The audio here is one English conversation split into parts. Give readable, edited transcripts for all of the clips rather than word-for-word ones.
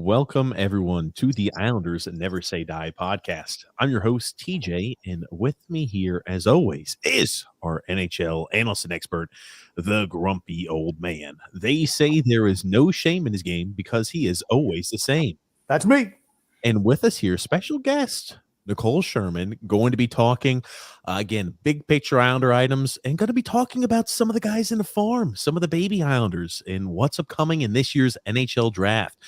welcome everyone to the Islanders Never Say Die podcast. I'm your host, TJ, and with me here, as always, is our NHL analyst and expert, the grumpy old man. They say there is no shame in his game because he is always the same. That's me. And with us here, special guest, Nicole Shirman, going to be talking, again, big picture Islander items, and going to be talking about some of the guys in the farm, some of the baby Islanders, and what's upcoming in this year's NHL draft.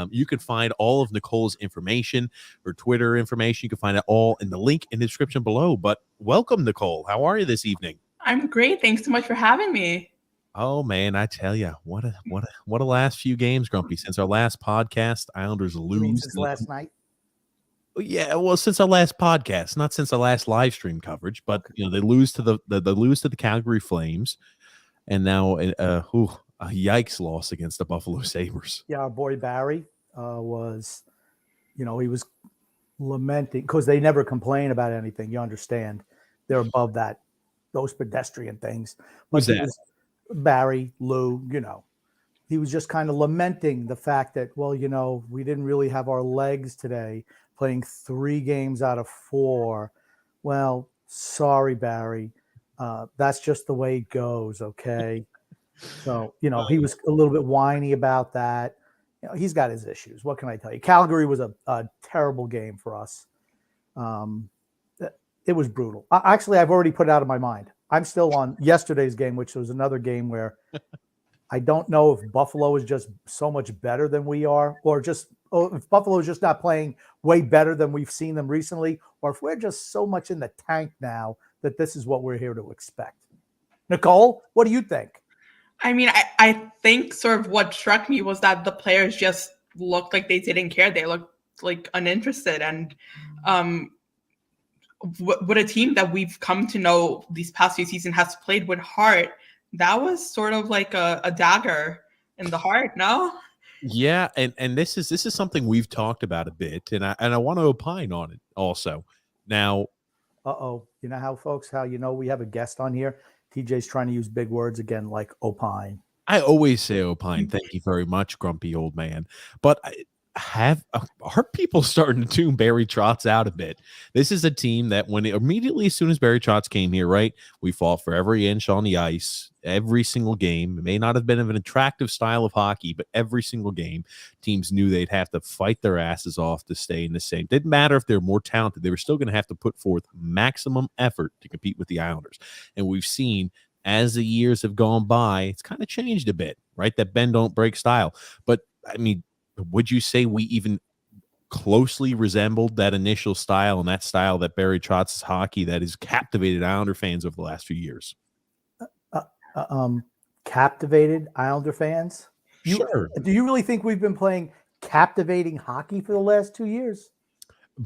You can find all of Nicole's information, her Twitter information. You can find it all in the link in the description below. But welcome, Nicole. How are you this evening? I'm great. Thanks so much for having me. Oh man, I tell you, what a last few games, Grumpy. Since our last podcast, Islanders lose. Since last night? Yeah, well, since our last podcast, not since our last live stream coverage, but they lose to the Calgary Flames, and now a yikes loss against the Buffalo Sabres. Yeah, our boy Barry was, he was lamenting because they never complain about anything. You understand, they're above those pedestrian things. Who's that? Barry, Lou, he was just kind of lamenting the fact that, we didn't really have our legs today, playing 3 games out of 4. Well, sorry, Barry. That's just the way it goes, okay? So, he was a little bit whiny about that. He's got his issues. What can I tell you? Calgary was a terrible game for us. It was brutal. Actually, I've already put it out of my mind. I'm still on yesterday's game, which was another game where I don't know if Buffalo is just so much better than we are, or if Buffalo is just not playing way better than we've seen them recently, or if we're just so much in the tank now that this is what we're here to expect. Nicole, what do you think? I mean, I think sort of what struck me was that the players just looked like they didn't care. They looked like uninterested. And with a team that we've come to know these past few seasons has played with heart, that was sort of like a dagger in the heart, no? Yeah, and this is something we've talked about a bit, and I want to opine on it also. Now, you know how, folks, we have a guest on here. TJ's trying to use big words again, like opine. I always say opine. Thank you very much, grumpy old man. But are people starting to tune Barry Trotz out a bit? This is a team that immediately as soon as Barry Trotz came here, right, we fought for every inch on the ice, every single game. It may not have been of an attractive style of hockey, but every single game, teams knew they'd have to fight their asses off to stay in the same. Didn't matter if they're more talented. They were still going to have to put forth maximum effort to compete with the Islanders. And we've seen as the years have gone by, it's kind of changed a bit, right? That bend don't break style. But I mean, would you say we even closely resembled that initial style and that style that Barry Trotz's hockey that has captivated Islander fans over the last few years? Captivated Islander fans? Sure. Do you really think we've been playing captivating hockey for the last 2 years?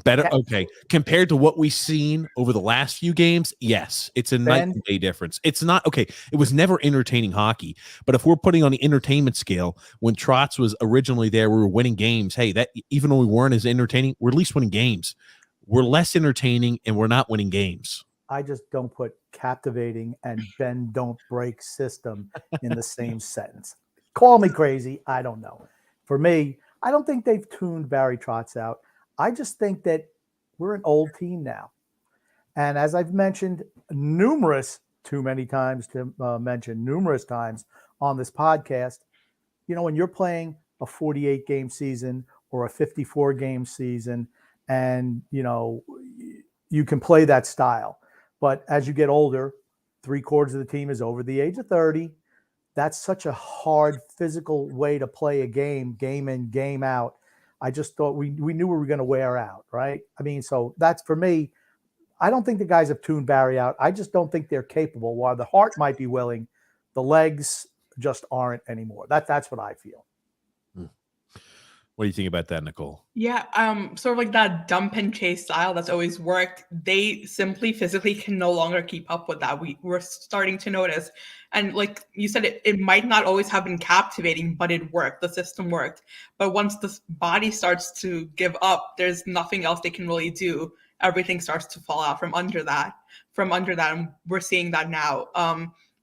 Better, okay. Compared to what we've seen over the last few games, yes, it's a night and day difference. It's not okay. It was never entertaining hockey, but if we're putting on the entertainment scale, when Trotz was originally there, we were winning games. Hey, that even though we weren't as entertaining, we're at least winning games. We're less entertaining, and we're not winning games. I just don't put captivating and bend don't break system in the same sentence. Call me crazy. I don't know. For me, I don't think they've tuned Barry Trotz out. I just think that we're an old team now. And as I've mentioned too many times to mention numerous times on this podcast, when you're playing a 48-game season or a 54-game season and, you can play that style. But as you get older, 3/4 of the team is over the age of 30. That's such a hard physical way to play a game in, game out. I just thought we knew we were going to wear out, right? I mean, so that's for me. I don't think the guys have tuned Barry out. I just don't think they're capable. While the heart might be willing, the legs just aren't anymore. That's what I feel. What do you think about that, Nicole? Yeah, sort of like that dump and chase style that's always worked. They simply physically can no longer keep up with that. We're starting to notice. And like you said, it might not always have been captivating, but it worked. The system worked. But once the body starts to give up, there's nothing else they can really do. Everything starts to fall out from under that. And we're seeing that now.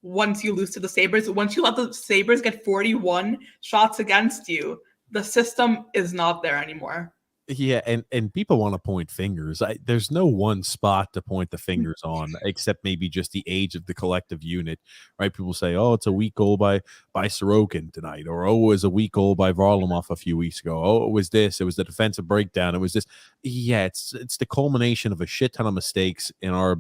Once you lose to the Sabres, once you let the Sabres get 41 shots against you, the system is not there anymore. Yeah, and people want to point fingers. There's no one spot to point the fingers on, except maybe just the age of the collective unit, right? People say, "Oh, it's a weak goal by Sorokin tonight," or "Oh, it was a weak goal by Varlamov a few weeks ago." "Oh, it was this. It was the defensive breakdown. It was this." Yeah, it's the culmination of a shit ton of mistakes in our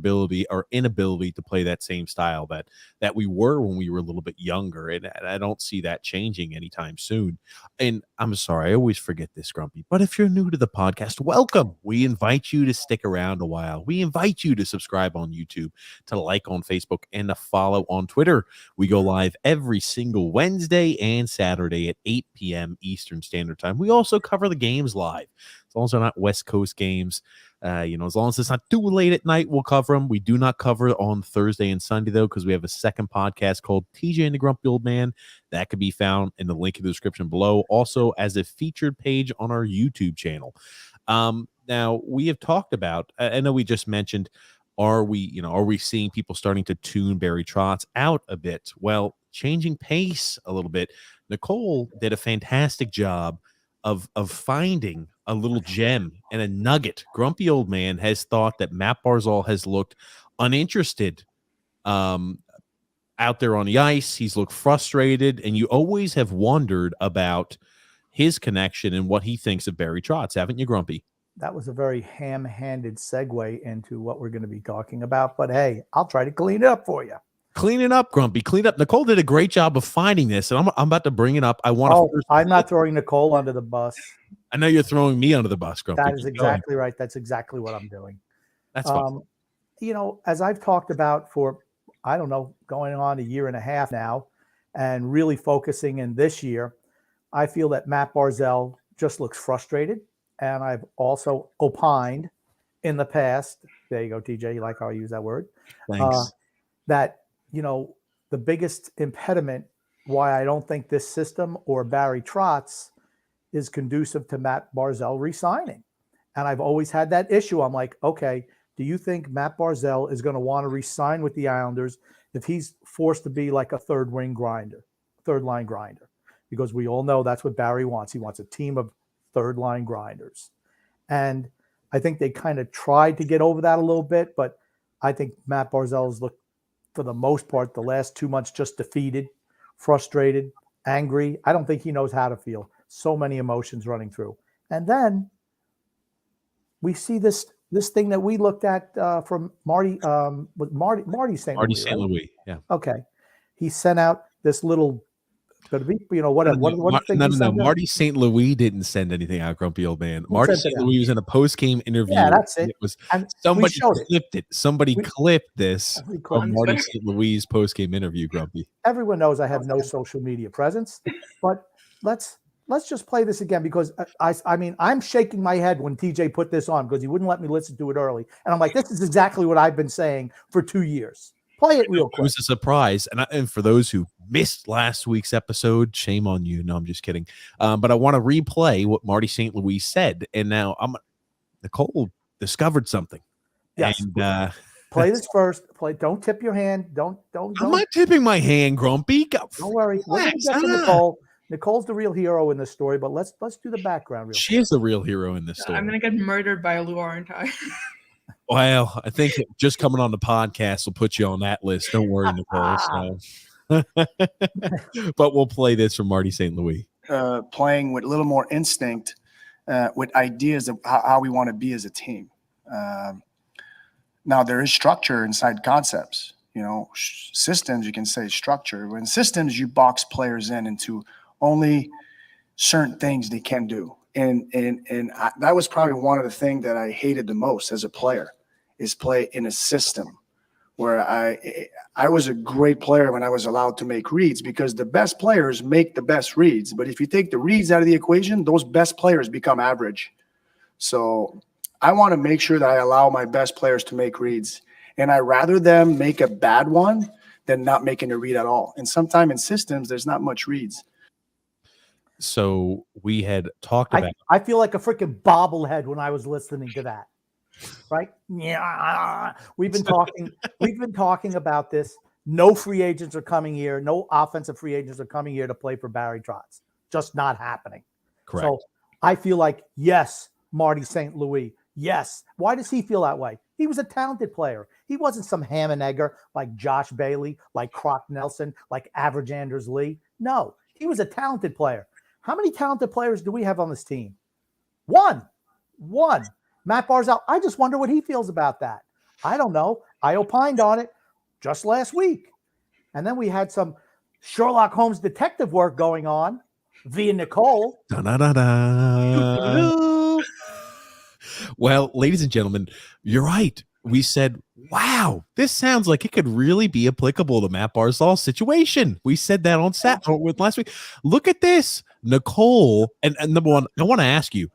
inability to play that same style that we were when we were a little bit younger, and I don't see that changing anytime soon. And I'm sorry, I always forget this, Grumpy, but if you're new to the podcast, welcome. We invite you to stick around a while. We invite you to subscribe on YouTube, to like on Facebook, and to follow on Twitter. We go live every single Wednesday and Saturday at 8 p.m. Eastern Standard Time. We also cover the games live, as long as they're not West Coast games. As long as it's not too late at night, we'll cover them. We do not cover on Thursday and Sunday, though, because we have a second podcast called TJ and the Grumpy Old Man. That could be found in the link in the description below, also as a featured page on our YouTube channel. Now, we have talked about, I know we just mentioned, are we seeing people starting to tune Barry Trotz out a bit? Well, changing pace a little bit. Nicole did a fantastic job of finding a little gem and a nugget. Grumpy Old Man has thought that Matt Barzal has looked uninterested out there on the ice. He's looked frustrated, and you always have wondered about his connection and what he thinks of Barry Trotz, haven't you, Grumpy? That was a very ham-handed segue into what we're going to be talking about, but hey, I'll try to clean it up for you. Clean it up, Grumpy. Clean it up. Nicole did a great job of finding this, and I'm about to bring it up. I'm not throwing Nicole under the bus. I know you're throwing me under the bus, Grumpy. That is exactly right. That's exactly what I'm doing. That's fine. As I've talked about for, I don't know, going on a year and a half now, and really focusing in this year, I feel that Matt Barzal just looks frustrated. And I've also opined in the past, there you go, TJ, you like how I use that word? Thanks. That, the biggest impediment why I don't think this system or Barry Trotz is conducive to Matt Barzal resigning. And I've always had that issue. I'm like, okay, do you think Matt Barzal is going to want to resign with the Islanders if he's forced to be like a third line grinder? Because we all know that's what Barry wants. He wants a team of third line grinders. And I think they kind of tried to get over that a little bit, but I think Matt Barzal's looked, for the most part, the last 2 months just defeated, frustrated, angry. I don't think he knows how to feel. So many emotions running through. And then we see this thing that we looked at from Marty St. Marty St. Louis. Yeah. Okay. He sent out this little, No. Marty St. Louis didn't send anything out, Grumpy Old Man. Marty St. Louis was in a post-game interview. Yeah, that's it. It was somebody clipped it. Somebody clipped this from Marty St. Louis' post-game interview, Grumpy. Everyone knows I have no social media presence, but let's just play this again, because I'm shaking my head when TJ put this on because he wouldn't let me listen to it early, and I'm like, this is exactly what I've been saying for 2 years. Play it real quick. It was a surprise. And for those who missed last week's episode, shame on you. No, I'm just kidding. But I want to replay what Marty St. Louis said. And now Nicole discovered something. Yes. And play this first. Don't tip your hand. Don't. I'm not tipping my hand, Grumpy. Don't worry. We're gonna get to Nicole. Nicole's the real hero in this story, but let's do the background real quick. She is the real hero in this story. I'm gonna get murdered by Lou, aren't I? Well, I think just coming on the podcast will put you on that list. Don't worry, Nicole. So. But we'll play this from Marty St. Louis. Playing with a little more instinct, with ideas of how we want to be as a team. Now, there is structure inside concepts. Systems, you can say structure. When systems, you box players into only certain things they can do. And that was probably one of the things that I hated the most as a player, is play in a system where I was a great player when I was allowed to make reads, because the best players make the best reads. But if you take the reads out of the equation, those best players become average. So I want to make sure that I allow my best players to make reads. And I rather them make a bad one than not making a read at all. And sometimes in systems, there's not much reads. So we had talked about. I feel like a freaking bobblehead when I was listening to that. Right? Yeah. We've been talking about this. No free agents are coming here. No offensive free agents are coming here to play for Barry Trotz. Just not happening. Correct. So I feel like, yes, Marty St. Louis. Yes. Why does he feel that way? He was a talented player. He wasn't some ham and egger like Josh Bailey, like Croc Nelson, like Average Anders Lee. No, he was a talented player. How many talented players do we have on this team? One. Matt Barzal. I just wonder what he feels about that. I don't know. I opined on it just last week. And then we had some Sherlock Holmes detective work going on via Nicole. Da-da-da-da. Well, ladies and gentlemen, you're right. We said, wow, this sounds like it could really be applicable to Matt Barzal's situation. We said that on with last week. Look at this. Nicole, and number one, I want to ask you,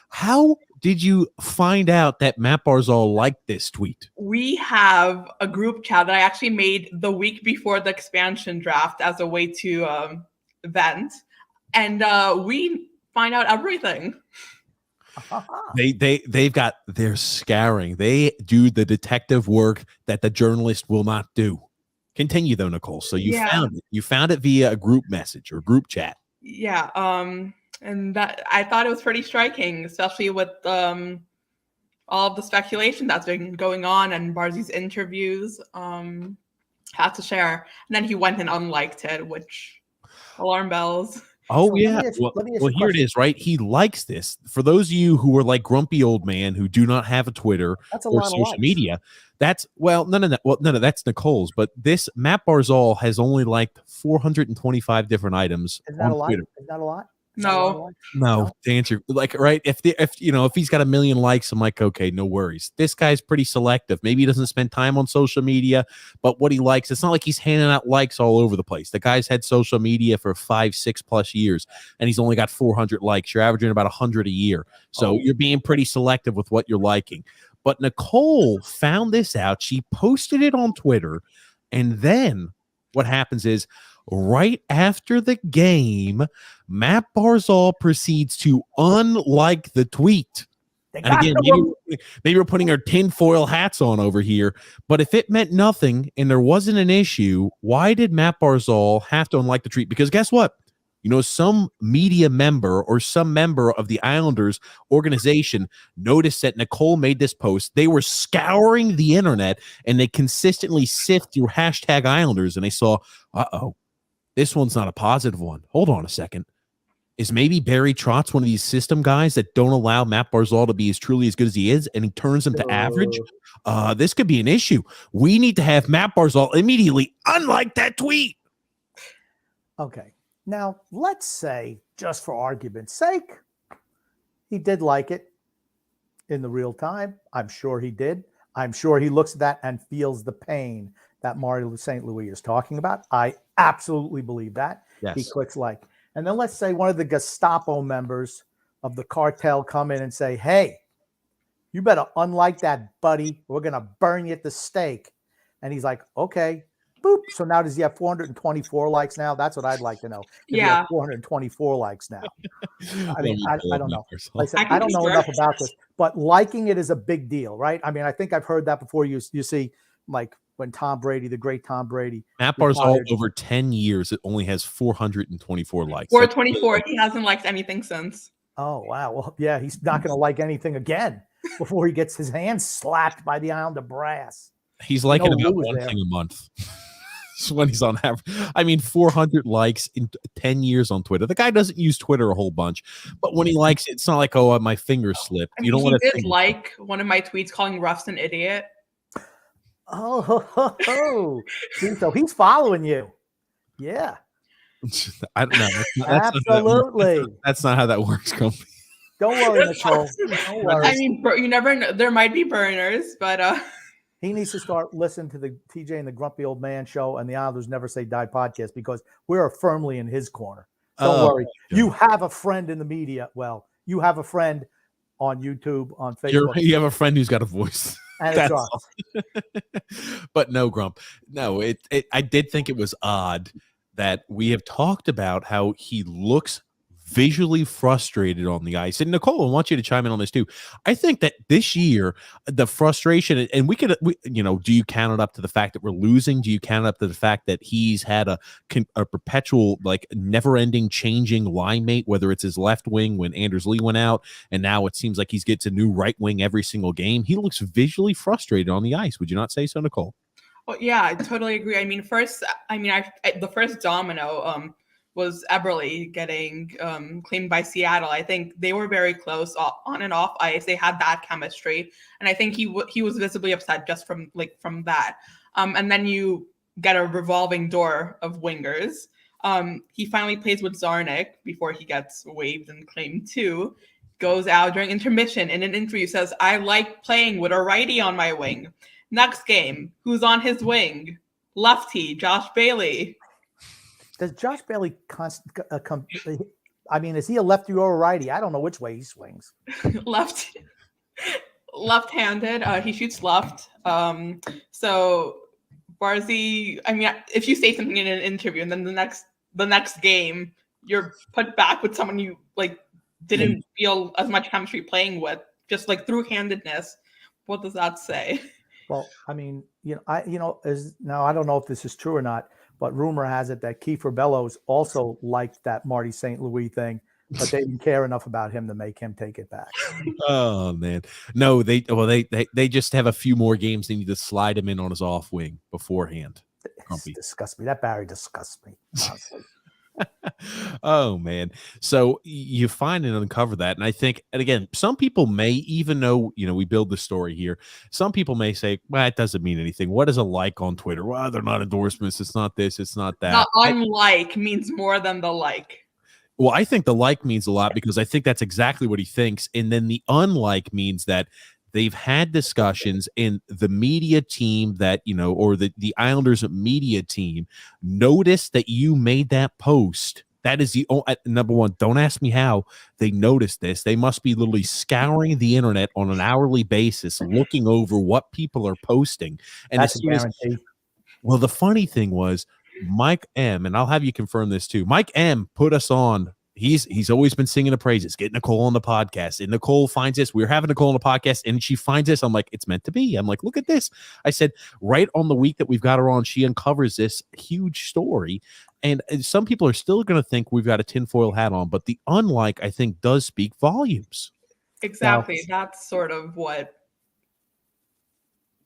how did you find out that Matt Barzal liked this tweet? We have a group chat that I actually made the week before the expansion draft as a way to vent. And we find out everything. They're scouring. They do the detective work that the journalist will not do. Continue though, Nicole. So you found it. You found it via a group message or group chat. Yeah. And that I thought it was pretty striking, especially with all of the speculation that's been going on and Barzal's interviews. Had to share. And then he went and unliked it, which alarm bells. Oh, So yeah. let me ask Well, you a here it question. is, right? He likes this. For those of you who are like grumpy old man who do not have a Twitter That's a or lot of social likes. media, that's no, that's Nicole's. But this Matt Barzal has only liked 425 different items Isn't that on a lot? Twitter. Isn't that a lot? Is that a lot of No. likes? No, to answer, like, right, if he's got 1 million likes, I'm like, okay, no worries. This guy's pretty selective. Maybe he doesn't spend time on social media, but what he likes, it's not like he's handing out likes all over the place. The guy's had social media for 5-6+ years, and he's only got 400 likes. You're averaging about 100 a year, so you're being pretty selective with what you're liking. But Nicole found this out. She posted it on Twitter, and then what happens is, right after the game, Matt Barzal proceeds to unlike the tweet. They And got again, maybe we're putting our tinfoil hats on over here, but if it meant nothing and there wasn't an issue, why did Matt Barzal have to unlike the tweet? Because guess what? Some media member or some member of the Islanders organization noticed that Nicole made this post. They were scouring the internet and they consistently sift through hashtag Islanders and they saw, this one's not a positive one. Hold on a second. Is maybe Barry Trotz one of these system guys that don't allow Matt Barzal to be as truly as good as he is, and he turns him to average? This could be an issue. We need to have Matt Barzal immediately unlike that tweet. Okay. Now, let's say, just for argument's sake, he did like it in the real time. I'm sure he did. I'm sure he looks at that and feels the pain that Marty St. Louis is talking about. I absolutely believe that. Yes. He clicks like. And then let's say one of the Gestapo members of the cartel come in and say, hey, you better unlike that, buddy. We're going to burn you at the stake. And he's like, okay. Boop. So now does he have 424 likes now? That's what I'd like to know. If he has 424 likes now. I mean, I don't know. Like I said, I don't know enough about this, but liking it is a big deal, right? I mean, I think I've heard that before. You see, like when Tom Brady, the great Tom Brady, Matt Barzal over 10 years, it only has 424 likes. 424. He hasn't liked anything since. Oh, wow. Well, yeah, he's not going to like anything again before he gets his hands slapped by the Islander brass. He's liking about one thing a month. When he's on average. I mean, 400 likes in 10 years on Twitter. The guy doesn't use Twitter a whole bunch, but when he likes it, it's not like, oh, my finger slipped. I mean, he did like one of my tweets calling Ruffs an idiot. Oh. See, so he's following you. Yeah. I don't know. Absolutely. That's not how that works, Grumpy. Don't worry, Nicole. Don't worry. I mean, you never know. There might be burners, but he needs to start listening to the TJ and the Grumpy Old Man show and the Islanders Never Say Die podcast because we're firmly in his corner. Don't worry. Sure. You have a friend in the media. Well, you have a friend on YouTube, on Facebook. You have a friend who's got a voice. And that's all. But no, Grump. No, I did think it was odd that we have talked about how he looks visually frustrated on the ice. And Nicole, I want you to chime in on this too. I think that this year, the frustration, and do you count it up to the fact that we're losing? Do you count it up to the fact that he's had a perpetual, like, never-ending changing line mate, whether it's his left wing when Anders Lee went out, and now it seems like he gets a new right wing every single game. He looks visually frustrated on the ice. Would you not say so, Nicole? Well, yeah, I totally agree. I mean, the first domino was Eberle getting claimed by Seattle. I think they were very close on and off ice. They had that chemistry, and I think he was visibly upset just from that. And then you get a revolving door of wingers. He finally plays with Zarnik before he gets waived and claimed too. Goes out during intermission in an interview, says, "I like playing with a righty on my wing." Next game, who's on his wing? Lefty, Josh Bailey. Does Josh Bailey is he a lefty or a righty? I don't know which way he swings. Left-handed. He shoots left. So Barzy, if you say something in an interview and then the next game you're put back with someone you didn't feel as much chemistry playing with, just through handedness, what does that say? Well, I don't know if this is true or not, but rumor has it that Kiefer Bellows also liked that Marty St. Louis thing, but they didn't care enough about him to make him take it back. Oh man, no, they just have a few more games. They need to slide him in on his off wing beforehand. Disgusts me. That Barry disgusts me. Honestly. Oh man, so you find and uncover that, and I think, and again, some people may, even though we build the story here, some people may say, well, it doesn't mean anything. What is a like on Twitter? Well, they're not endorsements, it's not this, it's not that. The unlike means more than the like. Well, I think the like means a lot, because I think that's exactly what he thinks, and then the unlike means that they've had discussions, and the media team that, or the Islanders media team noticed that you made that post. That is the number one. Don't ask me how they noticed this. They must be literally scouring the internet on an hourly basis, looking over what people are posting. And that's a guarantee. Well, the funny thing was Mike M, and I'll have you confirm this too. Mike M put us on. He's always been singing the praises. Get Nicole on the podcast. And Nicole finds this. We're having Nicole on the podcast, and she finds this. I'm like, it's meant to be. I'm like, look at this. I said, right on the week that we've got her on, she uncovers this huge story. And some people are still going to think we've got a tinfoil hat on, but the unlike, I think, does speak volumes. Exactly. That's sort of what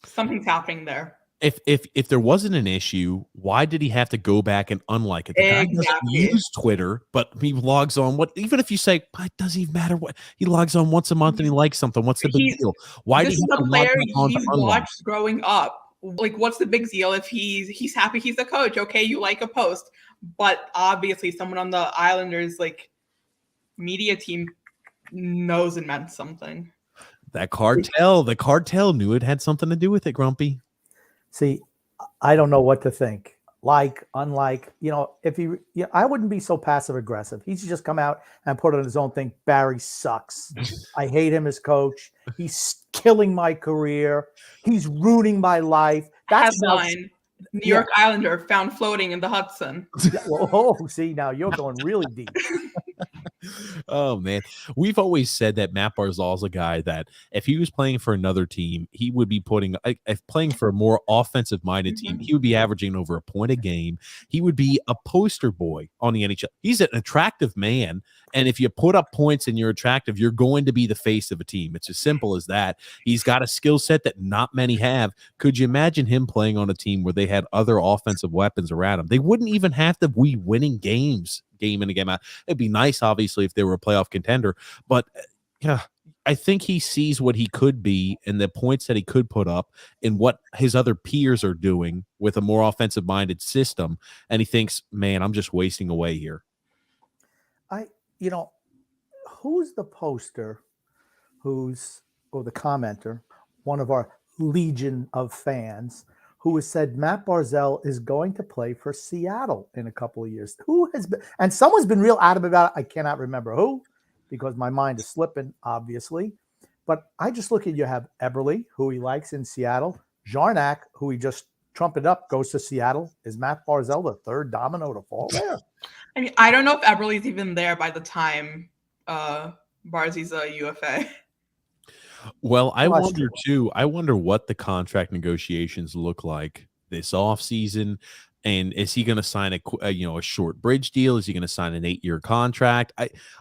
something's happening there. If there wasn't an issue, why did he have to go back and unlike it? The guy doesn't use Twitter, but he logs on. Even if you say, it doesn't even matter what, he logs on once a month and he likes something. What's the big deal? Why this do you is a player he's watched growing up? What's the big deal if he's happy he's the coach? Okay, you like a post, but obviously someone on the Islanders media team knows it meant something. The cartel knew it had something to do with it, Grumpy. See, I don't know what to think. Like, unlike, if he, I wouldn't be so passive aggressive. He should just come out and put on his own thing. Barry sucks. I hate him as coach. He's killing my career. He's ruining my life. That's headline. New York Islander found floating in the Hudson. See, now you're going really deep. Oh man, we've always said that Matt Barzal is a guy that if he was playing for another team, he would be playing for a more offensive-minded team. He would be averaging over a point a game. He would be a poster boy on the NHL. He's an attractive man, and if you put up points and you're attractive, you're going to be the face of a team. It's as simple as that. He's got a skill set that not many have. Could you imagine him playing on a team where they had other offensive weapons around him? They wouldn't even have to be winning games. Game in and game out. It'd be nice, obviously, if they were a playoff contender, but I think he sees what he could be and the points that he could put up and what his other peers are doing with a more offensive-minded system, and he thinks, man, I'm just wasting away here. Who's the poster, or the commenter, one of our legion of fans, who has said Matt Barzal is going to play for Seattle in a couple of years? Who has been, and someone's been real adamant about it. I cannot remember who, because my mind is slipping, obviously. But I just look at, you have Eberle, who he likes in Seattle. Jarnac, who he just trumpeted up, goes to Seattle. Is Matt Barzal the third domino to fall there? I mean, I don't know if Eberle's even there by the time Barzi's a UFA. Well, I Well, that's wonder true. too. I wonder what the contract negotiations look like this offseason. And is he going to sign a short bridge deal? Is he going to sign an 8-year contract?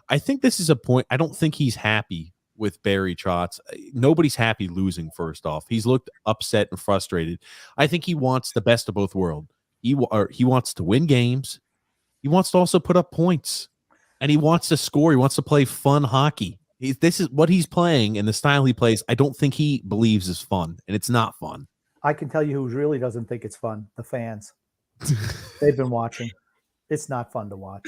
I think this is a point. I don't think he's happy with Barry Trotz. Nobody's happy losing. First off, he's looked upset and frustrated. I think he wants the best of both worlds. He wants to win games. He wants to also put up points, and he wants to score. He wants to play fun hockey. This is what he's playing, and the style he plays, I don't think he believes is fun, and it's not fun. I can tell you who really doesn't think it's fun. The fans. They've been watching. It's not fun to watch.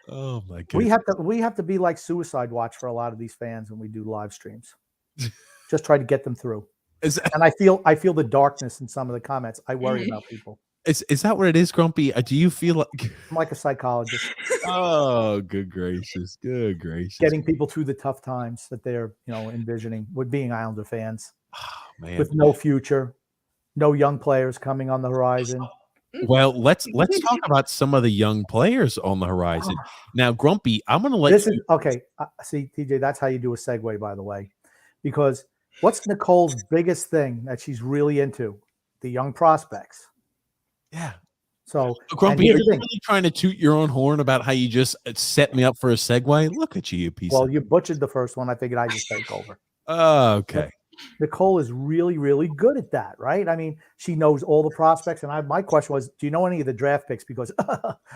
Oh my god. We have to be like Suicide Watch for a lot of these fans when we do live streams. Just try to get them through. And I feel the darkness in some of the comments. I worry about people. Is that what it is, Grumpy? Do you feel like I'm like a psychologist. Oh, good gracious. Good gracious. Getting people through the tough times that they're, envisioning with being Islander fans. Oh, man. With no future, no young players coming on the horizon. Well, let's talk about some of the young players on the horizon. Now, Grumpy, I'm going to let this is okay. See, TJ, that's how you do a segue, by the way, because what's Nicole's biggest thing that she's really into? The young prospects. Yeah. So, Grumpy, are you really trying to toot your own horn about how you just set me up for a segue? Look at you, piece. Well, you butchered the first one. I figured I just take over. Okay. Nicole is really, really good at that, right? I mean, she knows all the prospects. And my question was, do you know any of the draft picks? Because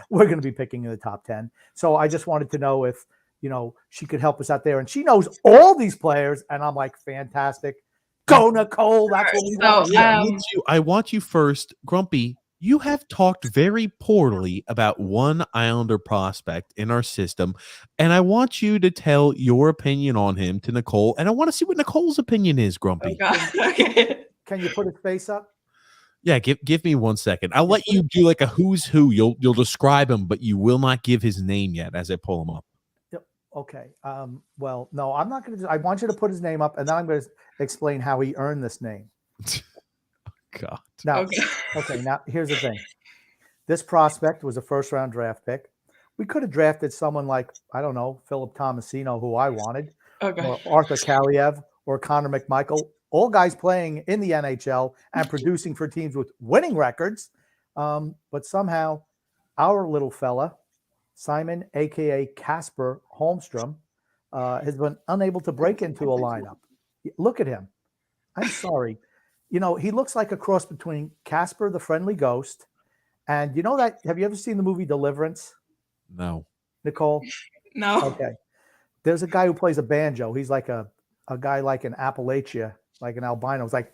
we're going to be picking in the top 10. So I just wanted to know if, she could help us out there. And she knows all these players. And I'm like, fantastic. Go, Nicole. That's what we want. I want you first, Grumpy. You have talked very poorly about one Islander prospect in our system, and I want you to tell your opinion on him to Nicole, and I want to see what Nicole's opinion is, Grumpy. Okay. Can you put his face up? Yeah, give me 1 second. I'll let you do like a who's who. You'll describe him, but you will not give his name yet as I pull him up. Yep. Okay. Well, no, I'm not going to. I want you to put his name up, and then I'm going to explain how he earned this name. God. Now, okay. Now, here's the thing. This prospect was a first-round draft pick. We could have drafted someone like, I don't know, Philip Tomasino, who I wanted, or Arthur Kaliev, or Connor McMichael, all guys playing in the NHL and producing for teams with winning records. But somehow, our little fella, Simon, a.k.a. Casper Holmstrom, has been unable to break into a lineup. Look at him. I'm sorry. He looks like a cross between Casper the Friendly Ghost and have you ever seen the movie Deliverance? No. Nicole? No. Okay. There's a guy who plays a banjo. He's like a guy like in Appalachia, like an albino. It's like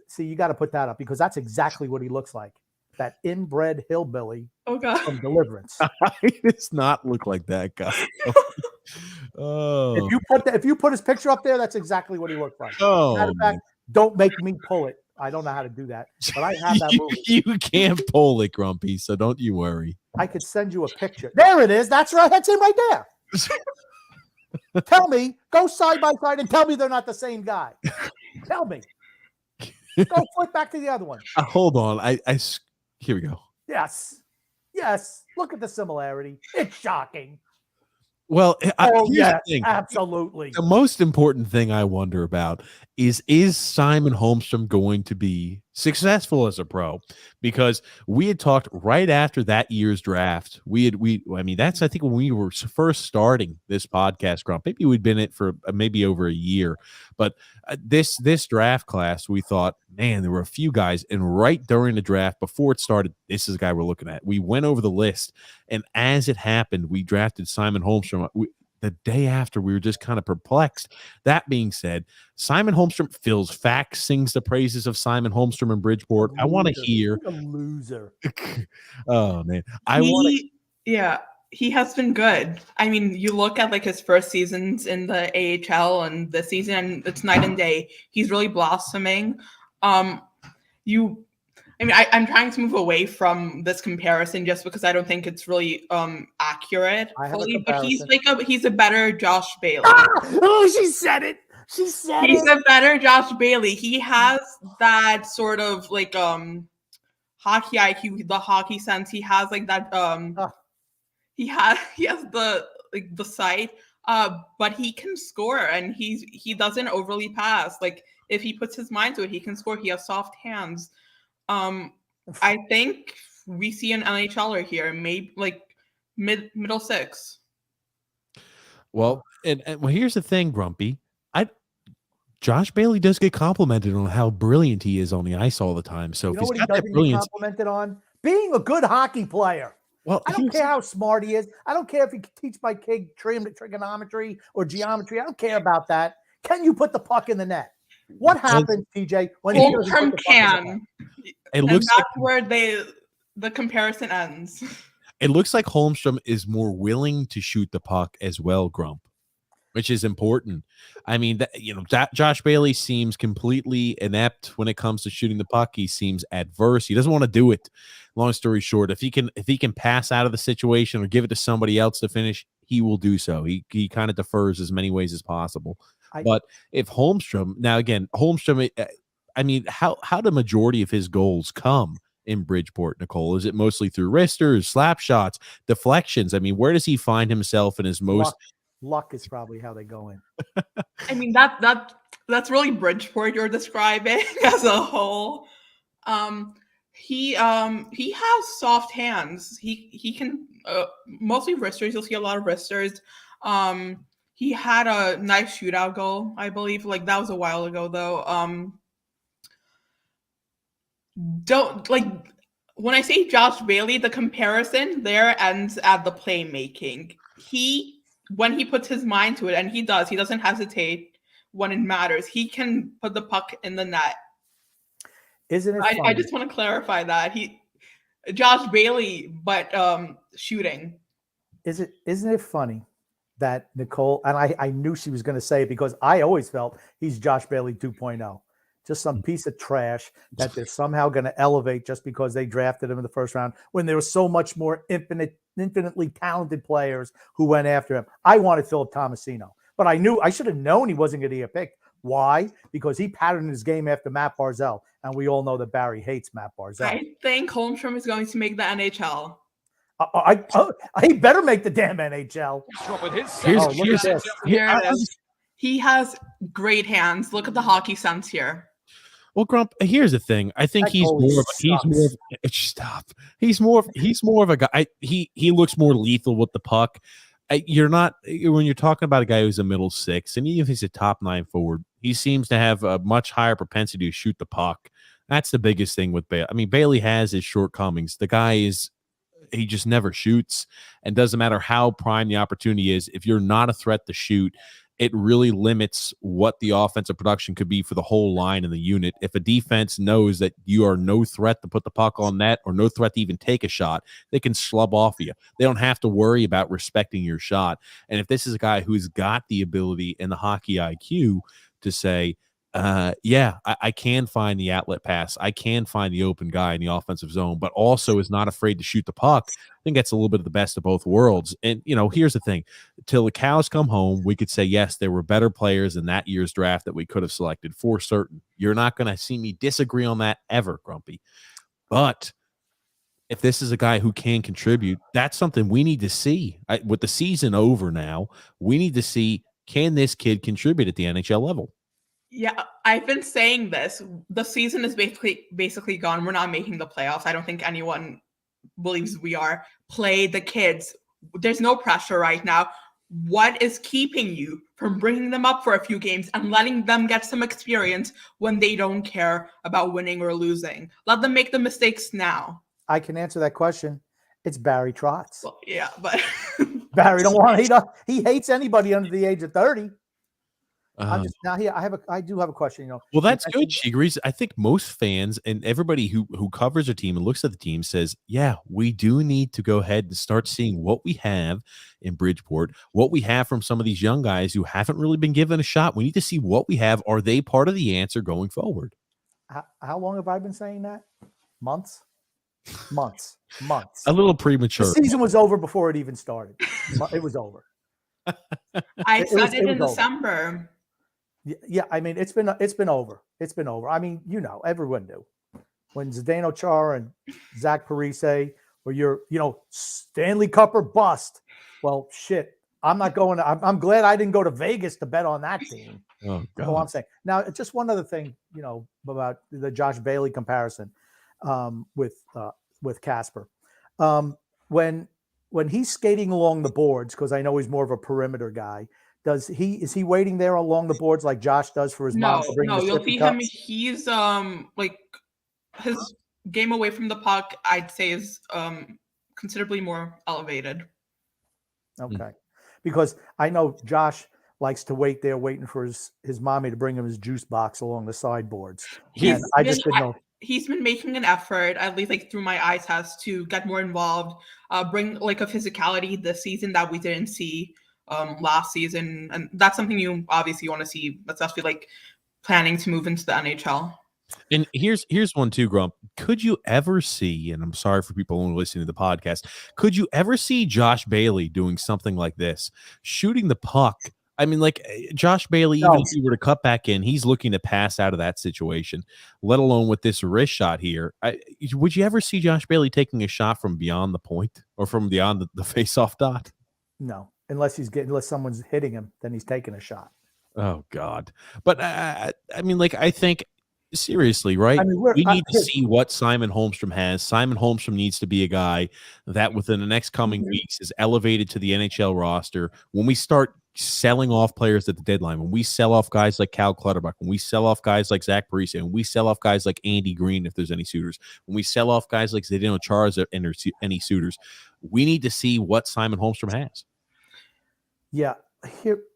see, you got to put that up because that's exactly what he looks like. That inbred hillbilly from Deliverance. He does not look like that guy. Oh. If you put his picture up there, that's exactly what he looked like. Oh, matter of fact, don't make me pull it. I don't know how to do that, but I have that movie. You can't pull it, Grumpy, so don't you worry. I could send you a picture. There it is. That's right. That's him right there. Tell me, go side by side and tell me they're not the same guy. Tell me. Go flip back to the other one. Hold on. Here we go. Yes. Look at the similarity. It's shocking. Well, yeah, absolutely. The most important thing I wonder about is Simon Holmstrom going to be successful as a pro? Because we had talked right after that year's draft. That's I think when we were first starting this podcast, Grump. Maybe we'd been in it for maybe over a year, but this draft class, we thought, man, there were a few guys, and right during the draft, before it started, this is the guy we're looking at. We went over the list, and as it happened, we drafted Simon Holmstrom. The day after, we were just kind of perplexed. That being said, Simon Holmstrom fills facts, sings the praises of Simon Holmstrom and Bridgeport. I want to hear. A loser. Oh, man. He has been good. I mean, you look at like his first seasons in the AHL and this season, and it's night and day. He's really blossoming. I'm trying to move away from this comparison just because I don't think it's really accurate fully. But he's a better Josh Bailey. She said it. He's a better Josh Bailey. He has that sort of like hockey IQ, the hockey sense. He has like that. He has the sight. But he can score, and he doesn't overly pass. Like if he puts his mind to it, he can score. He has soft hands. I think we see an NHLer here, maybe like middle six. Well, and well, here's the thing, Grumpy. Josh Bailey does get complimented on how brilliant he is on the ice all the time. So You if know he's what he got that doesn't get brilliance, complimented on? Being a good hockey player. well, I don't care how smart he is. I don't care if he can teach my kid trigonometry or geometry. I don't care about that. Can you put the puck in the net? What happens, TJ, when he doesn't put the puck in the net? It looks that's where the comparison ends. It looks like Holmstrom is more willing to shoot the puck as well, Grump, which is important. I mean, Josh Bailey seems completely inept when it comes to shooting the puck. He seems adverse. He doesn't want to do it. Long story short, if he can pass out of the situation or give it to somebody else to finish, he will do so. He kind of defers as many ways as possible. But if Holmstrom, now again, Holmstrom, I mean, how the majority of his goals come in Bridgeport, Nicole? Is it mostly through wristers, slap shots, deflections? I mean, where does he find himself in his most luck is probably how they go in. I mean, that's really Bridgeport you're describing as a whole. He has soft hands. He can mostly wristers. You'll see a lot of wristers. He had a nice shootout goal, I believe. Like that was a while ago, though. Don't like when I say Josh Bailey, the comparison there ends at the playmaking. When he puts his mind to it, and he doesn't hesitate when it matters. He can put the puck in the net. Isn't it funny? I just want to clarify that Josh Bailey, but shooting. Isn't it funny that Nicole, and I knew she was going to say it because I always felt he's Josh Bailey 2.0. Just some piece of trash that they're somehow going to elevate just because they drafted him in the first round when there was so much more infinitely talented players who went after him. I wanted Philip Tomasino, but I should have known he wasn't going to get picked. Why? Because he patterned his game after Matt Barzal, and we all know that Barry hates Matt Barzal. I think Holmstrom is going to make the NHL. He better make the damn NHL. Here it is. He has great hands. Look at the hockey sense here. Well, Grump, here's the thing. I think he's more of a guy. He looks more lethal with the puck. When you're talking about a guy who's a middle six, and even if he's a top 9 forward, he seems to have a much higher propensity to shoot the puck. That's the biggest thing with Bailey. I mean, Bailey has his shortcomings. The guy he just never shoots, and doesn't matter how prime the opportunity is. If you're not a threat to shoot, it really limits what the offensive production could be for the whole line in the unit. If a defense knows that you are no threat to put the puck on net or no threat to even take a shot, they can slub off you. They don't have to worry about respecting your shot. And if this is a guy who's got the ability and the hockey IQ to say, I can find the outlet pass, I can find the open guy in the offensive zone, but also is not afraid to shoot the puck, I think that's a little bit of the best of both worlds. And, here's the thing. Till the cows come home, we could say, yes, there were better players in that year's draft that we could have selected for certain. You're not going to see me disagree on that ever, Grumpy. But if this is a guy who can contribute, that's something we need to see. With the season over now, we need to see, can this kid contribute at the NHL level? Yeah, I've been saying this. The season is basically gone. We're not making the playoffs. I don't think anyone believes we are. Play the kids. There's no pressure right now. What is keeping you from bringing them up for a few games and letting them get some experience when they don't care about winning or losing? Let them make the mistakes now. I can answer that question. It's Barry Trotz. Well, yeah, but Barry he hates anybody under the age of 30. I do have a question. Well, that's good. She agrees. I think most fans and everybody who covers a team and looks at the team says, yeah, we do need to go ahead and start seeing what we have in Bridgeport, what we have from some of these young guys who haven't really been given a shot. We need to see what we have. Are they part of the answer going forward? How long have I been saying that? Months. A little premature. The season was over before it even started. It was over. I said it in December. Yeah, I mean, it's been over. It's been over. I mean, everyone knew. when Zdeno Chara and Zach Parise, or you're, Stanley Cup or bust. Well, shit, I'm not going. I'm glad I didn't go to Vegas to bet on that team. Oh That's all I'm God. saying. Now, just one other thing, about the Josh Bailey comparison with Casper. When he's skating along the boards, because I know he's more of a perimeter guy, is he waiting there along the boards like Josh does for his mom to bring the You'll sippy see him. cups? He's like his game away from the puck, I'd say, is considerably more elevated. Okay. Because I know Josh likes to wait there waiting for his mommy to bring him his juice box along the sideboards. And I just didn't know. He's been making an effort, at least like through my eye test, to get more involved, bring like a physicality this season that we didn't see last season. And that's something you obviously want to see, especially like planning to move into the NHL. And here's one too, Grump. Could you ever see, and I'm sorry for people only listening to the podcast, could you ever see Josh Bailey doing something like this, shooting the puck? I mean, like Josh Bailey, even if he were to cut back in, he's looking to pass out of that situation, let alone with this wrist shot here. Would you ever see Josh Bailey taking a shot from beyond the point or from beyond the face-off dot? No, unless someone's hitting him, then he's taking a shot. Oh God. But I mean, like, I think seriously, right? I mean, we need to see what Simon Holmstrom has. Simon Holmstrom needs to be a guy that within the next coming weeks is elevated to the NHL roster. When we start selling off players at the deadline, when we sell off guys like Cal Clutterbuck, when we sell off guys like Zach Parise, and we sell off guys like Andy Green, if there's any suitors, when we sell off guys like Zdeno Chara and any suitors, we need to see what Simon Holmstrom has. Yeah.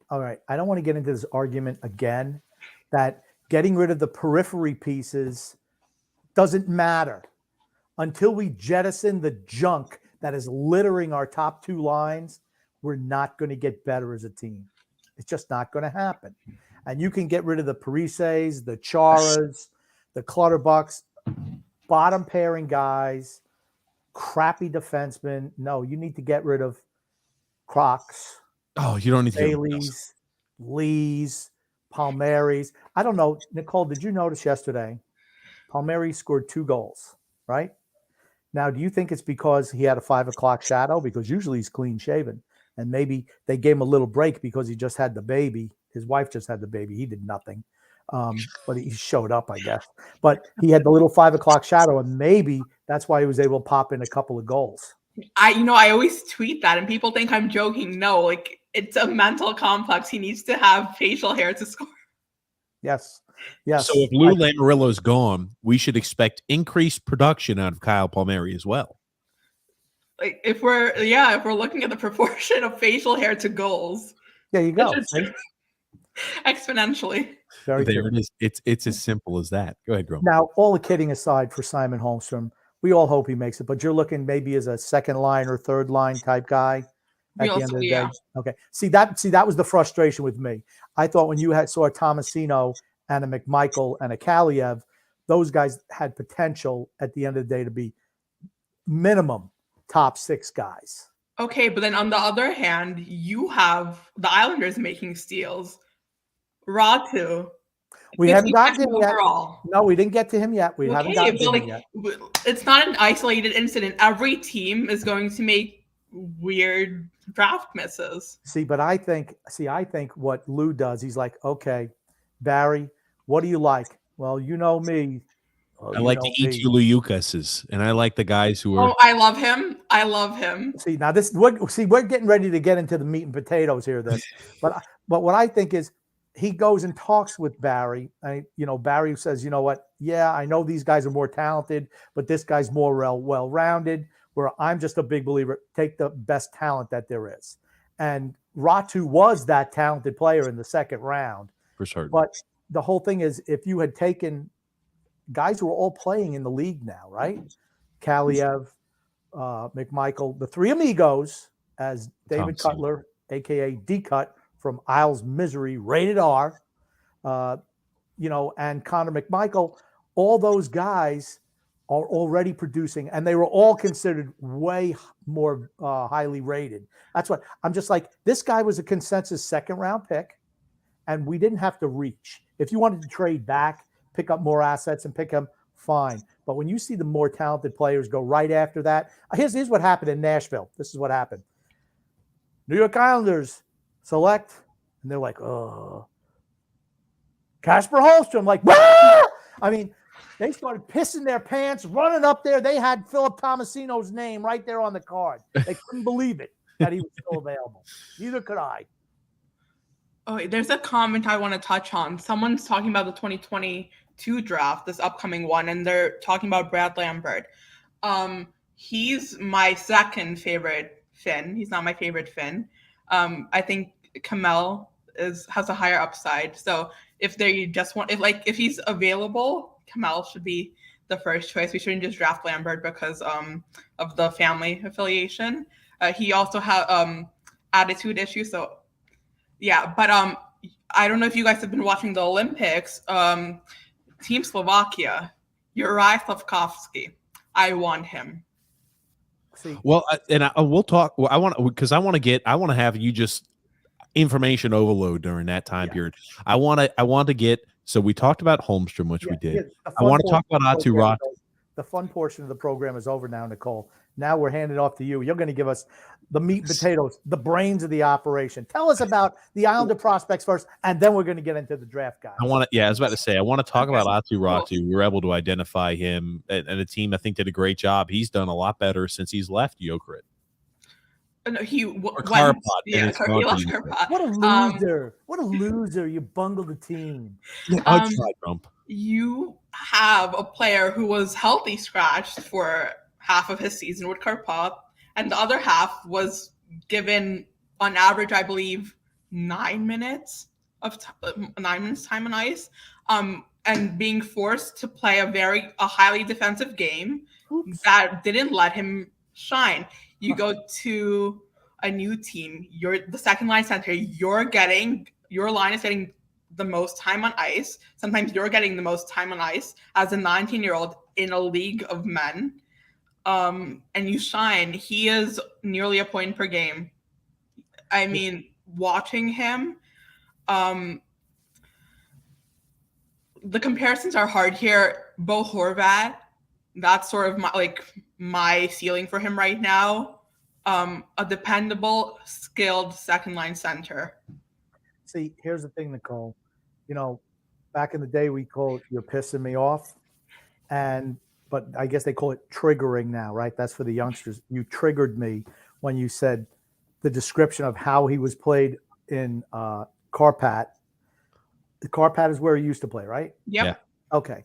All right. I don't want to get into this argument again that getting rid of the periphery pieces doesn't matter until we jettison the junk that is littering our top two lines. We're not going to get better as a team. It's just not going to happen. And you can get rid of the Parises, the Charas, the Clutterbucks, bottom pairing guys, crappy defensemen. No, you need to get rid of Crocs. Oh, you don't need to Bailey's, Lee's, Palmieri's. I don't know. Nicole, did you notice yesterday? Palmieri scored 2 goals, right? Now, do you think it's because he had a 5 o'clock shadow? Because usually he's clean shaven. And maybe they gave him a little break because he just had the baby. His wife just had the baby. He did nothing. But he showed up, I guess. But he had the little 5 o'clock shadow, and maybe that's why he was able to pop in a couple of goals. I always tweet that, and people think I'm joking. No, like, it's a mental complex. He needs to have facial hair to score. Yes. Yes. So if Lou Lamoriello's gone, we should expect increased production out of Kyle Palmieri as well. Like if we're looking at the proportion of facial hair to goals. There you go. Exponentially. Very there true. it is. It's as simple as that. Go ahead, Grom. Now, all the kidding aside for Simon Holmstrom, we all hope he makes it, but you're looking maybe as a second line or third line type guy at the end of the day. Okay. See, that was the frustration with me. I thought when you saw a Tomasino and a McMichael and a Kaliev, those guys had potential at the end of the day to be minimum top 6 guys. Okay, but then on the other hand, you have the Islanders making steals. Ratu. We haven't gotten to him yet. No, we didn't get to him yet. We haven't gotten to him yet. It's not an isolated incident. Every team is going to make weird draft misses. But I think what Lou does, he's like, okay, Barry, what do you like? Well, you know me. I like the Ituluukases, and I like the guys who are. Oh, I love him. See, now we're getting ready to get into the meat and potatoes here. But what I think is he goes and talks with Barry. Barry says, you know what? Yeah, I know these guys are more talented, but this guy's more well-rounded. Where I'm just a big believer, take the best talent that there is. And Ratu was that talented player in the second round. For sure. But the whole thing is, if you had taken guys who are all playing in the league now, right? Kaliev, McMichael, the 3 amigos, as David Cutler, a.k.a. D-Cut from Isles Misery, rated R, and Connor McMichael, all those guys are already producing, and they were all considered way more highly rated. That's what I'm just like, this guy was a consensus second-round pick, and we didn't have to reach. If you wanted to trade back, pick up more assets and pick him fine. But when you see the more talented players go right after that, here's what happened in Nashville. This is what happened. New York Islanders select, and they're like, oh, Casper Holmstrom, like, wah! I mean, they started pissing their pants, running up there. They had Philip Tomasino's name right there on the card. They couldn't believe it that he was still available. Neither could I. Oh, there's a comment I want to touch on. Someone's talking about the 2022 draft, this upcoming one, and they're talking about Brad Lambert. He's my second favorite Finn. He's not my favorite Finn. I think Kamel has a higher upside. So if they just want, if he's available, Kamel should be the first choice. We shouldn't just draft Lambert because of the family affiliation. He also has attitude issues. So yeah, but I don't know if you guys have been watching the Olympics. Team Slovakia, Juraj Slafkovský. I want him. See, Well, we'll talk. Well, I want to have you just information overload during that time period. I want to get. So we talked about Holmstrom, which we did. I want to talk about Ratu. The fun portion of the program is over now, Nicole. Now we're handing it off to you. You're going to give us the meat and potatoes, the brains of the operation. Tell us about the Islander prospects first, and then we're going to get into the draft guys. I was about to say, I want to talk about Ratu. We were able to identify him, and the team, I think, did a great job. He's done a lot better since he's left Jokerit. No, he What a loser. What a loser. You bungled the team. I'll try, Trump. You have a player who was healthy scratched for half of his season with Karpov, and the other half was given, on average, I believe, 9 minutes time on ice, and being forced to play a highly defensive game. Oops. That didn't let him shine. You go to a new team, you're the second line center, your line is getting the most time on ice. Sometimes you're getting the most time on ice as a 19-year-old in a league of men. And you shine. He is nearly a point per game. I mean, watching him, the comparisons are hard here. Bo Horvat, that's sort of my ceiling for him right now. A dependable, skilled second-line center. See, here's the thing, Nicole. Back in the day, we called "you're pissing me off," but I guess they call it triggering now, right? That's for the youngsters. You triggered me when you said the description of how he was played in Karpat. The Karpat is where he used to play, right? Yep. Yeah. Okay.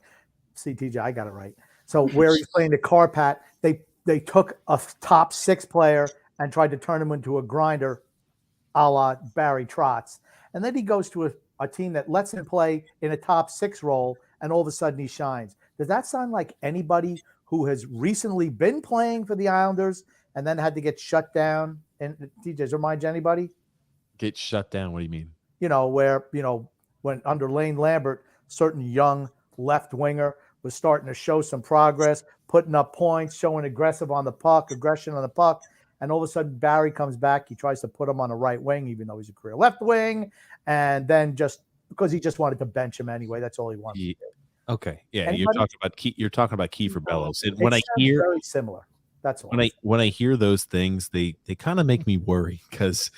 See, TJ, I got it right. So where he's playing the Karpat, they took a top 6 player and tried to turn him into a grinder, a la Barry Trotz. And then he goes to a team that lets him play in a top 6 role, and all of a sudden he shines. Does that sound like anybody who has recently been playing for the Islanders and then had to get shut down? And TJ's remind anybody? Get shut down? What do you mean? Where, when under Lane Lambert, certain young left winger was starting to show some progress, putting up points, showing aggression on the puck, and all of a sudden Barry comes back. He tries to put him on the right wing, even though he's a career left wing, and then just because he just wanted to bench him anyway, that's all he wanted to do. Okay, yeah, Anybody? you're talking about Kiefer Bellows, and when I hear very similar, that's all. When I hear those things, they kind of make me worry because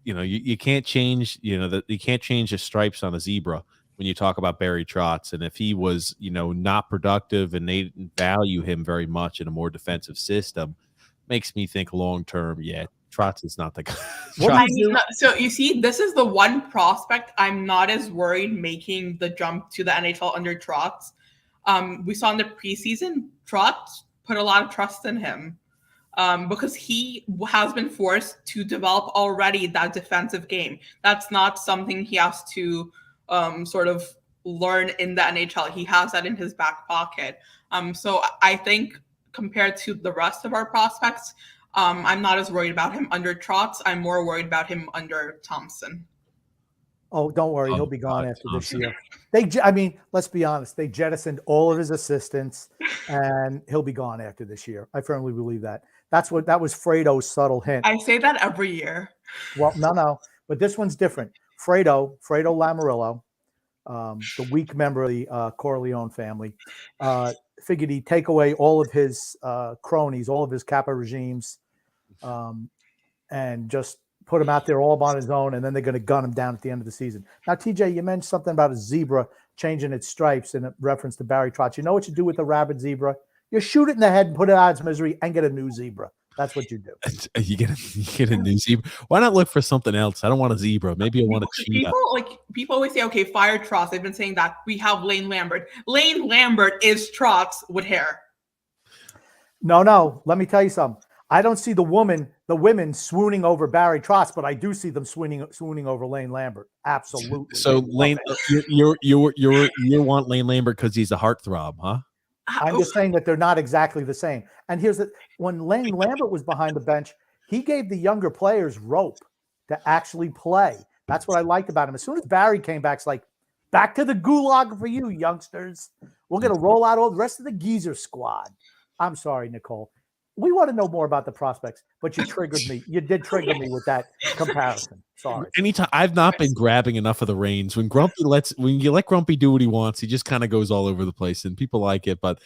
you can't change you can't change the stripes on a zebra when you talk about Barry Trotz, and if he was not productive and they didn't value him very much in a more defensive system, makes me think long term. Yeah, Trotz is not the guy. So you see, this is the one prospect I'm not as worried making the jump to the NHL under Trotz. We saw in the preseason, Trotz put a lot of trust in him because he has been forced to develop already that defensive game. That's not something he has to sort of learn in the NHL. He has that in his back pocket. So I think compared to the rest of our prospects, I'm not as worried about him under Trotz. I'm more worried about him under Thompson. Oh, don't worry. He'll be gone after Thompson. This year. Let's be honest. They jettisoned all of his assistants, and he'll be gone after this year. I firmly believe that. That was Fredo's subtle hint. I say that every year. Well, no. But this one's different. Fredo Lamarillo the weak member of the Corleone family, figured he'd take away all of his cronies, all of his Kappa regimes, and just put him out there all on his own, and then they're going to gun him down at the end of the season. Now, TJ, you mentioned something about a zebra changing its stripes in reference to Barry Trotz. You know what you do with a rabid zebra? You shoot it in the head and put it out of its misery and get a new zebra. That's what you do. You get a new zebra. Why not look for something else? I don't want a zebra. Maybe I want a cheetah. People always say, okay, fire Trotz. They've been saying that. We have Lane Lambert. Lane Lambert is Trotz with hair. No. Let me tell you something. I don't see the women swooning over Barry Trotz, but I do see them swooning over Lane Lambert. Absolutely. So Lane, you want Lane Lambert because he's a heartthrob, huh? I'm just saying that they're not exactly the same. And here's when Lane Lambert was behind the bench, he gave the younger players rope to actually play. That's what I liked about him. As soon as Barry came back, it's like, back to the gulag for you, youngsters. We're going to roll out all the rest of the geezer squad. I'm sorry, Nicole. We want to know more about the prospects, but you triggered me. You did trigger me with that comparison. Sorry. Anytime I've not been grabbing enough of the reins. When you let Grumpy do what he wants, he just kind of goes all over the place, and people like it. But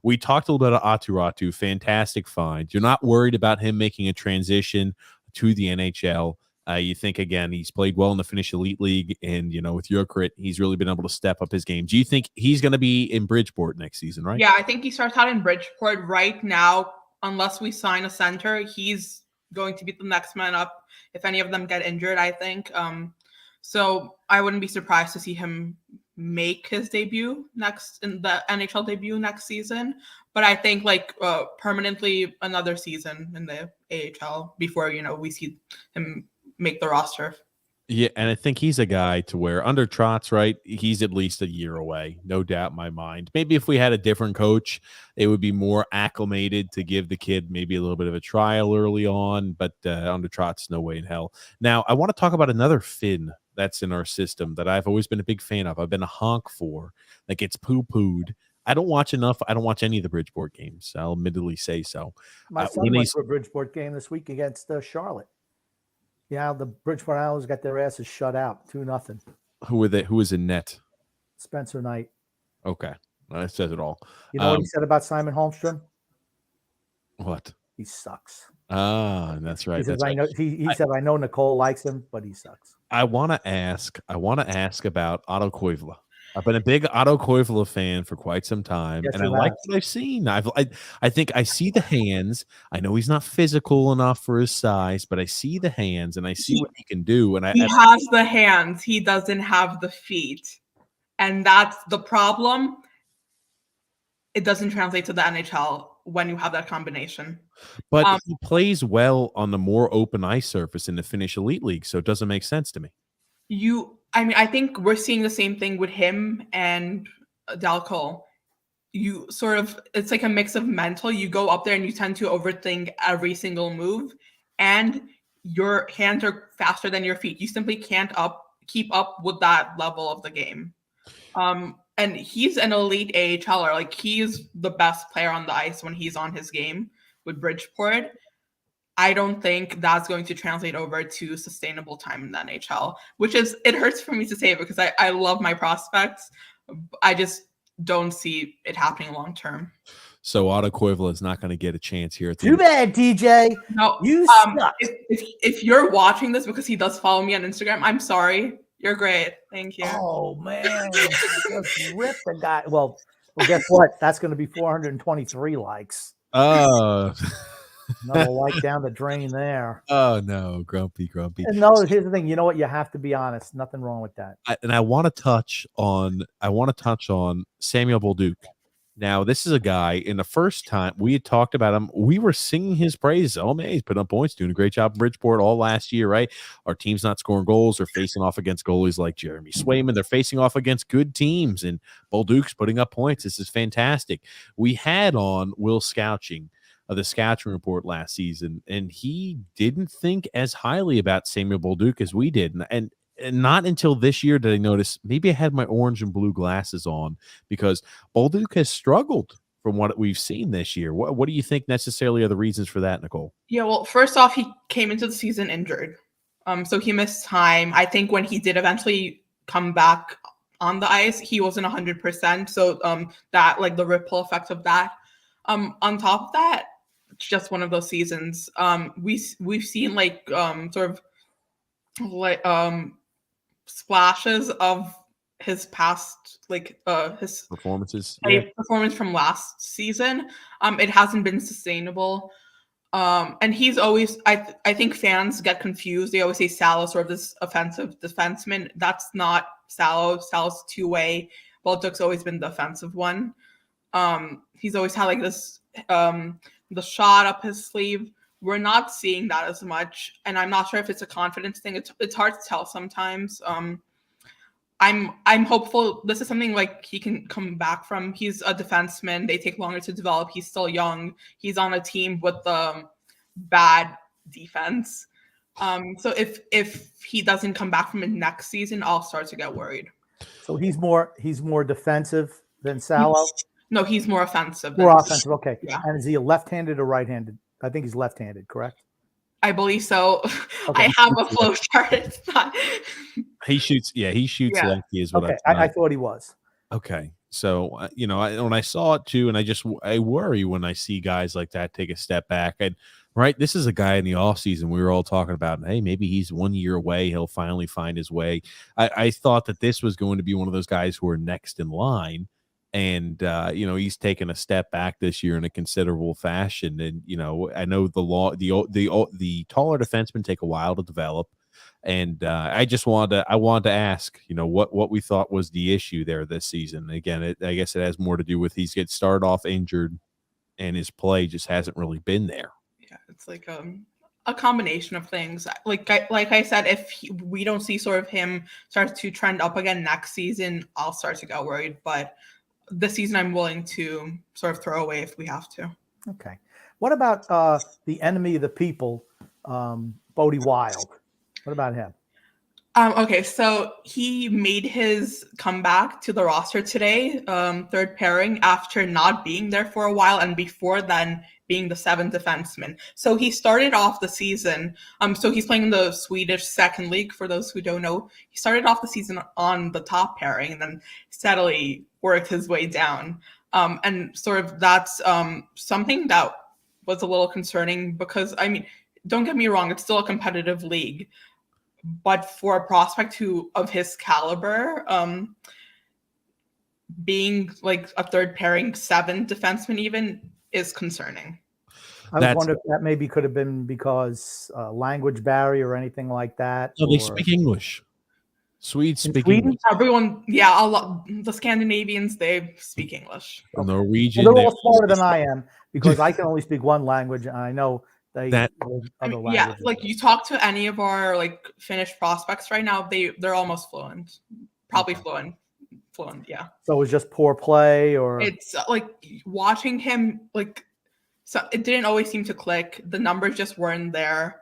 we talked a little bit about Ratu. Fantastic find. You're not worried about him making a transition to the NHL. You think, again, he's played well in the Finnish Elite League, and, with your crit, he's really been able to step up his game. Do you think he's going to be in Bridgeport next season, right? Yeah, I think he starts out in Bridgeport right now. Unless we sign a center, he's going to be the next man up if any of them get injured, I think. So I wouldn't be surprised to see him make his debut in the NHL debut next season. But I think permanently another season in the AHL before, we see him make the roster. Yeah, and I think he's a guy to where under Trotz, right, he's at least a year away, no doubt in my mind. Maybe if we had a different coach, it would be more acclimated to give the kid maybe a little bit of a trial early on, but under Trotz, no way in hell. Now, I want to talk about another Finn that's in our system that I've always been a big fan of. I've been a honk for, that gets poo-pooed. I don't watch enough. I don't watch any of the Bridgeport games. I'll admittedly say so. My son went to a Bridgeport game this week against Charlotte. Yeah, the Bridgeport Islanders got their asses shut out, 2-0. Who were they? Who was in net? Spencer Knight. Okay, that says it all. You know what he said about Simon Holmstrom? What? He sucks. That's right. He says, he said, I know Nicole likes him, but he sucks. I want to ask about Otto Koivula. I've been a big Otto Koivula fan for quite some time, and I like what I've seen. I think I see the hands. I know he's not physical enough for his size, but I see the hands, and I see what he can do. And he has the hands. He doesn't have the feet, and that's the problem. It doesn't translate to the NHL when you have that combination. But he plays well on the more open ice surface in the Finnish Elite League, so it doesn't make sense to me. I think we're seeing the same thing with him and Dalcol. It's like a mix of mental. You go up there and you tend to overthink every single move, and your hands are faster than your feet. You simply can't keep up with that level of the game. And he's an elite AHLer. Like, he's the best player on the ice when he's on his game with Bridgeport. I don't think that's going to translate over to sustainable time in the NHL, it hurts for me to say it because I love my prospects. I just don't see it happening long term. So Otto Koivula is not going to get a chance here. Too bad, TJ. No, you suck. If you're watching this because he does follow me on Instagram, I'm sorry. You're great. Thank you. Oh, man. Just rip the guy. Well, guess what? That's going to be 423 likes. No like down the drain there. Oh no, grumpy. And no, here's the thing. You know what? You have to be honest. Nothing wrong with that. I want to touch on Samuel Bolduc. Now, this is a guy. In the first time we had talked about him, we were singing his praises. Oh man, he's putting up points, doing a great job in Bridgeport all last year, right? Our team's not scoring goals. They're facing off against goalies like Jeremy Swayman. They're facing off against good teams, and Bolduc's putting up points. This is fantastic. We had on Will Scouching of the Scouting Report last season, and he didn't think as highly about Samuel Bolduc as we did. And not until this year did I notice maybe I had my orange and blue glasses on, because Bolduc has struggled from what we've seen this year. What do you think necessarily are the reasons for that, Nicole? Yeah, well, first off, he came into the season injured. So he missed time. I think when he did eventually come back on the ice, he wasn't 100%. So that like the ripple effect of that. On top of that, it's just one of those seasons. We've seen like sort of like splashes of his past like his Performances. performance from last season. It hasn't been sustainable. And he's always I think fans get confused. They always say Sal's sort of this offensive defenseman. That's not Salo. Sal's two-way. Bolduc's always been the offensive one. He's always had like this the shot up his sleeve. We're not seeing that as much, and I'm not sure if it's a confidence thing. It's hard to tell sometimes. I'm hopeful this is something like he can come back from. He's a defenseman. They take longer to develop. He's still young. He's on a team with bad defense. So if he doesn't come back from it next season, I'll start to get worried. So he's more defensive than Salo? No, he's more offensive. More offensive, okay. Yeah. And is he a left-handed or right-handed? I think he's left-handed, correct? I believe so. Okay. I have a flow chart. It's not. He shoots lefty is what Okay, I thought he was. Okay. So, when I saw it too, and I worry when I see guys like that take a step back. And right, this is a guy in the offseason we were all talking about, hey, maybe he's 1 year away. He'll finally find his way. I thought that this was going to be one of those guys who are next in line. And, he's taken a step back this year in a considerable fashion. And, I know the taller defensemen take a while to develop. And I wanted to ask, what we thought was the issue there this season. Again, I guess it has more to do with he's get started off injured and his play just hasn't really been there. Yeah, it's like a combination of things. Like I said, if we don't see sort of him start to trend up again next season, I'll start to get worried. But this season, I'm willing to sort of throw away if we have to. Okay. What about the enemy of the people, Bodie Wild? What about him? Okay, so he made his comeback to the roster today, third pairing, after not being there for a while, and before then being the seventh defenseman. So he started off the season. So he's playing in the Swedish second league. For those who don't know, he started off the season on the top pairing, and then steadily worked his way down. And sort of that's something that was a little concerning because, I mean, don't get me wrong, it's still a competitive league. But for a prospect of his caliber, being like a third pairing seventh defenseman even is concerning. I wonder if that maybe could have been because language barrier or anything like that. No, they speak English. Swedes speak Sweden? English. Everyone, yeah, the Scandinavians, they speak English. The Norwegian. They're all smarter than I am because I can only speak one language, and I know they other languages. Yeah, like you talk to any of our like Finnish prospects right now, they're almost fluent, probably fluent. Yeah. So it was just poor play, or it's like watching him like. So it didn't always seem to click. The numbers just weren't there.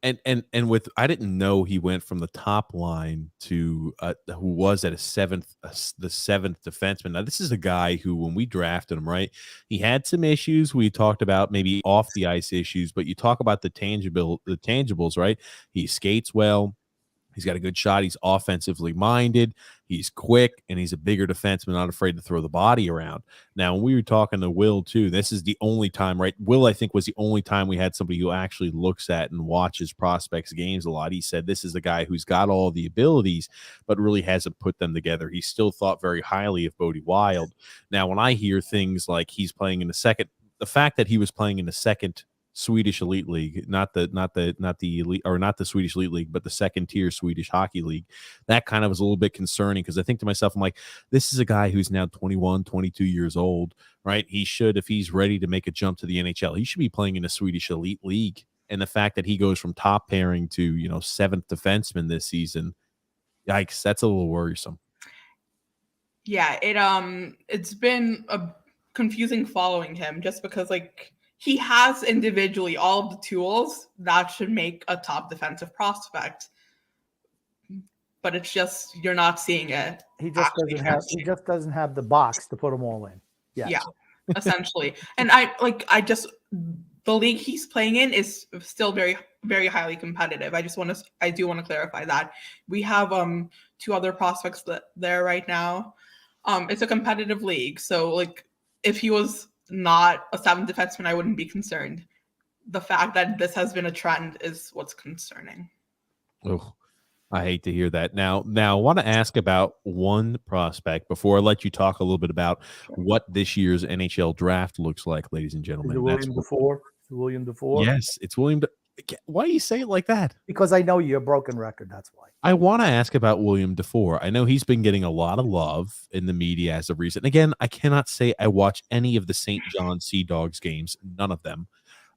And with I didn't know he went from the top line to who was at the seventh defenseman. Now this is a guy who, when we drafted him, right, he had some issues. We talked about maybe off the ice issues, but you talk about the tangibles, right? He skates well. He's got a good shot. He's offensively minded. He's quick, and he's a bigger defenseman, not afraid to throw the body around. Now, when we were talking to Will, too, this is the only time, right? Will, I think, was the only time we had somebody who actually looks at and watches prospects' games a lot. He said this is a guy who's got all the abilities, but really hasn't put them together. He still thought very highly of Bodie Wild. Now, when I hear things like he's playing in the fact that he was playing in the second Swedish Elite League, not the elite, or not the Swedish Elite League, but the second tier Swedish Hockey League. That kind of was a little bit concerning because I think to myself, I'm like, this is a guy who's now 21, 22 years old, right? He should, if he's ready to make a jump to the NHL, he should be playing in the Swedish Elite League. And the fact that he goes from top pairing to, seventh defenseman this season, yikes, that's a little worrisome. Yeah, it's been a confusing following him just because like he has individually all of the tools that should make a top defensive prospect, but it's just you're not seeing it. He just doesn't have the box to put them all in. Yeah, essentially. And the league he's playing in is still very very highly competitive. I do want to clarify that. We have 2 other prospects there right now. It's a competitive league, so like if he was not a 7th defenseman, I wouldn't be concerned. The fact that this has been a trend is what's concerning. Oh, I hate to hear that. Now, I want to ask about one prospect before I let you talk a little bit about what this year's NHL draft looks like, ladies and Is gentlemen. it William Dufour? William Dufour? Yes, it's William. Why do you say it like that? Because I know you're a broken record. That's why. I want to ask about William Dufour. I know he's been getting a lot of love in the media as of recent. Again, I cannot say I watch any of the St. John Sea Dogs games, none of them.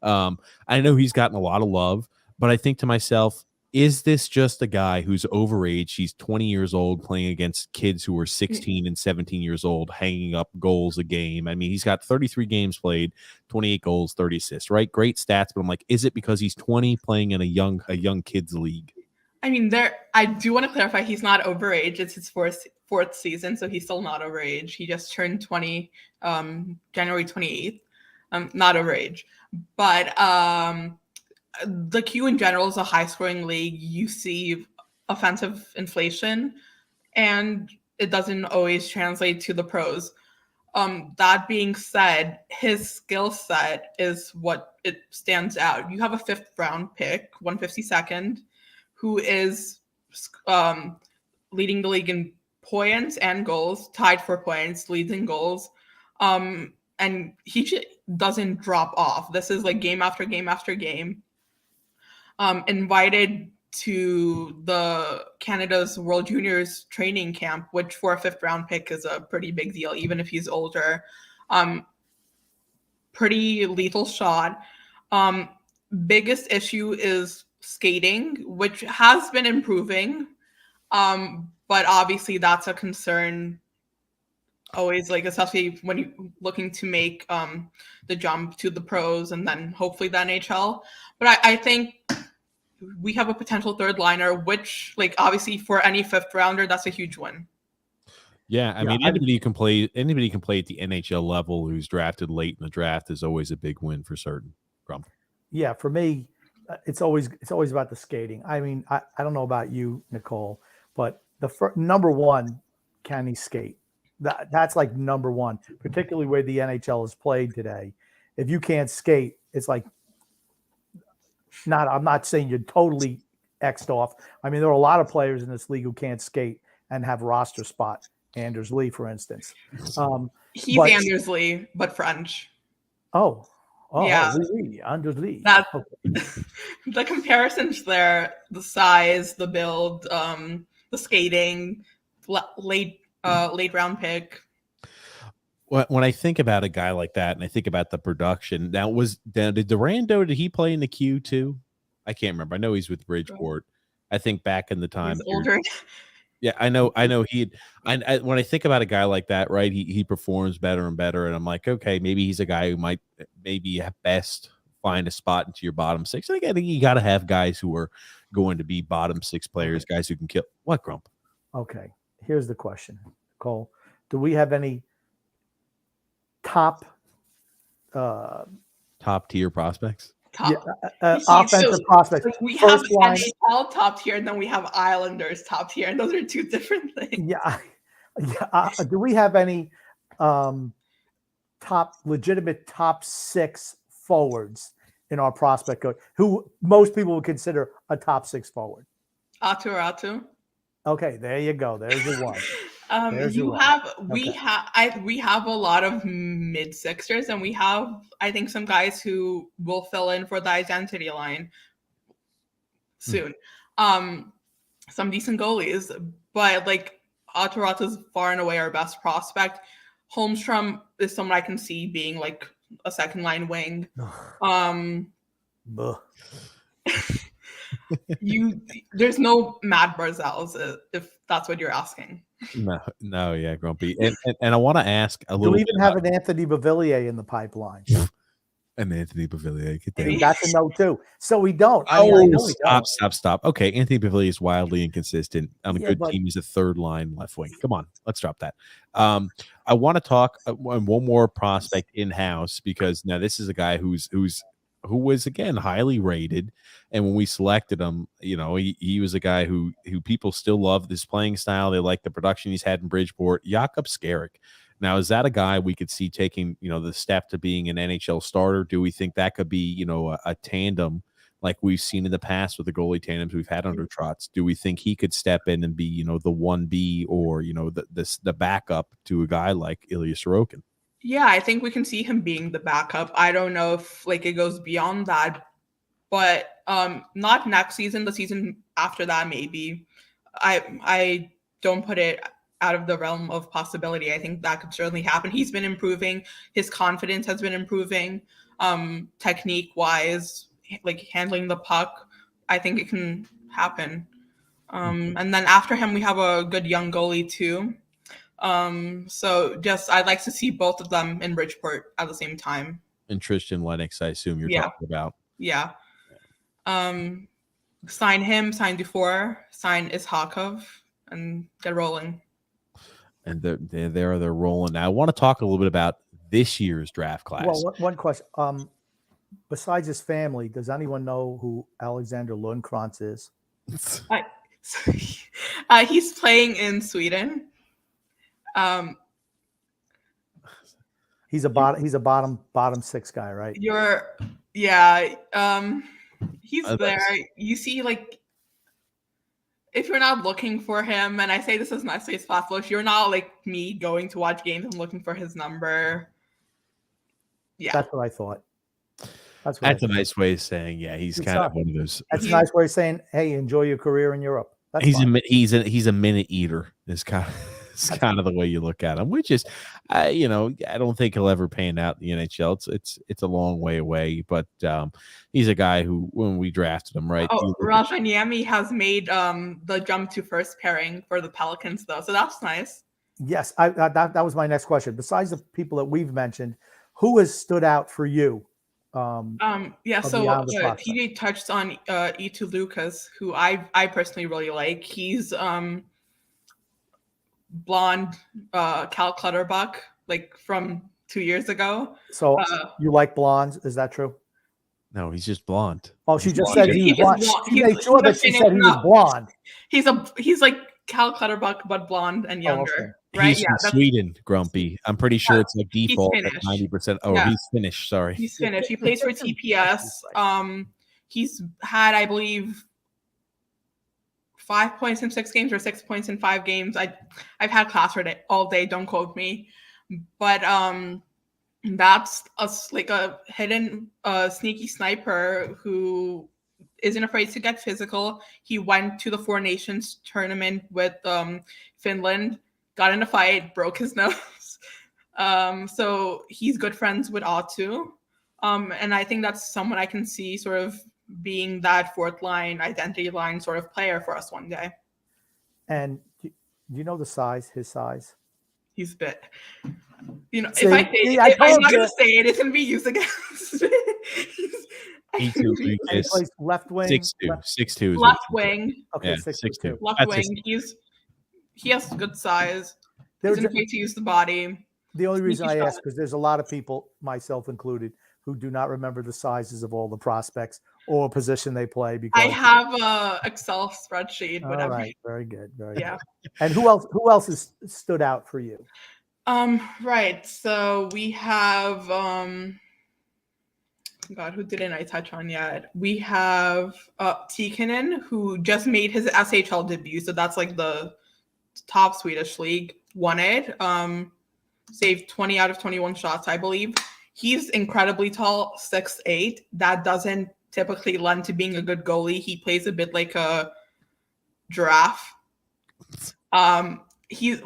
I know he's gotten a lot of love, but I think to myself, is this just a guy who's overage? He's 20 years old playing against kids who are 16 and 17 years old, hanging up goals a game. I mean, he's got 33 games played, 28 goals, 30 assists, right? Great stats, but I'm like, is it because he's 20 playing in a young kids league? I mean, I do want to clarify he's not overage. It's his fourth season, so he's still not overage. He just turned 20 January 28th. Not overage. But the Q in general is a high-scoring league. You see offensive inflation, and it doesn't always translate to the pros. That being said, his skill set is what it stands out. You have a 5th-round pick, 152nd, who is leading the league in points and goals, tied for points, leads in goals. And he doesn't drop off. This is like game after game after game. Invited to the Canada's World Juniors training camp, which for a 5th-round pick is a pretty big deal, even if he's older. Pretty lethal shot. Biggest issue is skating, which has been improving. But obviously that's a concern always, like, especially when you're looking to make the jump to the pros and then hopefully the NHL. But I think we have a potential 3rd liner, which, like, obviously for any 5th rounder, that's a huge win. Yeah, I mean, anybody can play at the NHL level who's drafted late in the draft is always a big win for certain. Grump. Yeah, for me, it's always about the skating. I mean, I don't know about you, Nicole, but the number one, can he skate? That's like number one, particularly where the NHL is played today. If you can't skate, it's like I'm not saying you're totally X'd off. I mean, there are a lot of players in this league who can't skate and have roster spot. Anders Lee, for instance. He's Anders Lee, but French. Oh, yeah. Anders Lee. The comparisons there, the size, the build, the skating, late round pick. When I think about a guy like that, and I think about the production, did Durando, did he play in the Q too? I can't remember. I know he's with Bridgeport. I think back in the time. He's older. Yeah, I know. When I think about a guy like that, right? He performs better and better, and I'm like, okay, maybe he's a guy who might maybe at best find a spot into your bottom 6. And again, I think you got to have guys who are going to be bottom 6 players, guys who can kill. What, Grump? Okay, here's the question, Cole. Do we have any top tier prospects? Offensive prospects. We have NHL top tier, and then we have Islanders top tier, and those are 2 different things. Yeah. Do we have any legitimate top 6 forwards in our prospect code who most people would consider a top 6 forward? Ratu. Okay, there you go. There's your one. We have a lot of mid-sixers, and we have, I think, some guys who will fill in for the identity line soon. Some decent goalies, but like Aturatu is far and away our best prospect. Holmstrom is someone I can see being like a 2nd-line wing. There's no Matt Barzals, if that's what you're asking. No, yeah, Grumpy. And I want to ask a little. Do we even have an Anthony Beauvillier in the pipeline? An Anthony Beauvillier. That's a no too. So we don't. Stop. Okay, Anthony Beauvillier is wildly inconsistent. On a good team, he's a 3rd-line left wing. Come on, let's drop that. I want to talk one more prospect in house, because now this is a guy who's who was again highly rated. And when we selected him, he was a guy who people still love his playing style. They like the production he's had in Bridgeport. Jakub Skarek. Now, is that a guy we could see taking, the step to being an NHL starter? Do we think that could be, a tandem like we've seen in the past with the goalie tandems we've had under Trotz? Do we think he could step in and be, the 1B or, the backup to a guy like Ilya Sorokin? Yeah, I think we can see him being the backup. I don't know if it goes beyond that, but not next season, the season after that, maybe. I don't put it out of the realm of possibility. I think that could certainly happen. He's been improving. His confidence has been improving. Technique wise, handling the puck, I think it can happen. And then after him, we have a good young goalie too. So I'd like to see both of them in Bridgeport at the same time. And Tristan Lennox, I assume you're talking about. Yeah. Sign him, sign Dufour, sign Ishakov, and get rolling. And they're rolling now. I want to talk a little bit about this year's draft class. Well, one question. Besides his family, does anyone know who Alexander Lundkrantz is? He's playing in Sweden. He's a bottom six guy, right? He's there. You see, if you're not looking for him, and I say this as nicely as possible, if you're not like me going to watch games and looking for his number, that's what I thought. That's a nice way of saying, he's kind of one of those. That's a nice way of saying, hey, enjoy your career in Europe. He's a minute eater. Is kind of the way you look at him, which is, I don't think he'll ever pan out in the NHL. It's a long way away, but he's a guy who, when we drafted him, right? Rajaniemi has made the jump to first pairing for the Pelicans, though, so that's nice. Yes, that was my next question. Besides the people that we've mentioned, who has stood out for you? So TJ touched on Eetu Lucas, who I personally really like. He's blonde Cal Clutterbuck, from 2 years ago. So you like blondes? Is that true? No, he's just blonde. Oh, she just said he was blonde. She made sure that she said he was blonde. He's like Cal Clutterbuck, but blonde and younger. Okay. Right? He's from Sweden, Grumpy. I'm pretty sure it's default at 90%. Oh, he's Finnish. Sorry. He's Finnish. He plays for TPS. He's had, I believe, 5 points in 6 games or 6 points in 5 games. I've had class read it all day. Don't quote me. But that's a hidden sneaky sniper who isn't afraid to get physical. He went to the Four Nations tournament with Finland, got in a fight, broke his nose. So he's good friends with Ratu. And I think that's someone I can see sort of being that fourth line, identity line sort of player for us one day. And do you know his size? He's a bit, See, if I say I'm not going to say it, it's going to be used against me. He plays left wing. 6'2". Left wing. Okay, 6'2". Left wing. He has good size. He's afraid to use the body. The only reason I ask, because there's a lot of people, myself included, who do not remember the sizes of all the prospects or position they play. Because I have a Excel spreadsheet. All right, very good, good. Yeah. And who else has stood out for you? Right. So we have who didn't I touch on yet? We have Tikkanen, who just made his SHL debut. So that's the top Swedish league. Won it. Saved 20 out of 21 shots, I believe. He's incredibly tall, 6'8". That doesn't typically lend to being a good goalie. He plays a bit like a giraffe. He's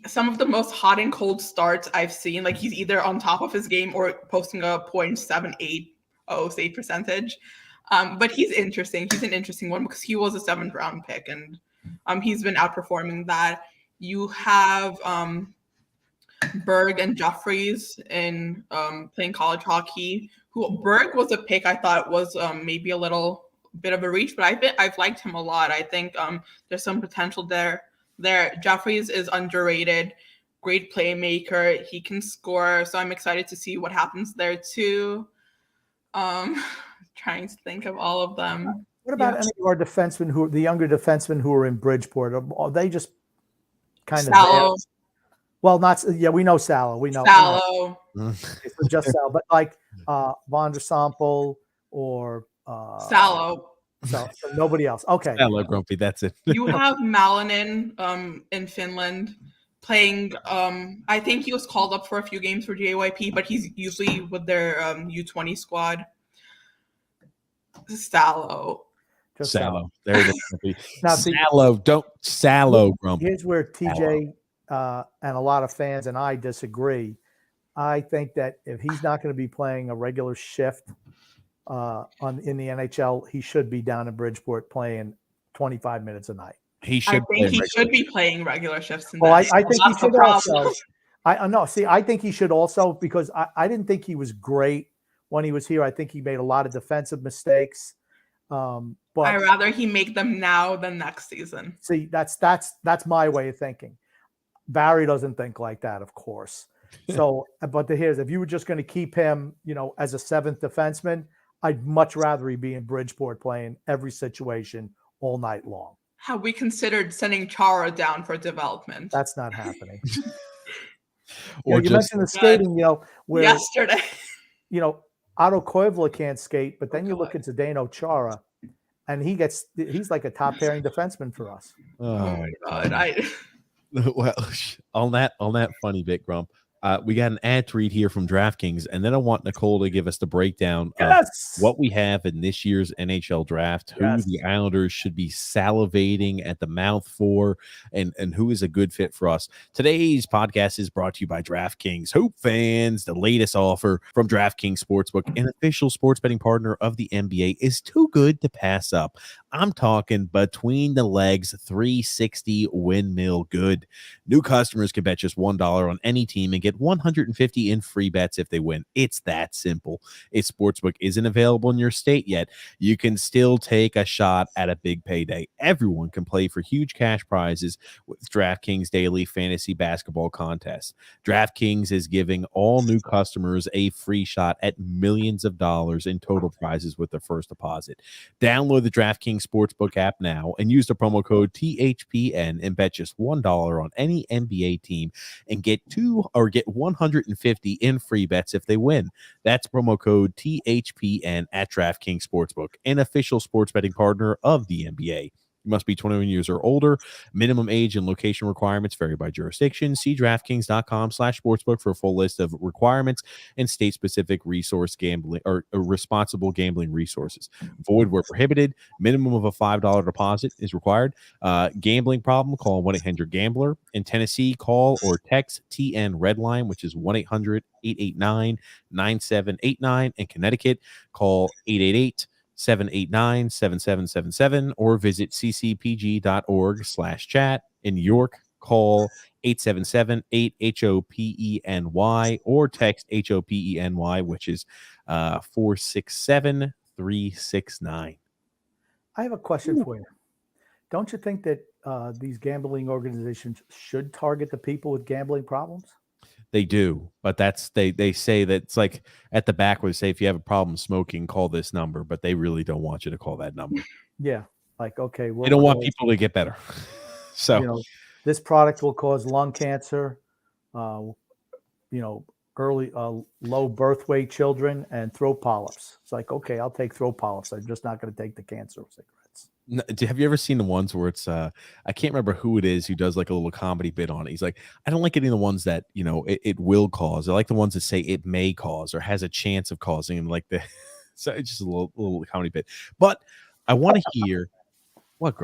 some of the most hot and cold starts I've seen. He's either on top of his game or posting a .780 save percentage. But he's interesting. He's an interesting one because he was a 7th round pick, and he's been outperforming that. You have Berg and Jeffries in playing college hockey. Berg was a pick I thought was maybe a little bit of a reach, but I've liked him a lot. I think there's some potential there. Jeffries is underrated, great playmaker. He can score, so I'm excited to see what happens there too. Trying to think of all of them. What about any of our defensemen the younger defensemen who are in Bridgeport? Are they just kind of there? Sallow. Well, we know Sallow. We know Sallow. It's just Sallow, but like Von der Sample or Sallow. So nobody else. Okay. Hello, Grumpy. That's it. You have Malinen in Finland playing. I think he was called up for a few games for JYP, but he's usually with their U20 squad. Sallow. Just Sallow. There it is. Grumpy. Now, Sallow, Grumpy. Here's where TJ and a lot of fans and I disagree. I think that if he's not going to be playing a regular shift in the NHL, he should be down in Bridgeport playing 25 minutes a night. He should be playing regular shifts. Well, I think he should also. I think he should also, because I didn't think he was great when he was here. I think he made a lot of defensive mistakes. But I'd rather he make them now than next season. See, that's my way of thinking. Barry doesn't think like that, of course. So, but here's, if you were just going to keep him, as a seventh defenseman, I'd much rather he be in Bridgeport playing every situation all night long. Have we considered sending Chara down for development? That's not happening. Or you mentioned the skating, where yesterday, Otto Koivula can't skate, but then you look at Zdeno Chara, and he's like a top pairing defenseman for us. Oh my God! Well, on that funny bit, Grump, we got an ad to read here from DraftKings, and then I want Nicole to give us the breakdown of what we have in this year's NHL draft, who the Islanders should be salivating at the mouth for, and who is a good fit for us. Today's podcast is brought to you by DraftKings. Hoop fans, the latest offer from DraftKings Sportsbook, an official sports betting partner of the NBA, is too good to pass up. I'm talking between the legs 360 windmill good. New customers can bet just $1 on any team and get $150 in free bets if they win. It's that simple. If Sportsbook isn't available in your state yet, you can still take a shot at a big payday. Everyone can play for huge cash prizes with DraftKings Daily Fantasy Basketball Contest. DraftKings is giving all new customers a free shot at millions of dollars in total prizes with their first deposit. Download the DraftKings Sportsbook app now and use the promo code THPN and bet just $1 on any NBA team and get 150 in free bets if they win. That's promo code THPN at DraftKings Sportsbook, an official sports betting partner of the NBA. You must be 21 years or older. Minimum age and location requirements vary by jurisdiction. See DraftKings.com/sportsbook for a full list of requirements and state-specific resource gambling or responsible gambling resources. Void where prohibited. Minimum of a $5 deposit is required. Gambling problem, call 1-800-GAMBLER. In Tennessee, call or text TN Redline, which is 1-800-889-9789. In Connecticut, call 888-789-7777 or visit ccpg.org/chat. In New York, call 877-8-HOPENY or text HOPENY, which is 467-369. I have a question for you. Don't you think that these gambling organizations should target the people with gambling problems? They do, but they say that it's like at the back where they say, if you have a problem smoking, call this number, but they really don't want you to call that number. Yeah. Like, okay. They don't want people to get better. So, this product will cause lung cancer, early, low birth weight children and throat polyps. It's like, okay, I'll take throat polyps. I'm just not going to take the cancer cigarettes. Have you ever seen the ones where it's I can't remember who it is who does like a little comedy bit on it. He's like, I don't like any of the ones that it will cause. I like the ones that say it may cause or has a chance of causing, and like so it's just a little comedy bit. But I want to hear what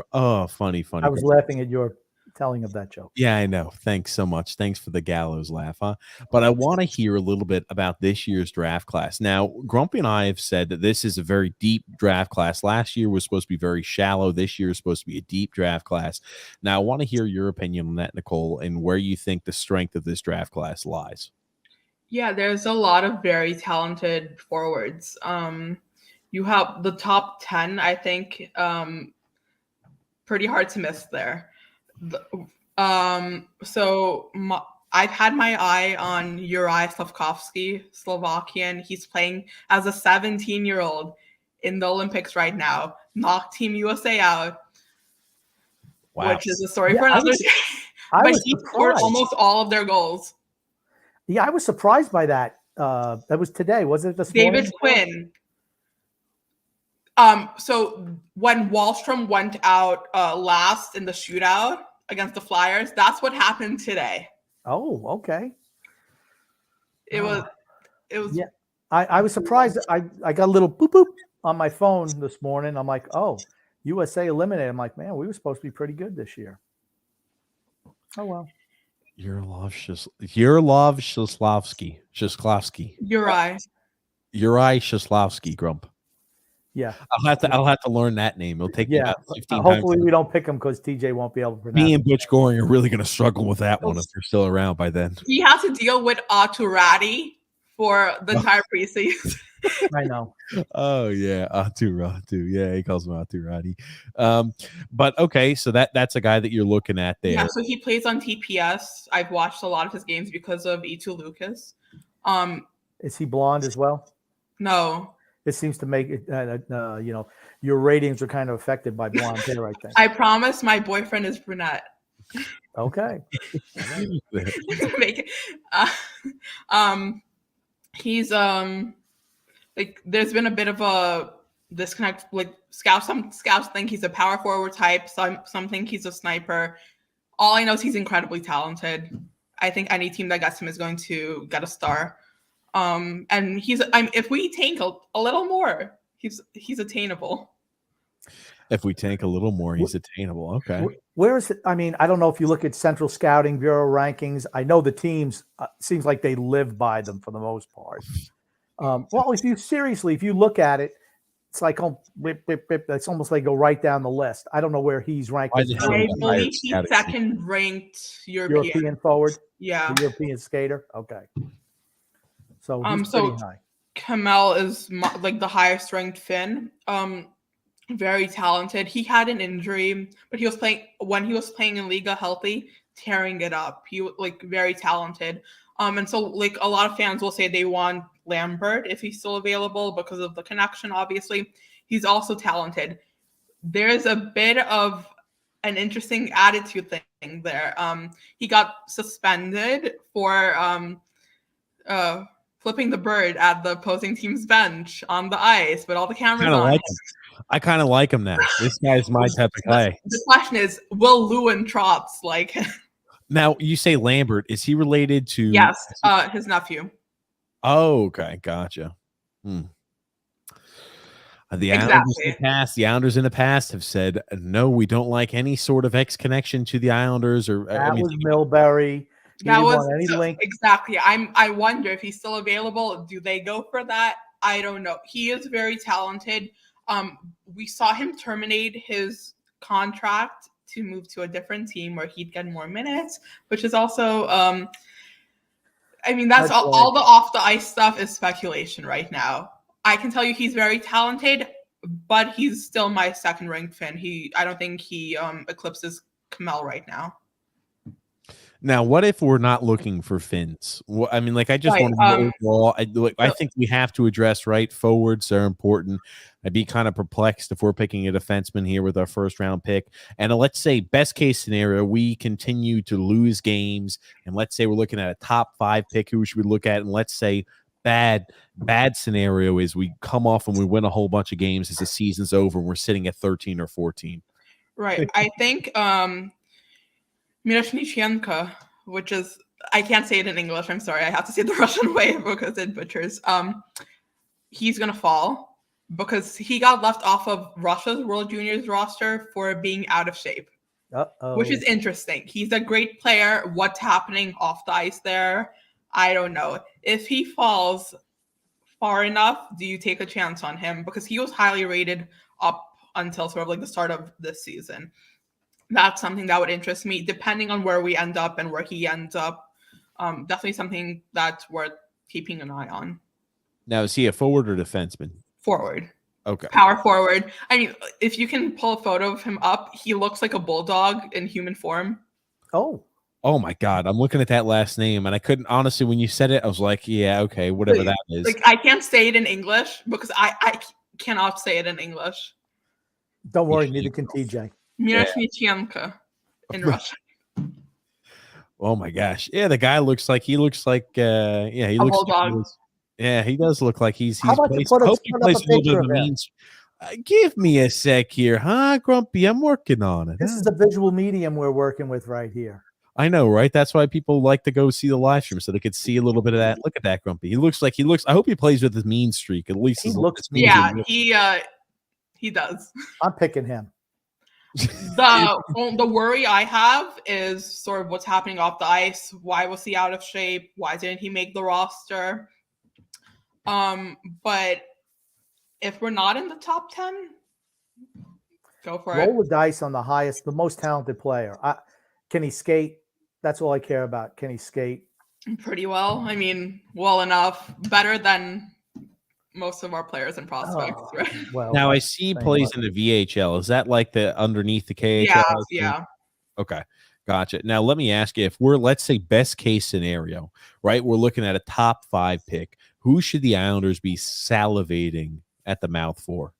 funny. I was laughing at your telling of that joke. Yeah, I know. Thanks so much. Thanks for the gallows laugh, huh? But I want to hear a little bit about this year's draft class. Now, Grumpy and I have said that this is a very deep draft class. Last year was supposed to be very shallow. This year is supposed to be a deep draft class. Now, I want to hear your opinion on that, Nicole, and where you think the strength of this draft class lies. Yeah, there's a lot of very talented forwards. You have the top 10, I think, pretty hard to miss there. I've had my eye on Juraj Slavkovsky, Slovakian. He's playing as a 17-year-old in the Olympics right now. Knocked Team USA out, Wow. which is a story Yeah, for another day. But he scored surprised. almost all of their goals. Yeah, I was surprised by that. That was today, wasn't it? This David morning? Quinn. So when Wallstrom went out last in the shootout against the Flyers, that's what happened today. Oh, okay. It was. Yeah, I was surprised. I got a little boop boop on my phone this morning. I'm like, oh, USA eliminated. I'm like, man, we were supposed to be pretty good this year. Oh well. Juraj Shaslavsky. Juraj Shaslavsky, Grump. Yeah. I'll have to learn that name. It'll take me about 15 hopefully times. we don't pick him because TJ won't be able to pronounce Me and Butch Goring are really going to struggle with that one if they're still around by then. He has to deal with Aturati for the entire preseason. I know. Oh yeah, Ratu. Yeah, he calls him Aturati. But okay, so that's a guy that you're looking at there. Yeah, so he plays on TPS. I've watched a lot of his games because of E2 Lucas. Is he blonde as well? No. It seems to make it, your ratings are kind of affected by blonde hair, I think. I promise my boyfriend is brunette. Okay. He's like there's been a bit of a disconnect. Like some scouts think he's a power forward type. Some think he's a sniper. All I know is he's incredibly talented. I think any team that gets him is going to get a star. And if we tank a little more, he's attainable. If we tank a little more, he's attainable. Okay. Where is it? I mean, I don't know if you look at Central Scouting Bureau rankings. I know the teams seems like they live by them for the most part. Well, if you look at it, it's like it's almost like go right down the list. I don't know where he's ranked. I believe he's second ranked European forward. Yeah, the European skater. Okay, so he's pretty high. Kamel is like the highest ranked Finn. Very talented. He had an injury, but he was playing in Liga healthy, tearing it up. He was like very talented. And so like a lot of fans will say they want Lambert if he's still available because of the connection. Obviously, he's also talented. There's a bit of an interesting attitude thing there. He got suspended for flipping the bird at the opposing team's bench on the ice, but all the cameras on. I kind of like him now. This guy's my type of guy. The question is, will Lewin Trotz like him? Now, you say Lambert. Is he related to... Yes, his nephew. Oh, okay. Gotcha. The Islanders in the past have said, no, we don't like any sort of X connection to the Islanders. Or that was Milbury. That was any link. Exactly. I wonder if he's still available. Do they go for that? I don't know. He is very talented. We saw him terminate his contract to move to a different team where he'd get more minutes, which is also, I mean, that's all the off the ice stuff is speculation right now. I can tell you he's very talented, but he's still my second ranked Finn. I don't think he eclipses Kamel right now. Now, what if we're not looking for Finns? Well, I mean, like, I just want to know overall. I think we have to address right forwards are important. I'd be kind of perplexed if we're picking a defenseman here with our first round pick. And let's say best case scenario, we continue to lose games. And let's say we're looking at a top 5 pick. Who should we look at? And let's say bad scenario is we come off and we win a whole bunch of games as the season's over and we're sitting at 13 or 14. Right. I think Miroshnichenko, which is, I can't say it in English. I'm sorry. I have to say it the Russian way because it butchers. He's going to fall because he got left off of Russia's World Juniors roster for being out of shape, which is interesting. He's a great player. What's happening off the ice there? I don't know. If he falls far enough, do you take a chance on him? Because he was highly rated up until sort of like the start of this season. That's something that would interest me, depending on where we end up and where he ends up. Definitely something that's worth keeping an eye on. Now, is he a forward or defenseman? Forward. Okay. Power forward. I mean, if you can pull a photo of him up, he looks like a bulldog in human form. Oh. Oh my God, I'm looking at that last name, and I couldn't honestly. When you said it, I was like, yeah, okay, whatever that is. Like I can't say it in English because I cannot say it in English. Don't worry, neither can TJ. Mirosmichenko in Russian. Oh my gosh, yeah, the guy looks like he looks like he A looks bulldog. yeah, he does look like he's How about you plays, I hope he put up plays a a little bit picture of of a him? mean. Give me a sec here, huh, Grumpy? I'm working on it. This is a visual medium we're working with right here. I know, right? That's why people like to go see the live stream so they could see a little bit of that. Look at that, Grumpy. He looks. I hope he plays with his mean streak. At least He his- looks his mean. Yeah, he does. I'm picking him. The worry I have is sort of what's happening off the ice. Why was he out of shape? Why didn't he make the roster? But if we're not in the top 10, go for it. Roll the dice on the most talented player. Can he skate? That's all I care about. Can he skate? Pretty well. I mean, well enough. Better than most of our players and prospects, Oh, right? well, Now I see he same plays way. in the VHL. Is that like the underneath the KHL? Yeah. Okay, gotcha. Now let me ask you: if we're, let's say, best case scenario, right? We're looking at a top 5 pick. Who should the Islanders be salivating at the mouth for?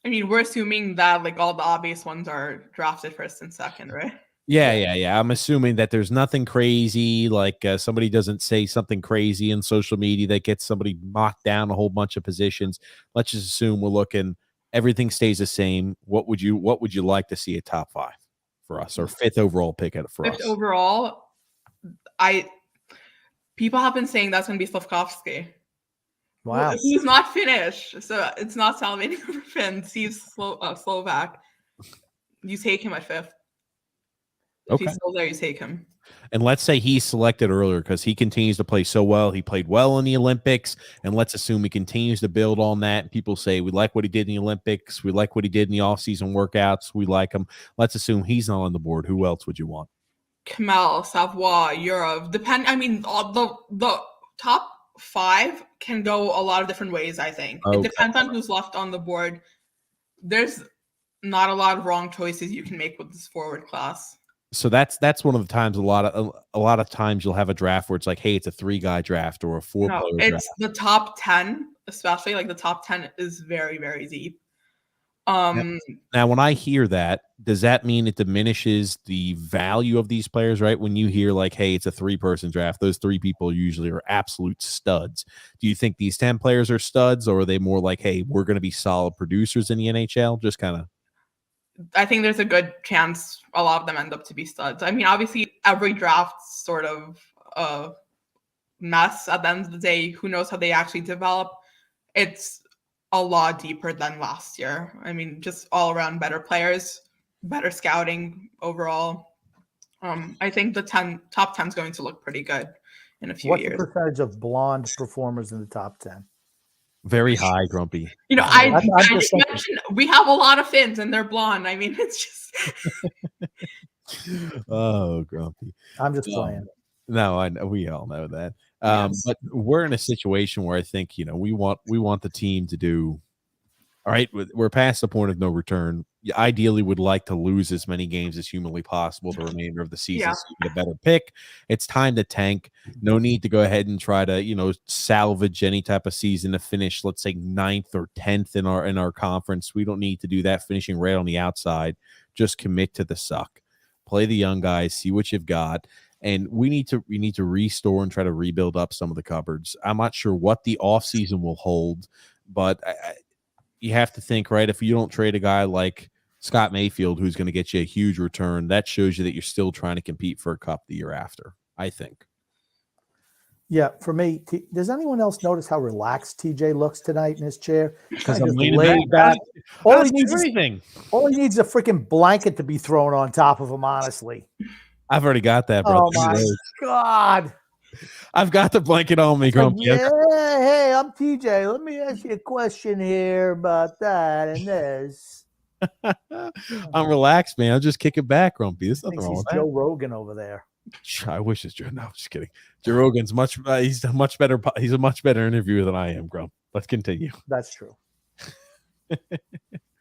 I mean, we're assuming that like all the obvious ones are drafted first and second, right? Yeah. I'm assuming that there's nothing crazy, like somebody doesn't say something crazy in social media that gets somebody knocked down a whole bunch of positions. Let's just assume we're looking, everything stays the same. What would you like to see a top 5 for us, or 5th overall pick for us? 5th overall, people have been saying that's going to be Slavkovsky. Wow. He's not Finnish, so it's not salivating over Finns. He's Slovak. You take him at 5th. If he's still there, you take him. And let's say he's selected earlier because he continues to play so well. He played well in the Olympics, and let's assume he continues to build on that. People say, we like what he did in the Olympics. We like what he did in the off-season workouts. We like him. Let's assume he's not on the board. Who else would you want? Kamel, Savoie, Yurov. I mean, the top 5 can go a lot of different ways, I think. Okay. It depends on who's left on the board. There's not a lot of wrong choices you can make with this forward class. So that's one of the times a lot of times you'll have a draft where it's like, hey, it's a 3-guy draft or a 4-player draft. It's the top 10, especially like the top 10 is very, very deep. Now, when I hear that, does that mean it diminishes the value of these players, right? When you hear like, hey, it's a 3-person draft, those 3 people usually are absolute studs. Do you think these 10 players are studs, or are they more like, hey, we're going to be solid producers in the NHL? Just kind of. I think there's a good chance a lot of them end up to be studs. I mean, obviously, every draft's sort of a mess at the end of the day. Who knows how they actually develop? It's a lot deeper than last year. I mean, just all around better players, better scouting overall. I think the top 10 is going to look pretty good in a few years. What's the percentage of blonde performers in the top 10? Very high, Grumpy. You know, I just mentioned we have a lot of Finns and they're blonde. I mean, it's just. Oh, Grumpy. I'm just playing. No, I know, we all know that. Yes. But we're in a situation where I think, we want the team to do all right. We're past the point of no return. You ideally would like to lose as many games as humanly possible the remainder of the season, so you get a better pick. It's time to tank. No need to go ahead and try to, salvage any type of season to finish, let's say 9th or 10th in our conference. We don't need to do that, finishing right on the outside. Just commit to the suck. Play the young guys, see what you've got. And we need to restore and try to rebuild up some of the cupboards. I'm not sure what the offseason will hold, but you have to think, right, if you don't trade a guy like Scott Mayfield, who's going to get you a huge return, that shows you that you're still trying to compete for a cup the year after, I think. Yeah, for me, does anyone else notice how relaxed TJ looks tonight in his chair? Because I'm laid back. All he needs is a freaking blanket to be thrown on top of him, honestly. I've already got that, bro. Oh, my God. I've got the blanket on me, Grumpy. Yeah, hey, I'm TJ. Let me ask you a question here about that and this. I'm relaxed, man. I'm just kicking back, Grumpy. There's nothing wrong with that. Joe Rogan over there. I wish it's Joe. No, I'm just kidding. Joe Rogan's he's a much better interviewer than I am, Grump. Let's continue. That's true. All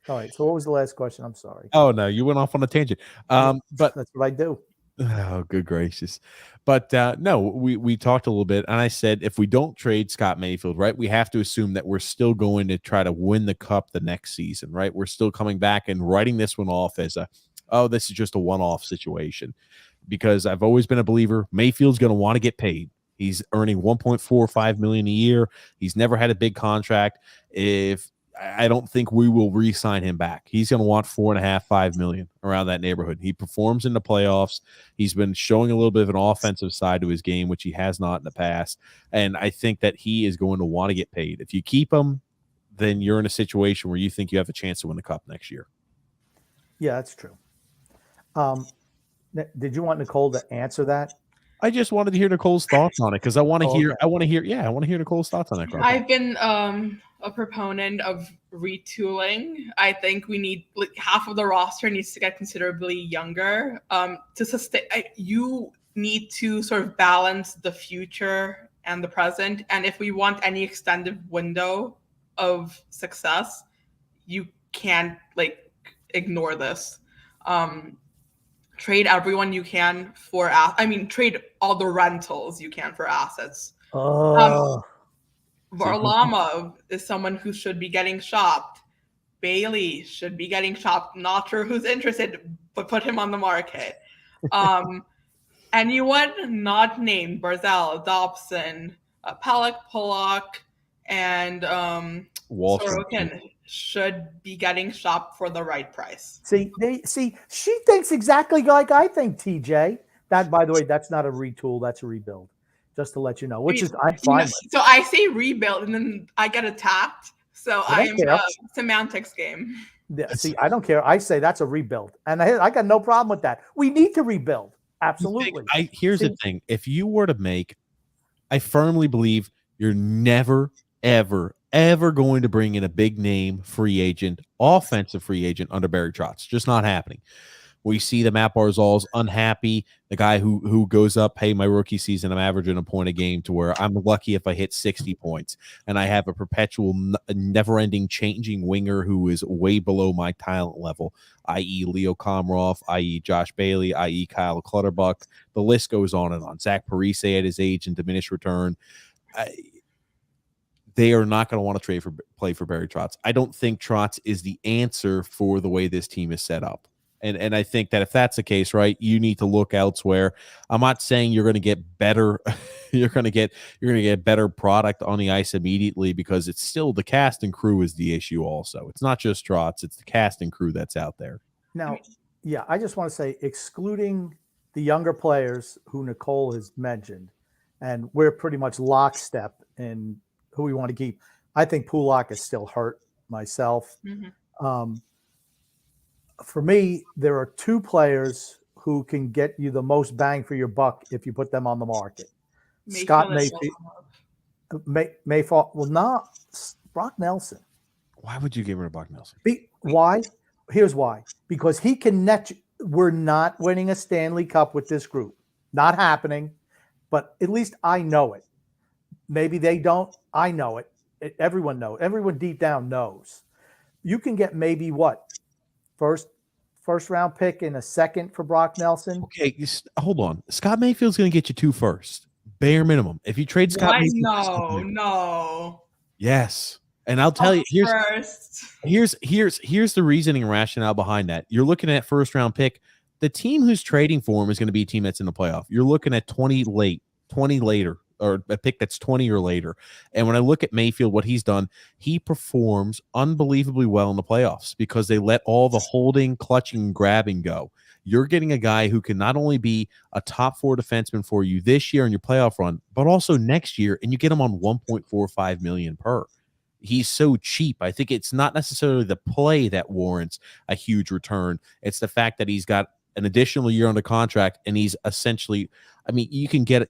right. So what was the last question? I'm sorry. Oh no, you went off on a tangent. But that's what I do. Oh, good gracious. But no, we talked a little bit, and I said if we don't trade Scott Mayfield, right, we have to assume that we're still going to try to win the cup the next season, right? We're still coming back and writing this one off as this is just a one-off situation. Because I've always been a believer Mayfield's going to want to get paid. He's earning $1.45 million a year. He's never had a big contract. If I don't think we will re-sign him back. He's going to want $4.5 million around that neighborhood. He performs in the playoffs. He's been showing a little bit of an offensive side to his game, which he has not in the past. And I think that he is going to want to get paid. If you keep him, then you're in a situation where you think you have a chance to win the cup next year. Yeah, that's true. Did you want Nicole to answer that? I just wanted to hear Nicole's thoughts on it because I want to hear. Okay. I want to hear Nicole's thoughts on that. I've been a proponent of retooling. I think we need half of the roster needs to get considerably younger to sustain. You need to sort of balance the future and the present, and if we want any extended window of success, you can't ignore this. Trade everyone you can for trade all the rentals you can for assets. Varlamov is someone who should be getting shopped. Bailey should be getting shopped. Not sure who's interested, but put him on the market. Anyone not named Barzal, Dobson, Pollock, and Sorokin should be getting shopped for the right price. See, she thinks exactly like I think, TJ. That, by the way, that's not a retool, that's a rebuild. Just to let you know, I'm fine with. So I say rebuild, and then I get attacked. So I'm semantics game. Yeah, see, I don't care. I say that's a rebuild, and I got no problem with that. We need to rebuild. Absolutely. Here's the thing: if you were to make, I firmly believe you're never, ever going to bring in a big name free agent, offensive free agent under Barry Trotz. Just not happening. We see the Matt Barzal's unhappy, the guy who goes up, hey, my rookie season, I'm averaging a point a game to where I'm lucky if I hit 60 points. And I have a perpetual, never-ending changing winger who is way below my talent level, i.e. Leo Komarov, i.e. Josh Bailey, i.e. Kyle Clutterbuck. The list goes on and on. Zach Parise at his age and diminished return. They are not going to want to play for Barry Trotz. I don't think Trotz is the answer for the way this team is set up. And I think that if that's the case, right, you need to look elsewhere. I'm not saying you're going to get better. you're going to get better product on the ice immediately, because it's still the cast and crew is the issue also. It's not just Trotz, it's the cast and crew that's out there. Now, yeah, I just want to say, excluding the younger players who Nicole has mentioned, and we're pretty much lockstep in who we want to keep. I think Pulak is still hurt myself. Mm-hmm. For me, there are two players who can get you the most bang for your buck if you put them on the market. Scott Mayfield. Well, not Brock Nelson. Why would you give her to Brock Nelson? Why? Here's why. Because he can net. We're not winning a Stanley Cup with this group. Not happening. But at least I know it. Maybe they don't. I know it. Everyone knows. Everyone deep down knows. You can get maybe what? First round pick and a second for Brock Nelson. Okay, hold on. Scott Mayfield's going to get you 2 firsts, bare minimum. If you trade Scott Mayfield, no. Yes, and I'll tell you. Here's the reasoning and rationale behind that. You're looking at first round pick. The team who's trading for him is going to be a team that's in the playoff. You're looking at 20 later. Or a pick that's 20 or later. And when I look at Mayfield, what he's done, he performs unbelievably well in the playoffs because they let all the holding, clutching, grabbing go. You're getting a guy who can not only be a top 4 defenseman for you this year in your playoff run, but also next year, and you get him on $1.45 million per. He's so cheap. I think it's not necessarily the play that warrants a huge return. It's the fact that he's got an additional year under contract, and he's essentially, I mean, you can get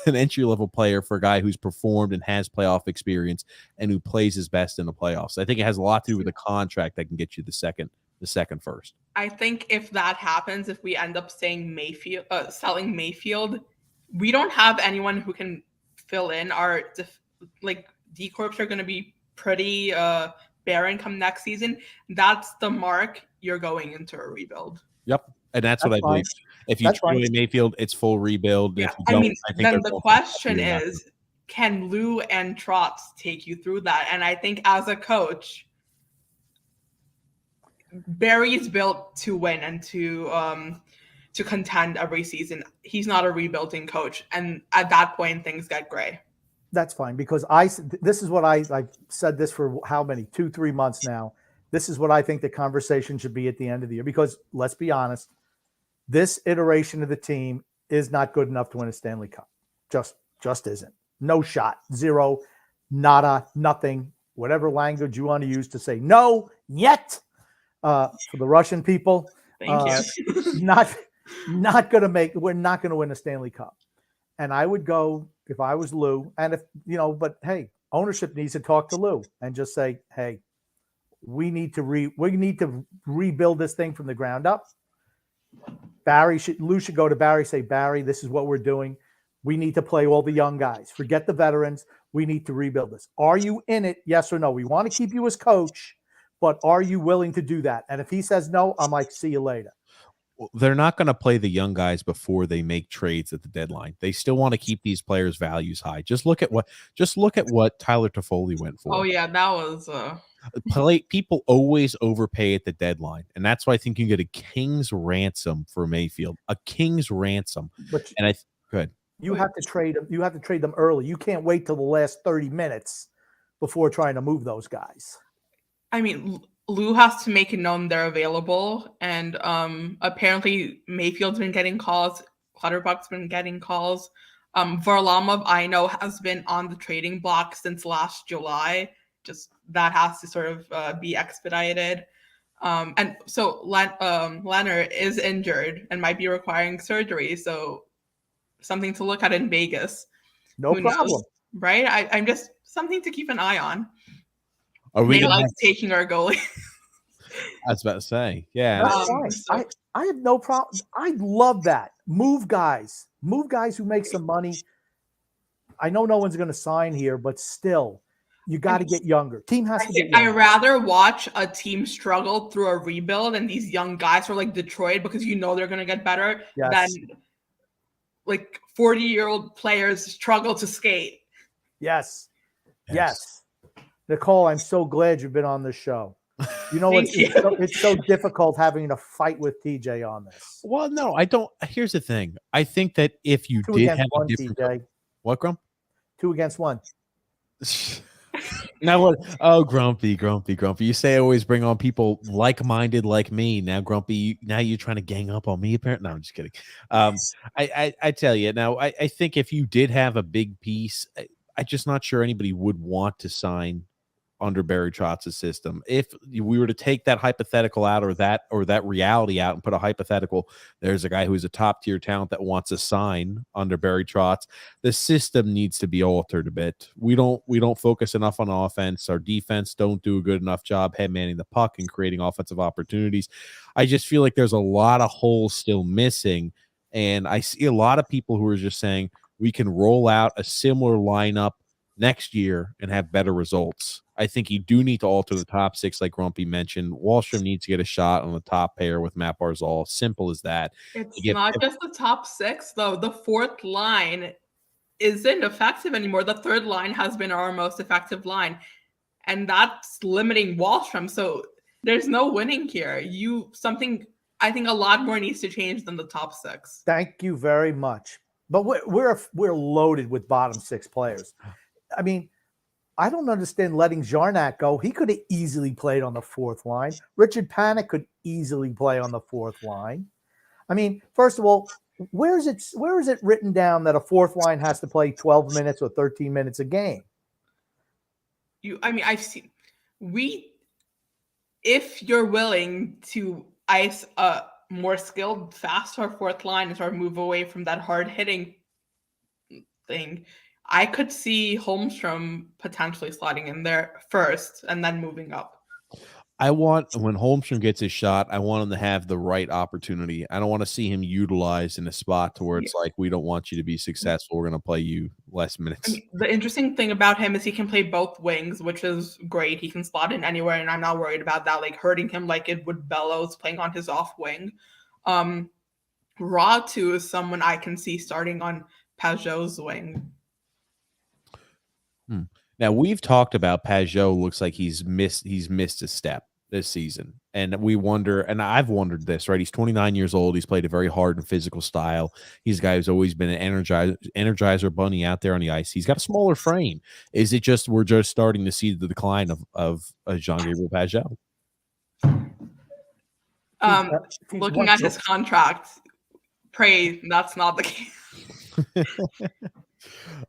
an entry-level player for a guy who's performed and has playoff experience and who plays his best in the playoffs. I think it has a lot to do with the contract that can get you the second first. I think if that happens, if we end up selling Mayfield, we don't have anyone who can fill in. Our D Corps are going to be pretty barren come next season. That's the mark. You're going into a rebuild. Yep. And that's what I believe. If you That's trade fine. away Mayfield, it's full rebuild. Yeah, If you I don't, mean, I think then they're the going question to is, can Lou and Trotz take you through that? And I think as a coach, Barry's built to win and to contend every season. He's not a rebuilding coach, and at that point, things get gray. That's fine, because this is what I've said this for how many 2-3 months now. This is what I think the conversation should be at the end of the year, because let's be honest, this iteration of the team is not good enough to win a Stanley Cup. Just isn't. No shot. Zero, nada, nothing, whatever language you want to use to say no yet. For the Russian people, Thank you. not going to make. We're not going to win a Stanley Cup. And I would go, if I was Lou, and if but hey, ownership needs to talk to Lou and just say, hey, we need to rebuild this thing from the ground up. Lou should go to Barry, say, Barry, this is what we're doing. We need to play all the young guys. Forget the veterans. We need to rebuild this. Are you in it? Yes or no? We want to keep you as coach, but are you willing to do that? And if he says no, I'm like, see you later. They're not going to play the young guys before they make trades at the deadline. They still want to keep these players' values high. Just look at what Tyler Toffoli went for. Oh yeah, that was people always overpay at the deadline, and that's why I think you get a king's ransom for Mayfield. A king's ransom. But good. You have to trade them. You have to trade them early. You can't wait till the last 30 minutes before trying to move those guys. I mean, Lou has to make it known they're available, and apparently Mayfield's been getting calls. Clutterbuck's been getting calls. Varlamov, I know, has been on the trading block since last July. Just that has to sort of be expedited. And so Leonard is injured and might be requiring surgery. So something to look at in Vegas. No problem. Knows, right? I'm just something to keep an eye on. Are we taking our goalie? I was about to say, yeah. That's fine. I have no problem. I love that. Move guys who make some money. I know no one's going to sign here, but still, you got to get younger. Team has to get younger. I'd rather watch a team struggle through a rebuild and these young guys are like Detroit, because they're going to get better, than like 40-year-old players struggle to skate. Yes. Nicole, I'm so glad you've been on this show. It's so difficult having to fight with TJ on this. Well, no, I don't. Here's the thing. I think that if you did have a different TJ. What, Grump? 2 against 1. Now what? Oh, Grumpy. You say I always bring on people like-minded like me. Now, Grumpy, now you're trying to gang up on me, apparently. No, I'm just kidding. I tell you, now, I think if you did have a big piece, I'm just not sure anybody would want to sign under Barry Trotz's system. If we were to take that hypothetical out or that reality out and put a hypothetical, there's a guy who's a top tier talent that wants to sign under Barry Trotz, the system needs to be altered a bit. We don't focus enough on offense. Our defense don't do a good enough job head manning the puck and creating offensive opportunities. I just feel like there's a lot of holes still missing. And I see a lot of people who are just saying we can roll out a similar lineup next year and have better results. I think you do need to alter the top six, like Grumpy mentioned. Wallstrom needs to get a shot on the top pair with Matt Barzal. Simple as that. It's not just the top six, though. The fourth line isn't effective anymore. The third line has been our most effective line, and that's limiting Wallstrom. So there's no winning here. I think a lot more needs to change than the top six. Thank you very much. But we're loaded with bottom six players. I mean, I don't understand letting Jarnac go. He could have easily played on the fourth line. Richard Panik could easily play on the fourth line. I mean, first of all, where is it written down that a fourth line has to play 12 minutes or 13 minutes a game? I've seen if you're willing to ice a more skilled, faster fourth line and sort of move away from that hard hitting thing, I could see Holmstrom potentially sliding in there first and then moving up. I want, when Holmstrom gets his shot, I want him to have the right opportunity. I don't want to see him utilized in a spot to where it's like, we don't want you to be successful. We're going to play you less minutes. The interesting thing about him is he can play both wings, which is great. He can slot in anywhere, and I'm not worried about that, like hurting him like it would Bellows playing on his off wing. Ratu is someone I can see starting on Pajot's wing. Now we've talked about Pajot. Looks like he's missed a step this season, and we wonder. And I've wondered this. Right, he's 29 years old. He's played a very hard and physical style. He's a guy who's always been an energizer bunny out there on the ice. He's got a smaller frame. Is it just we're just starting to see the decline of Jean-Gabriel Pajot? Looking at his contract, pray that's not the case.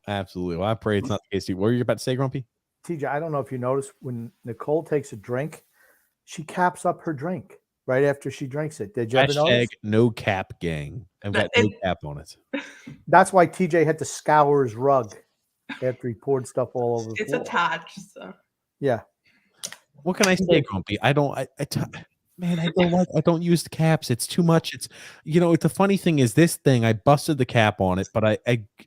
Absolutely. Well, I pray it's not the case. What were you about to say, Grumpy? TJ, I don't know if you noticed when Nicole takes a drink, she caps up her drink right after she drinks it. Did you ever notice? No cap gang. I've got no cap on it. That's why TJ had to scour his rug after he poured stuff all over the floor. It's attached. So. Yeah. What can I say, Grumpy? Man, I don't use the caps. It's too much. It's the funny thing is this thing, I busted the cap on it, but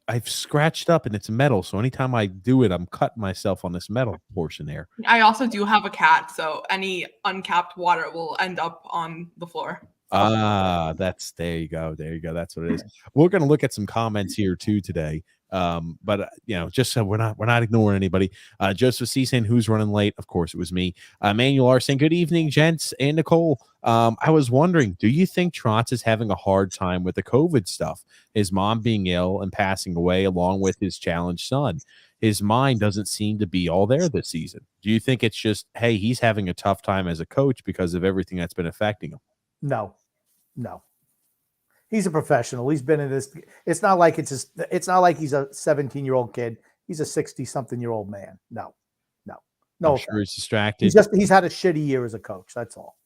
I've scratched up and it's metal. So anytime I do it, I'm cutting myself on this metal portion there. I also do have a cat, so any uncapped water will end up on the floor. There you go. That's what it is. We're going to look at some comments here too today. But just so we're not ignoring anybody. Joseph C saying who's running late. Of course, it was me. Manuel R saying good evening, gents and Nicole. I was wondering, do you think Trotz is having a hard time with the COVID stuff? His mom being ill and passing away, along with his challenged son. His mind doesn't seem to be all there this season. Do you think it's just, hey, he's having a tough time as a coach because of everything that's been affecting him? No. He's a professional. He's been in this. It's not like he's a 17-year-old kid. He's a 60-something-year-old man. No. I'm sure he's distracted. He's had a shitty year as a coach. That's all.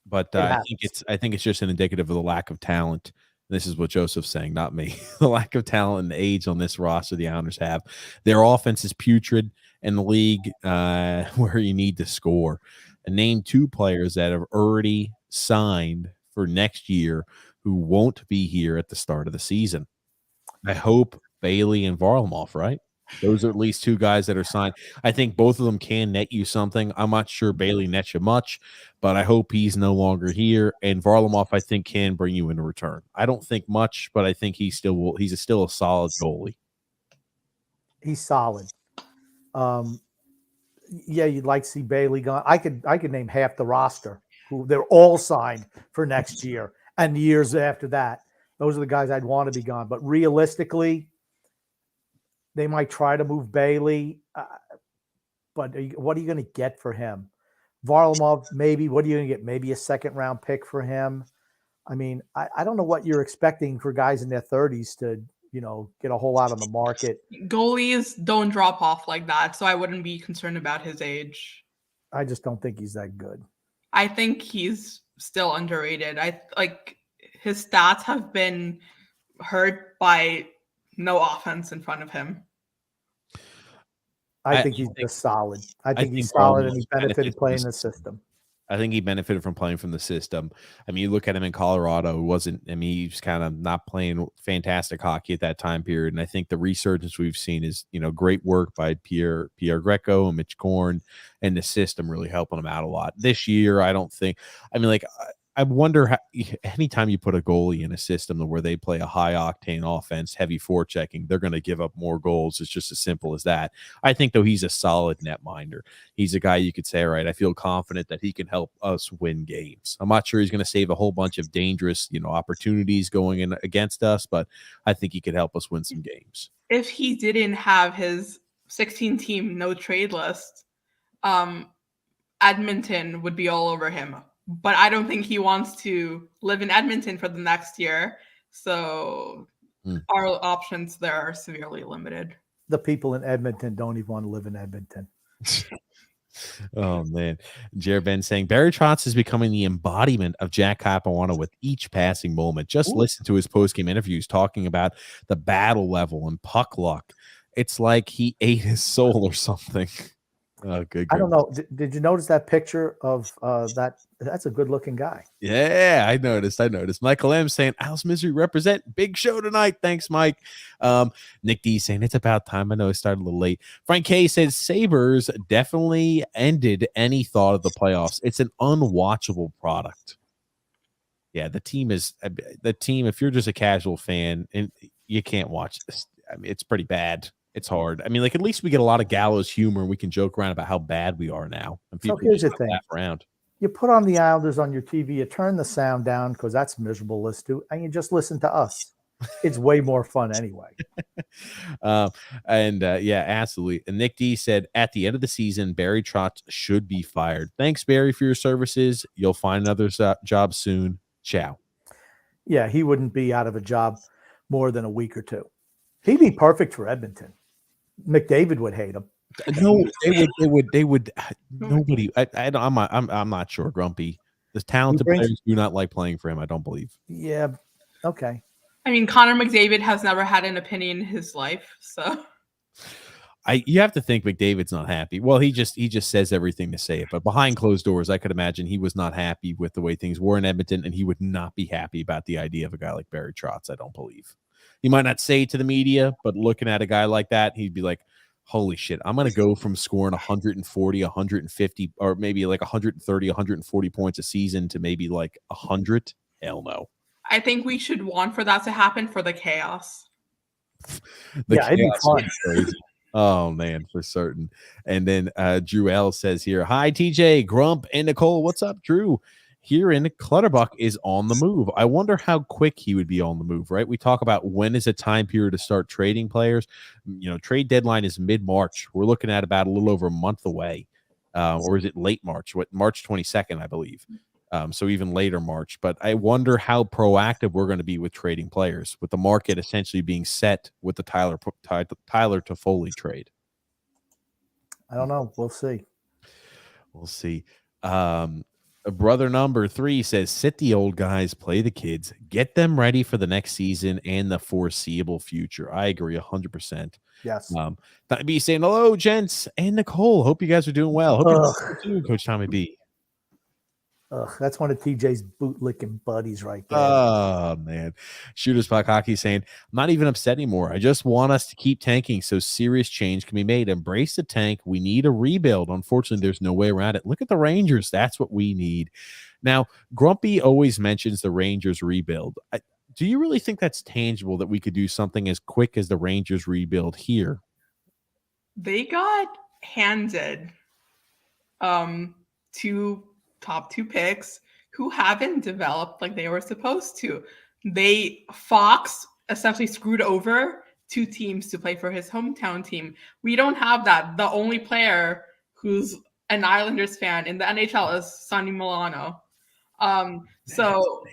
But I think it's just an indicative of the lack of talent. This is what Joseph's saying, not me. The lack of talent and the age on this roster the Islanders have. Their offense is putrid in the league where you need to score. And name 2 players that have already signed for next year who won't be here at the start of the season. I hope Bailey and Varlamov, right? Those are at least 2 guys that are signed. I think both of them can net you something. I'm not sure Bailey nets you much, but I hope he's no longer here. And Varlamov, I think, can bring you in a return. I don't think much, but I think he's still a solid goalie. He's solid. Yeah, you'd like to see Bailey gone. I could name half the roster who they're all signed for next year and the years after that. Those are the guys I'd want to be gone. But realistically, they might try to move Bailey. But what are you going to get for him? Varlamov, maybe. What are you going to get? Maybe a second-round pick for him. I mean, I don't know what you're expecting for guys in their 30s to, get a whole lot on the market. Goalies don't drop off like that, so I wouldn't be concerned about his age. I just don't think he's that good. I think he's still underrated. His stats have been hurt by no offense in front of him. I think he's just solid. I think he's solid, and he benefited playing the system. I think he benefited from playing from the system. I mean, you look at him in Colorado, he was kind of not playing fantastic hockey at that time period. And I think the resurgence we've seen is, great work by Pierre Greco and Mitch Korn, and the system really helping him out a lot. This year, I wonder how, anytime you put a goalie in a system where they play a high octane offense, heavy forechecking, they're going to give up more goals. It's just as simple as that. I think, though, he's a solid netminder. He's a guy you could say, all right, I feel confident that he can help us win games. I'm not sure he's going to save a whole bunch of dangerous, opportunities going in against us, but I think he could help us win some games. If he didn't have his 16-team no trade list, Edmonton would be all over him. But I don't think he wants to live in Edmonton for the next year. So our options there are severely limited. The people in Edmonton don't even want to live in Edmonton. Oh, man. Jared Ben saying, Barry Trotz is becoming the embodiment of Jack Capuano with each passing moment. Just listen to his post-game interviews talking about the battle level and puck luck. It's like he ate his soul or something. Oh, good. I don't know. Did you notice that picture of that? That's a good-looking guy. Yeah, I noticed. Michael M saying, Al's Misery represent. Big show tonight. Thanks, Mike. Nick D saying, it's about time. I know it started a little late. Frank K says, Sabres definitely ended any thought of the playoffs. It's an unwatchable product. Yeah, the team. If you're just a casual fan and you can't watch this, I mean, it's pretty bad. It's hard. I mean, like at least we get a lot of gallows humor. And we can joke around about how bad we are now, and So people here's just the thing. laugh around. You put on the Islanders on your TV, you turn the sound down because that's miserable to listen to, and you just listen to us. It's way more fun anyway. Yeah, absolutely. And Nick D said at the end of the season, Barry Trotz should be fired. Thanks, Barry, for your services. You'll find another job soon. Ciao. Yeah, he wouldn't be out of a job more than a week or two. He'd be perfect for Edmonton. McDavid would hate him. No, they would. Nobody. I'm not sure. Grumpy. The talented players do not like playing for him. I don't believe. Yeah. Okay. I mean, Connor McDavid has never had an opinion in his life, so. You have to think McDavid's not happy. Well, he just says everything to say it, but behind closed doors, I could imagine he was not happy with the way things were in Edmonton, and he would not be happy about the idea of a guy like Barry Trotz. I don't believe. He might not say it to the media, but looking at a guy like that, he'd be like, holy shit, I'm going to go from scoring 140, 150, or maybe like 130, 140 points a season to maybe like 100. Hell no. I think we should want for that to happen for the chaos. It'd be fun. Crazy. Oh, man, for certain. And then Drew L says here, hi, TJ, Grump, and Nicole. What's up, Drew? Here in Clutterbuck is on the move. I wonder how quick he would be on the move, right? We talk about when is a time period to start trading players. You know, trade deadline is mid-March. We're looking at about a little over a month away. Or is it late March? March 22nd, I believe. So even later March. But I wonder how proactive we're going to be with trading players, with the market essentially being set with the Tyler Toffoli trade. I don't know. We'll see. We'll see. Brother number 3 says, sit the old guys, play the kids, get them ready for the next season and the foreseeable future. I agree 100%. Yes. Tommy B saying, hello, gents, and Nicole. Hope you guys are doing well. Hope you're doing, Coach Tommy B. That's one of TJ's bootlicking buddies right there. Oh, man. Shooters Puck Hockey saying, I'm not even upset anymore. I just want us to keep tanking so serious change can be made. Embrace the tank. We need a rebuild. Unfortunately, there's no way around it. Look at the Rangers. That's what we need. Now, Grumpy always mentions the Rangers rebuild. Do you really think that's tangible, that we could do something as quick as the Rangers rebuild here? They got handed top 2 picks who haven't developed like they were supposed to. Fox essentially screwed over 2 teams to play for his hometown team. We don't have that. The only player who's an Islanders fan in the NHL is Sonny Milano. So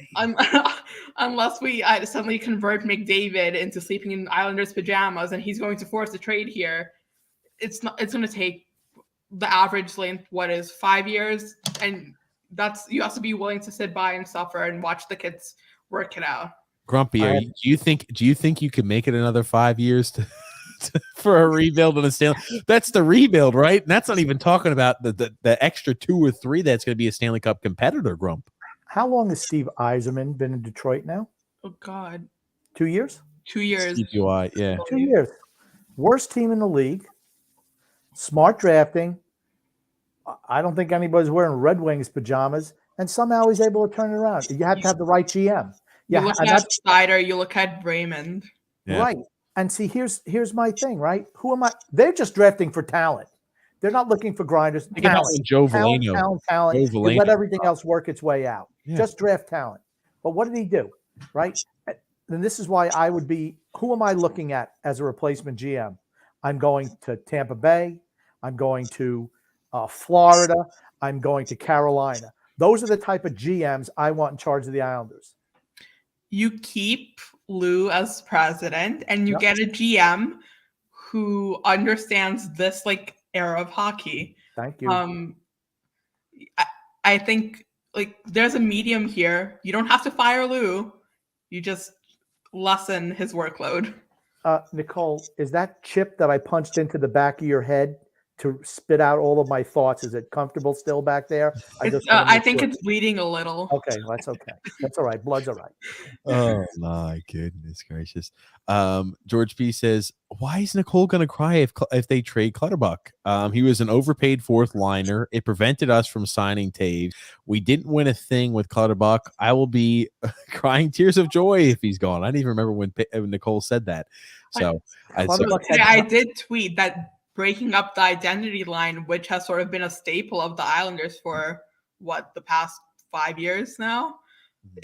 unless we suddenly convert McDavid into sleeping in Islanders pajamas and he's going to force a trade here, it's going to take the average length, 5 years, and you have to be willing to sit by and suffer and watch the kids work it out. Grumpy, do you think you could make it another 5 years for a rebuild and a Stanley? That's the rebuild, right? And that's not even talking about the extra 2 or 3 that's going to be a Stanley Cup competitor. Grump. How long has Steve Yzerman been in Detroit now? Oh God, 2 years. 2 years. CPY, yeah, 2 years. Worst team in the league. Smart drafting. I don't think anybody's wearing Red Wings pajamas, and somehow he's able to turn it around. You have to have the right GM. You look at Snyder, you look at Raymond. Yeah. Right. And see, here's my thing, right? Who am I? They're just drafting for talent. They're not looking for grinders. Talent. Joe Veleno. Talent. Joe Veleno. Let everything else work its way out. Yeah. Just draft talent. But what did he do? Right? And this is why I would be, who am I looking at as a replacement GM? I'm going to Tampa Bay. I'm going to Florida. I'm going to Carolina. Those are the type of GMs I want in charge of the Islanders. You keep Lou as president, and you get a GM who understands this like era of hockey. Thank you. I think like there's a medium here. You don't have to fire Lou. You just lessen his workload. Nicole, is that chip that I punched into the back of your head to spit out all of my thoughts. Is it comfortable still back there? I think it's bleeding a little. Okay, that's okay. That's all right. Blood's all right. Oh my goodness gracious. George P says, why is Nicole gonna cry if they trade Clutterbuck? He was an overpaid fourth liner. It prevented us from signing Taves. We didn't win a thing with Clutterbuck. I will be crying tears of joy if he's gone. I didn't even remember when Nicole said that. So I did tweet that breaking up the identity line, which has sort of been a staple of the Islanders for the past 5 years now,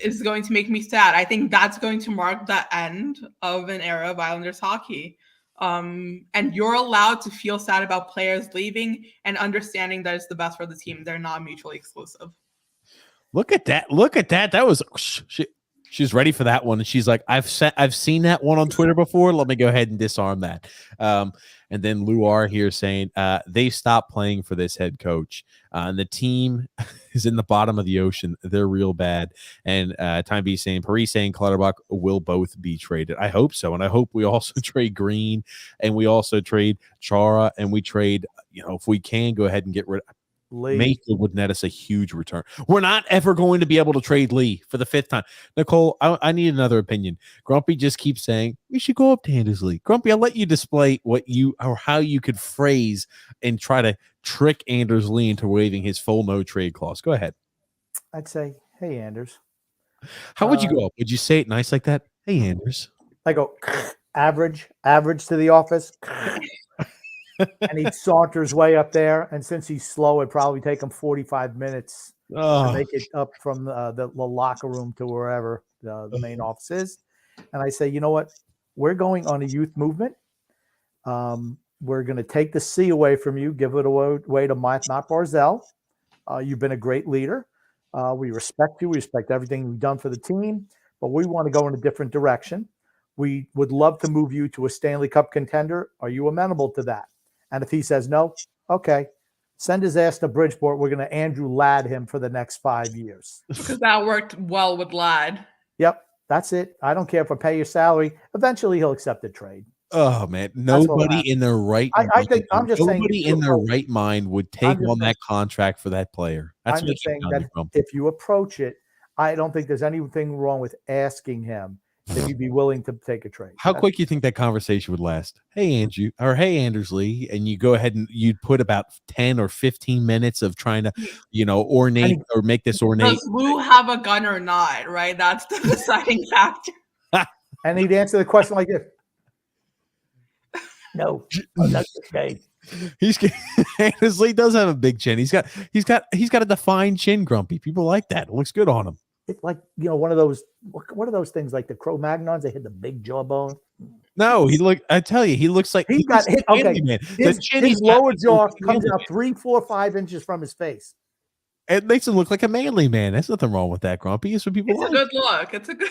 is going to make me sad. I think that's going to mark the end of an era of Islanders hockey. And you're allowed to feel sad about players leaving and understanding that it's the best for the team. They're not mutually exclusive. Look at that. Look at that. That was she's ready for that one. And she's like, I've seen that one on Twitter before. Let me go ahead and disarm that. And then Luar here saying they stopped playing for this head coach. And the team is in the bottom of the ocean. They're real bad. And Time B saying, Paris saying Clutterbuck will both be traded. I hope so. And I hope we also trade Green, and we also trade Chara, and we trade, if we can, go ahead and get rid of Mason would net us a huge return. We're not ever going to be able to trade Lee for the 5th time. Nicole, I need another opinion. Grumpy just keeps saying we should go up to Anders Lee. Grumpy, I'll let you display how you could phrase and try to trick Anders Lee into waiving his full no trade clause. Go ahead. I'd say, hey, Anders. How would you go up? Would you say it nice like that? Hey, Anders. I go average to the office. And he'd saunter his way up there. And since he's slow, it'd probably take him 45 minutes to make it up from the locker room to wherever the main office is. And I say, you know what? We're going on a youth movement. We're going to take the C away from you, give it away to Matt Barzal. You've been a great leader. We respect you. We respect everything you've done for the team. But we want to go in a different direction. We would love to move you to a Stanley Cup contender. Are you amenable to that? And if he says no, okay, send his ass to Bridgeport. We're going to Andrew Ladd him for the next 5 years. Because that worked well with Ladd. Yep, that's it. I don't care if I pay your salary. Eventually, he'll accept the trade. Oh man, nobody in their right mind. I think I'm just saying nobody in their right mind would take on that contract for that player. That's I'm just saying that if you approach it, I don't think there's anything wrong with asking him if he'd be willing to take a trade. How quick you think that conversation would last? Hey, Andrew, or hey, Anders Lee, and you go ahead and you'd put about 10 or 15 minutes of trying to, ornate or make this ornate. Does Lou have a gun or not? Right, that's the deciding factor. And he'd answer the question like this: No, I'm not the trade. Anders Lee does have a big chin. He's got a defined chin, Grumpy. People like that. It looks good on him. It's like, one of those things like the Cro-Magnons. They hit the big jawbone. No, I tell you, he looks like he's got hit. Okay, man. His lower jaw comes out 3, 4, 5 inches from his face. It makes him look like a manly man. There's nothing wrong with that, Grumpy. It's what people like. It's a good look. It's a good.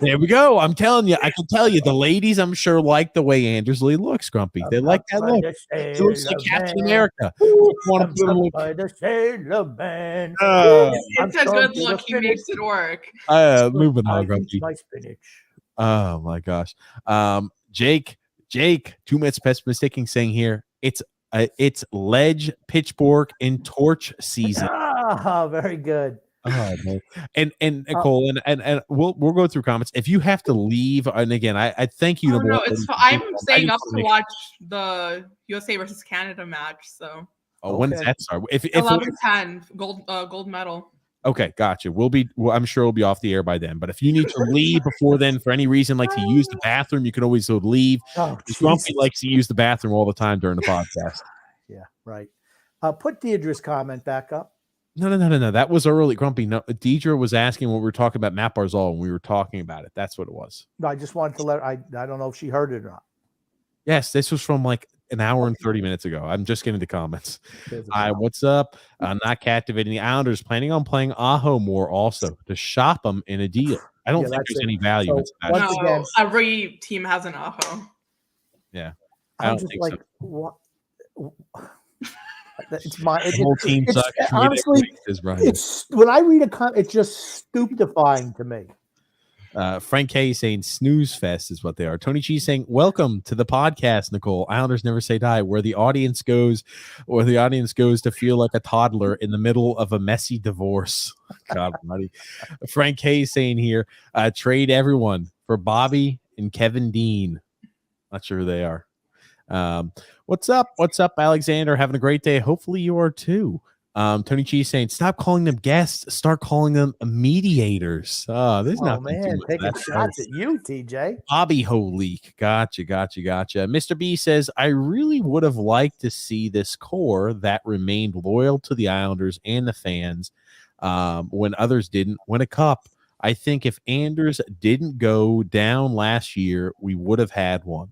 There we go. I'm telling you, I can tell you, the ladies, I'm sure, like the way Anders Lee looks, Grumpy. They like that look. He looks like Captain America. It's a good look. He makes it work. Moving on, Grumpy. My spinach. Oh my gosh. Jake, 2 minutes pessimistic saying here, it's ledge, pitchfork, and torch season. Oh, very good. Oh man. And Nicole, and we'll go through comments. If you have to leave, and again, I thank you. No, it's I'm staying up to watch the USA versus Canada match. So when's that start? If 11:10 gold medal. Okay, gotcha. I'm sure we'll be off the air by then. But if you need to leave before then for any reason, like to use the bathroom, you can always leave. Grumpy likes to use the bathroom all the time during the podcast. Yeah, right. Put Deidre's comment back up. No. That was early, Grumpy. No, Deidre was asking when we were talking about Matt Barzal when we were talking about it. That's what it was. No, I just wanted to let her, I don't know if she heard it or not. Yes, this was from like an hour and 30 minutes ago. I'm just getting the comments. Hi, what's up? Not captivating. The Islanders planning on playing Aho more also to shop them in a deal. I don't think there's any value in that. No, every team has an Aho. Yeah. I don't think so. What? The whole team sucks. Honestly, when I read a comment, it's just stupefying to me. Frank K saying snooze fest is what they are. Tony G saying welcome to the podcast, Nicole. Islanders never say die. Where the audience goes to feel like a toddler in the middle of a messy divorce. God almighty. Frank K saying here, trade everyone for Bobby and Kevin Dean. Not sure who they are. What's up? What's up, Alexander? Having a great day. Hopefully you are too. Tony G saying, stop calling them guests, start calling them mediators. There's nothing too much taking that. shots at you, TJ. Bobby Holeek. Gotcha. Mr. B says, I really would have liked to see this core that remained loyal to the Islanders and the fans when others didn't win a cup. I think if Anders didn't go down last year, we would have had one.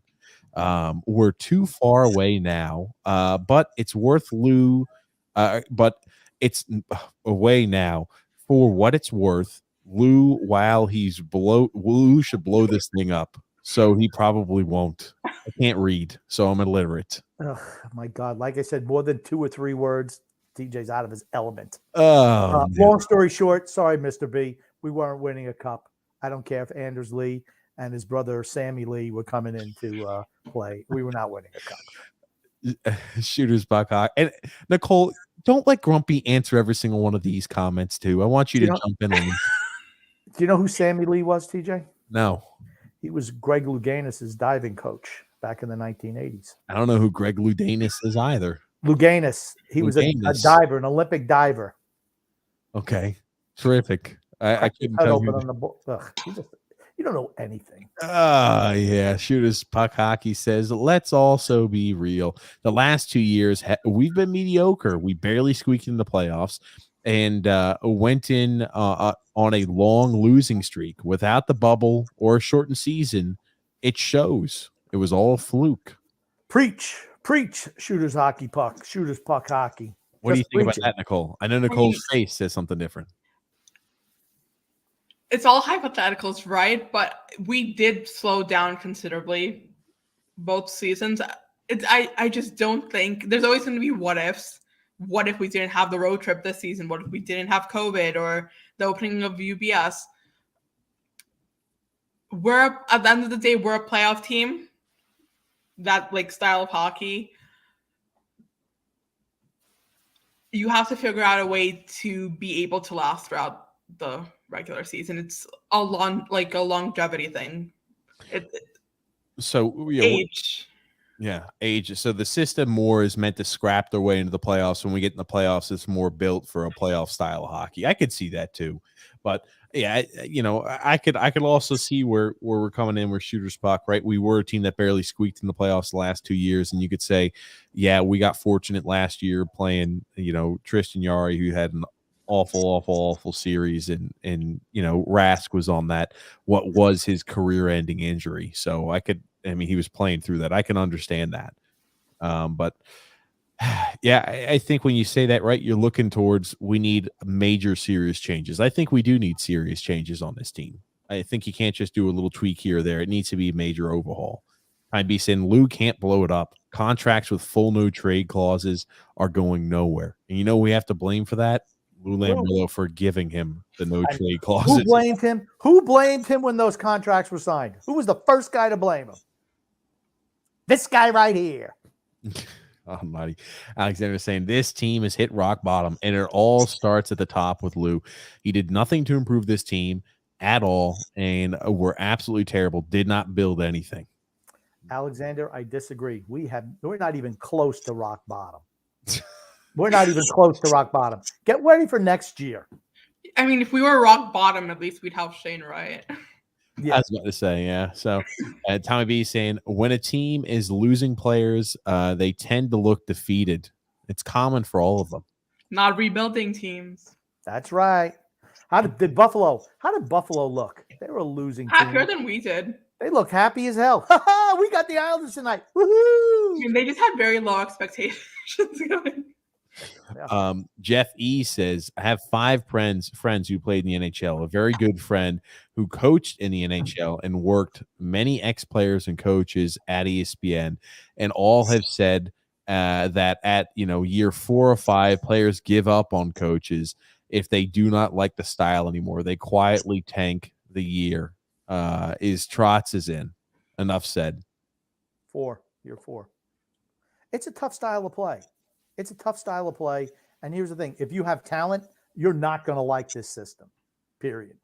We're too far away now, but it's worth Lou. But it's away now for what it's worth. Lou, while he's Lou should blow this thing up. So he probably won't. I can't read, so I'm illiterate. Oh my God. Like I said, more than 2 or 3 words, TJ's out of his element. No. Long story short, sorry, Mr. B, we weren't winning a cup. I don't care if Anders Lee and his brother Sammy Lee were coming in to play. We were not winning a cup. Shooters Buck. And Nicole, don't let Grumpy answer every single one of these comments too. I want you to jump in on them. Do you know who Sammy Lee was, TJ? No. He was Greg Louganis' diving coach back in the 1980s. I don't know who Greg Louganis is either. Louganis. He was a diver, an Olympic diver. Okay. Terrific. I couldn't tell you. You don't know anything. Yeah. Shooters Puck Hockey says, let's also be real. The last 2 years, we've been mediocre. We barely squeaked in the playoffs and went in on a long losing streak. Without the bubble or a shortened season, it shows. It was all fluke. Preach, Shooters Hockey Puck, Shooters Puck Hockey. What do you think about that, Nicole? I know Nicole's face says something different. It's all hypotheticals, right? But we did slow down considerably both seasons. I just don't think there's always going to be what ifs. What if we didn't have the road trip this season? What if we didn't have COVID or the opening of UBS? We're at the end of the day, we're a playoff team. That like style of hockey. You have to figure out a way to be able to last throughout the regular season. It's a longevity thing. Age. Yeah, age. So the system more is meant to scrap their way into the playoffs. When we get in the playoffs, it's more built for a playoff style of hockey. I could see that too, but yeah, I could also see where we're coming in with Shooters Puck, right? We were a team that barely squeaked in the playoffs the last 2 years, and you could say, yeah, we got fortunate last year playing, Tristan Jarry, who had an awful series, and Rask was on that what was his career-ending injury. So he was playing through that. I can understand that. But yeah, I think when you say that, right, you're looking towards we need major serious changes. I think we do need serious changes on this team. I think you can't just do a little tweak here or there. It needs to be a major overhaul. I'd be saying Lou can't blow it up. Contracts with full no trade clauses are going nowhere. And we have to blame for that? Lou Lamoriello for giving him the no trade clauses. Who blamed him? Who blamed him when those contracts were signed? Who was the first guy to blame him? This guy right here. Almighty. Alexander saying this team has hit rock bottom, and it all starts at the top with Lou. He did nothing to improve this team at all, and we're absolutely terrible. Did not build anything. Alexander, I disagree. We're not even close to rock bottom. We're not even close to rock bottom. Get ready for next year. I mean, if we were rock bottom, at least we'd have Shane Wright. Yeah. I was about to say, yeah. So Tommy B saying, when a team is losing players, they tend to look defeated. It's common for all of them. Not rebuilding teams. That's right. How did Buffalo look? They were a losing team. Happier than we did. They look happy as hell. We got the Islanders tonight. Woohoo! I mean, they just had very low expectations going. Jeff E says, I have 5 friends who played in the NHL. A very good friend who coached in the NHL and worked many ex-players and coaches at ESPN, and all have said that at year 4 or 5, players give up on coaches if they do not like the style anymore. They quietly tank the year. is Trotz is in. Enough said. 4. You're 4. It's a tough style of play. It's a tough style of play. And here's the thing. If you have talent, you're not going to like this system, period.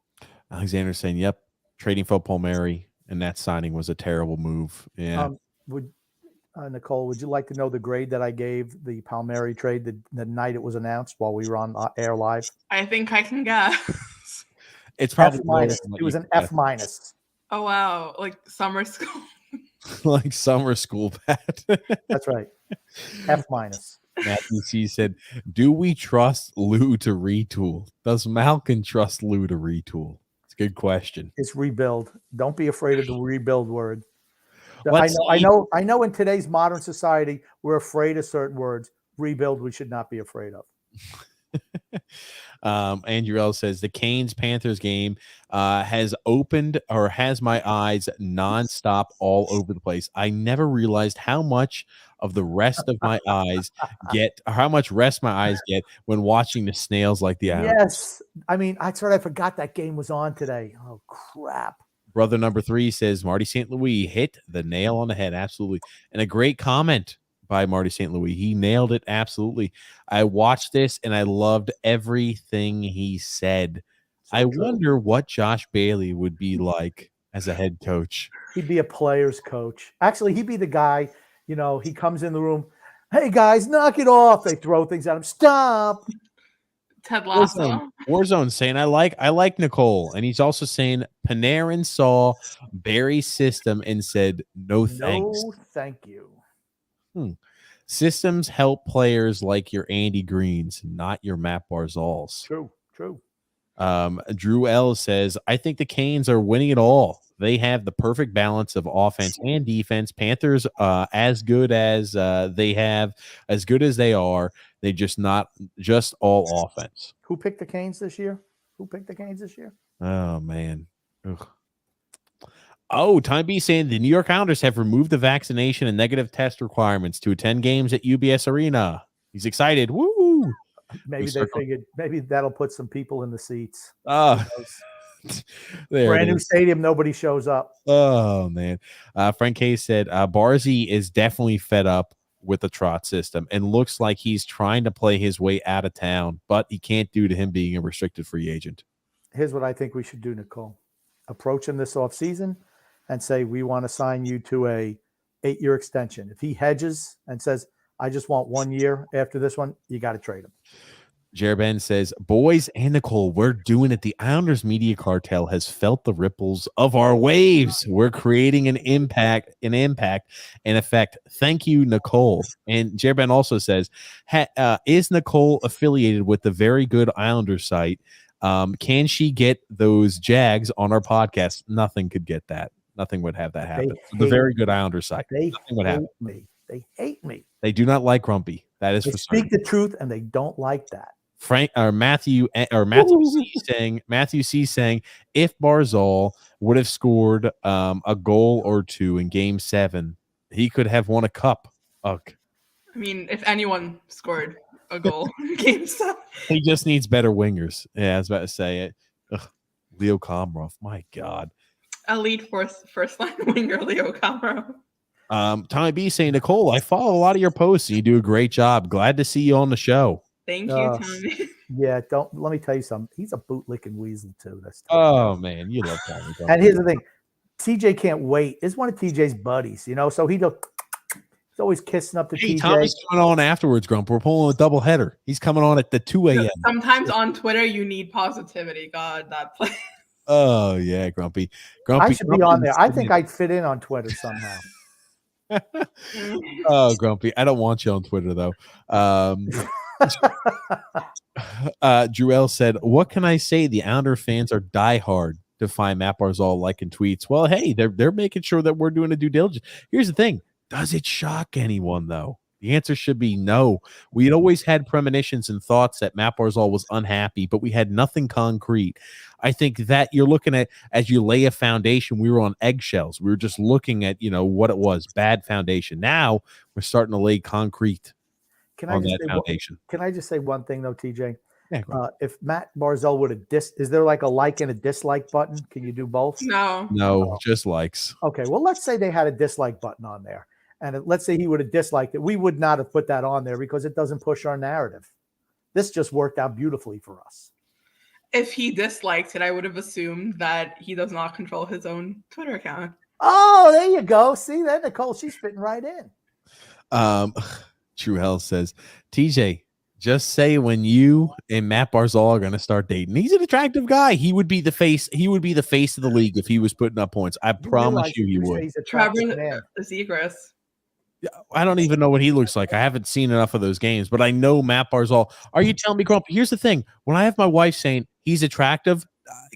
Alexander saying, yep, trading for Palmieri and that signing was a terrible move. Yeah. Nicole, would you like to know the grade that I gave the Palmieri trade the night it was announced while we were on air live? I think I can guess. It's probably F-. It was an F-. Oh, wow. Like summer school. Like summer school, Pat. That's right. F-. Matthew C said, do we trust Lou to retool? Does Malkin trust Lou to retool? It's a good question. It's rebuild. Don't be afraid of the rebuild word. I know in today's modern society, we're afraid of certain words. Rebuild, we should not be afraid of. Andrew L says the Canes Panthers game has opened or has my eyes nonstop all over the place. I never realized how much of the rest of my eyes get, or how much rest my eyes get when watching the snails like the Islanders. Yes. I mean, I forgot that game was on today. Oh, crap. Brother number 3 says Marty St. Louis hit the nail on the head. Absolutely. And a great comment by Marty St. Louis. He nailed it. Absolutely. I watched this and I loved everything he said. So I wonder what Josh Bailey would be like as a head coach. He'd be a player's coach. Actually, he'd be the guy, he comes in the room. Hey guys, knock it off. They throw things at him. Stop. Ted Lasso. Warzone saying I like Nicole, and he's also saying Panarin saw Barry's system and said no thanks. No, thank you. Systems help players like your Andy Greens, not your Matt Barzals. True. Drew L says I think the Canes are winning it all. They have the perfect balance of offense and defense. Panthers, as good as they have, as good as they are, they just not just all offense. Who picked the Canes this year? Oh man. Ugh. Oh, Time B saying the New York Islanders have removed the vaccination and negative test requirements to attend games at UBS Arena. He's excited. Woo! Maybe they figured maybe that'll put some people in the seats. Brand new stadium, nobody shows up. Oh man. Frank K said Barzy is definitely fed up with the Trot system and looks like he's trying to play his way out of town, but he can't due to him being a restricted free agent. Here's what I think we should do, Nicole. Approach him this offseason and say, we want to sign you to a 8-year extension. If he hedges and says, I just want 1 year after this one, you got to trade him. Jerben says, boys and Nicole, we're doing it. The Islanders media cartel has felt the ripples of our waves. We're creating an impact, an effect. Thank you, Nicole. And Jerben also says, is Nicole affiliated with the very good Islanders site? Can she get those Jags on our podcast? Nothing could get that. Nothing would have that happen. The very good Islanders site. They hate me. They do not like Grumpy. That is they for speak the truth, and they don't like that. Matthew C saying if Barzal would have scored a goal or two in Game 7, he could have won a cup. Ugh. I mean, if anyone scored a goal in Game 7, he just needs better wingers. Yeah, I was about to say it. Ugh. Leo Komarov, my God. Elite first line winger Leo Komarov. Tommy B saying, Nicole, I follow a lot of your posts and you do a great job. Glad to see you on the show. Thank you, Tommy. Yeah, let me tell you something. He's a bootlicking weasel too. Oh man, you love Tommy. And here's the thing, TJ can't wait. It's one of TJ's buddies, so he's always kissing up to TJ. Tommy's coming on afterwards, Grump. We're pulling a double header. He's coming on at the 2 a.m. Sometimes on Twitter you need positivity. God, that play. Oh yeah, Grumpy. I should be on there. I think I'd fit in on Twitter somehow. Oh, Grumpy. I don't want you on Twitter though. Jewel said, what can I say? The Islander fans are diehard to find Matt Barzal liking tweets. Well, hey, they're making sure that we're doing a due diligence. Here's the thing. Does it shock anyone though? The answer should be no. We had always had premonitions and thoughts that Matt Barzal was unhappy, but we had nothing concrete. I think that you're looking at, as you lay a foundation, we were on eggshells. We were just looking at, what it was, bad foundation. Now we're starting to lay concrete on that foundation. Can I just say one thing though, TJ? Yeah, Grump. If Matt Barzal would have is there like a like and a dislike button? Can you do both? No, just likes. Okay, well, let's say they had a dislike button on there, and let's say he would have disliked it. We would not have put that on there because it doesn't push our narrative. This just worked out beautifully for us. If he disliked it, I would have assumed that he does not control his own Twitter account. Oh, there you go. See that, Nicole? She's fitting right in. True Hell says, TJ, just say when you and Matt Barzal are going to start dating. He's an attractive guy. He would be the face. He would be the face of the league if he was putting up points. I promise you he would. Trevor Zegras. I don't even know what he looks like. I haven't seen enough of those games, but I know Matt Barzal. Are you telling me, Grump? Here's the thing. When I have my wife saying he's attractive,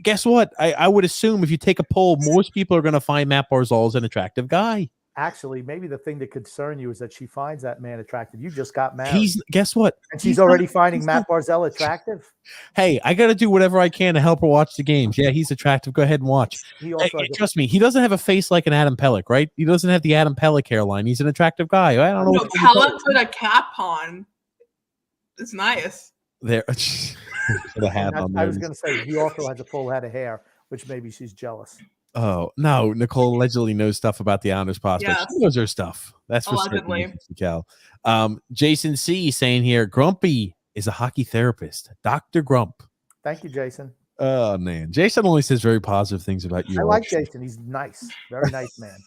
guess what? I would assume if you take a poll, most people are going to find Matt Barzal as an attractive guy. Actually, maybe the thing that concern you is that she finds that man attractive. You just got married. Guess what? And she's already finding Matt Barzal attractive. Hey, I got to do whatever I can to help her watch the games. Yeah, he's attractive. Go ahead and watch. Trust me, he doesn't have a face like an Adam Pellick, right? He doesn't have the Adam Pellick hairline. He's an attractive guy. I don't know. No, Pellick put a cap on. It's nice. There, I was going to say he also has a full head of hair, which maybe she's jealous. Oh no, Nicole allegedly knows stuff about the Islanders prospects. She knows her stuff. That's for allegedly. Certain. Jason C saying here, Grumpy is a hockey therapist. Dr. Grump. Thank you, Jason. Oh man, Jason only says very positive things about you. I like Jason. He's nice, very nice man.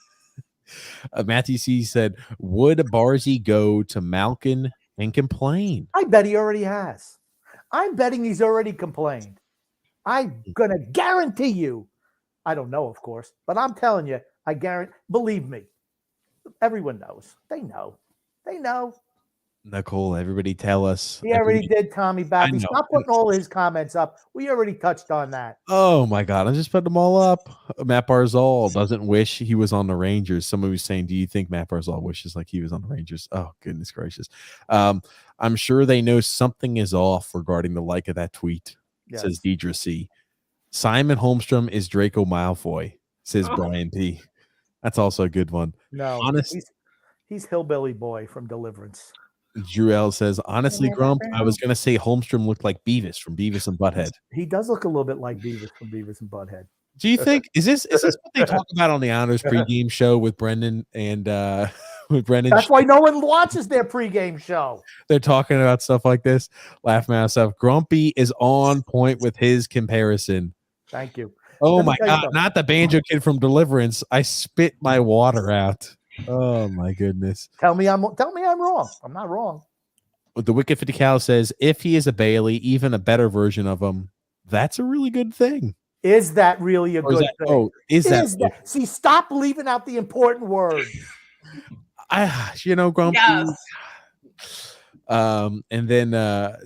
Matthew C said, would Barzy go to Malkin and complain? I bet he already has. I'm betting he's already complained. I'm gonna guarantee you. I don't know, of course, but I'm telling you, I guarantee. Believe me, everyone knows. They know. They know. Nicole, everybody tell us. He already did, Tommy Bappy. Stop putting all his comments up. We already touched on that. Oh my God, I just put them all up. Matt Barzal doesn't wish he was on the Rangers. Somebody was saying, do you think Matt Barzal wishes like he was on the Rangers? Oh, goodness gracious. I'm sure they know something is off regarding the like of that tweet, says Deidre C. Simon Holmstrom is Draco Malfoy, says Brian P. That's also a good one. No, he's Hillbilly Boy from Deliverance. Drew L says, honestly, Grump, I was going to say Holmstrom looked like Beavis from Beavis and Butthead. He does look a little bit like Beavis from Beavis and Butthead. Do you think, is this what they talk about on the Islanders pregame show with Brendan and with Brendan? That's why no one watches their pregame show. They're talking about stuff like this. Laughing at myself. Grumpy is on point with his comparison. Thank you. Oh my God, not the banjo kid from Deliverance. I spit my water out. Oh my goodness. Tell me I'm wrong. I'm not wrong. The Wicked 50 Cal says, if he is a Bailey, even a better version of him, that's a really good thing. Is that really a good thing? Oh, is that? See, stop leaving out the important word. Grumpy. Yes. And then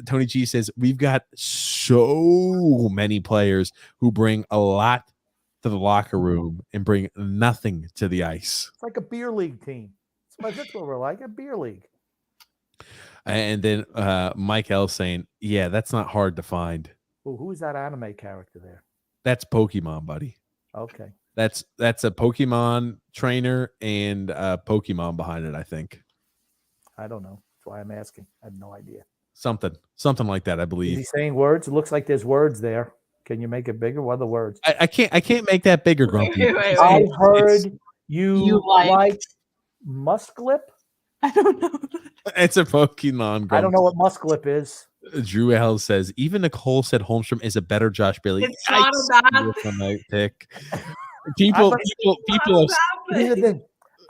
Tony G says, we've got so many players who bring a lot to the locker room and bring nothing to the ice. It's like a beer league team. That's what we're like, a beer league. And then Mike L saying, yeah, that's not hard to find. Ooh, who is that anime character there? That's Pokemon, buddy. Okay. That's a Pokemon trainer and Pokemon behind it, I think. I don't know. That's why I'm asking. I have no idea. Something like that, I believe. Is he saying words? It looks like there's words there. Can you make it bigger? What are the words? I can't make that bigger, Grumpy. Wait. I heard you like Musclip? I don't know. It's a Pokemon. I don't know what Musclip is. Drew L says, even Nicole said Holmstrom is a better Josh Bailey. It's not that pick. People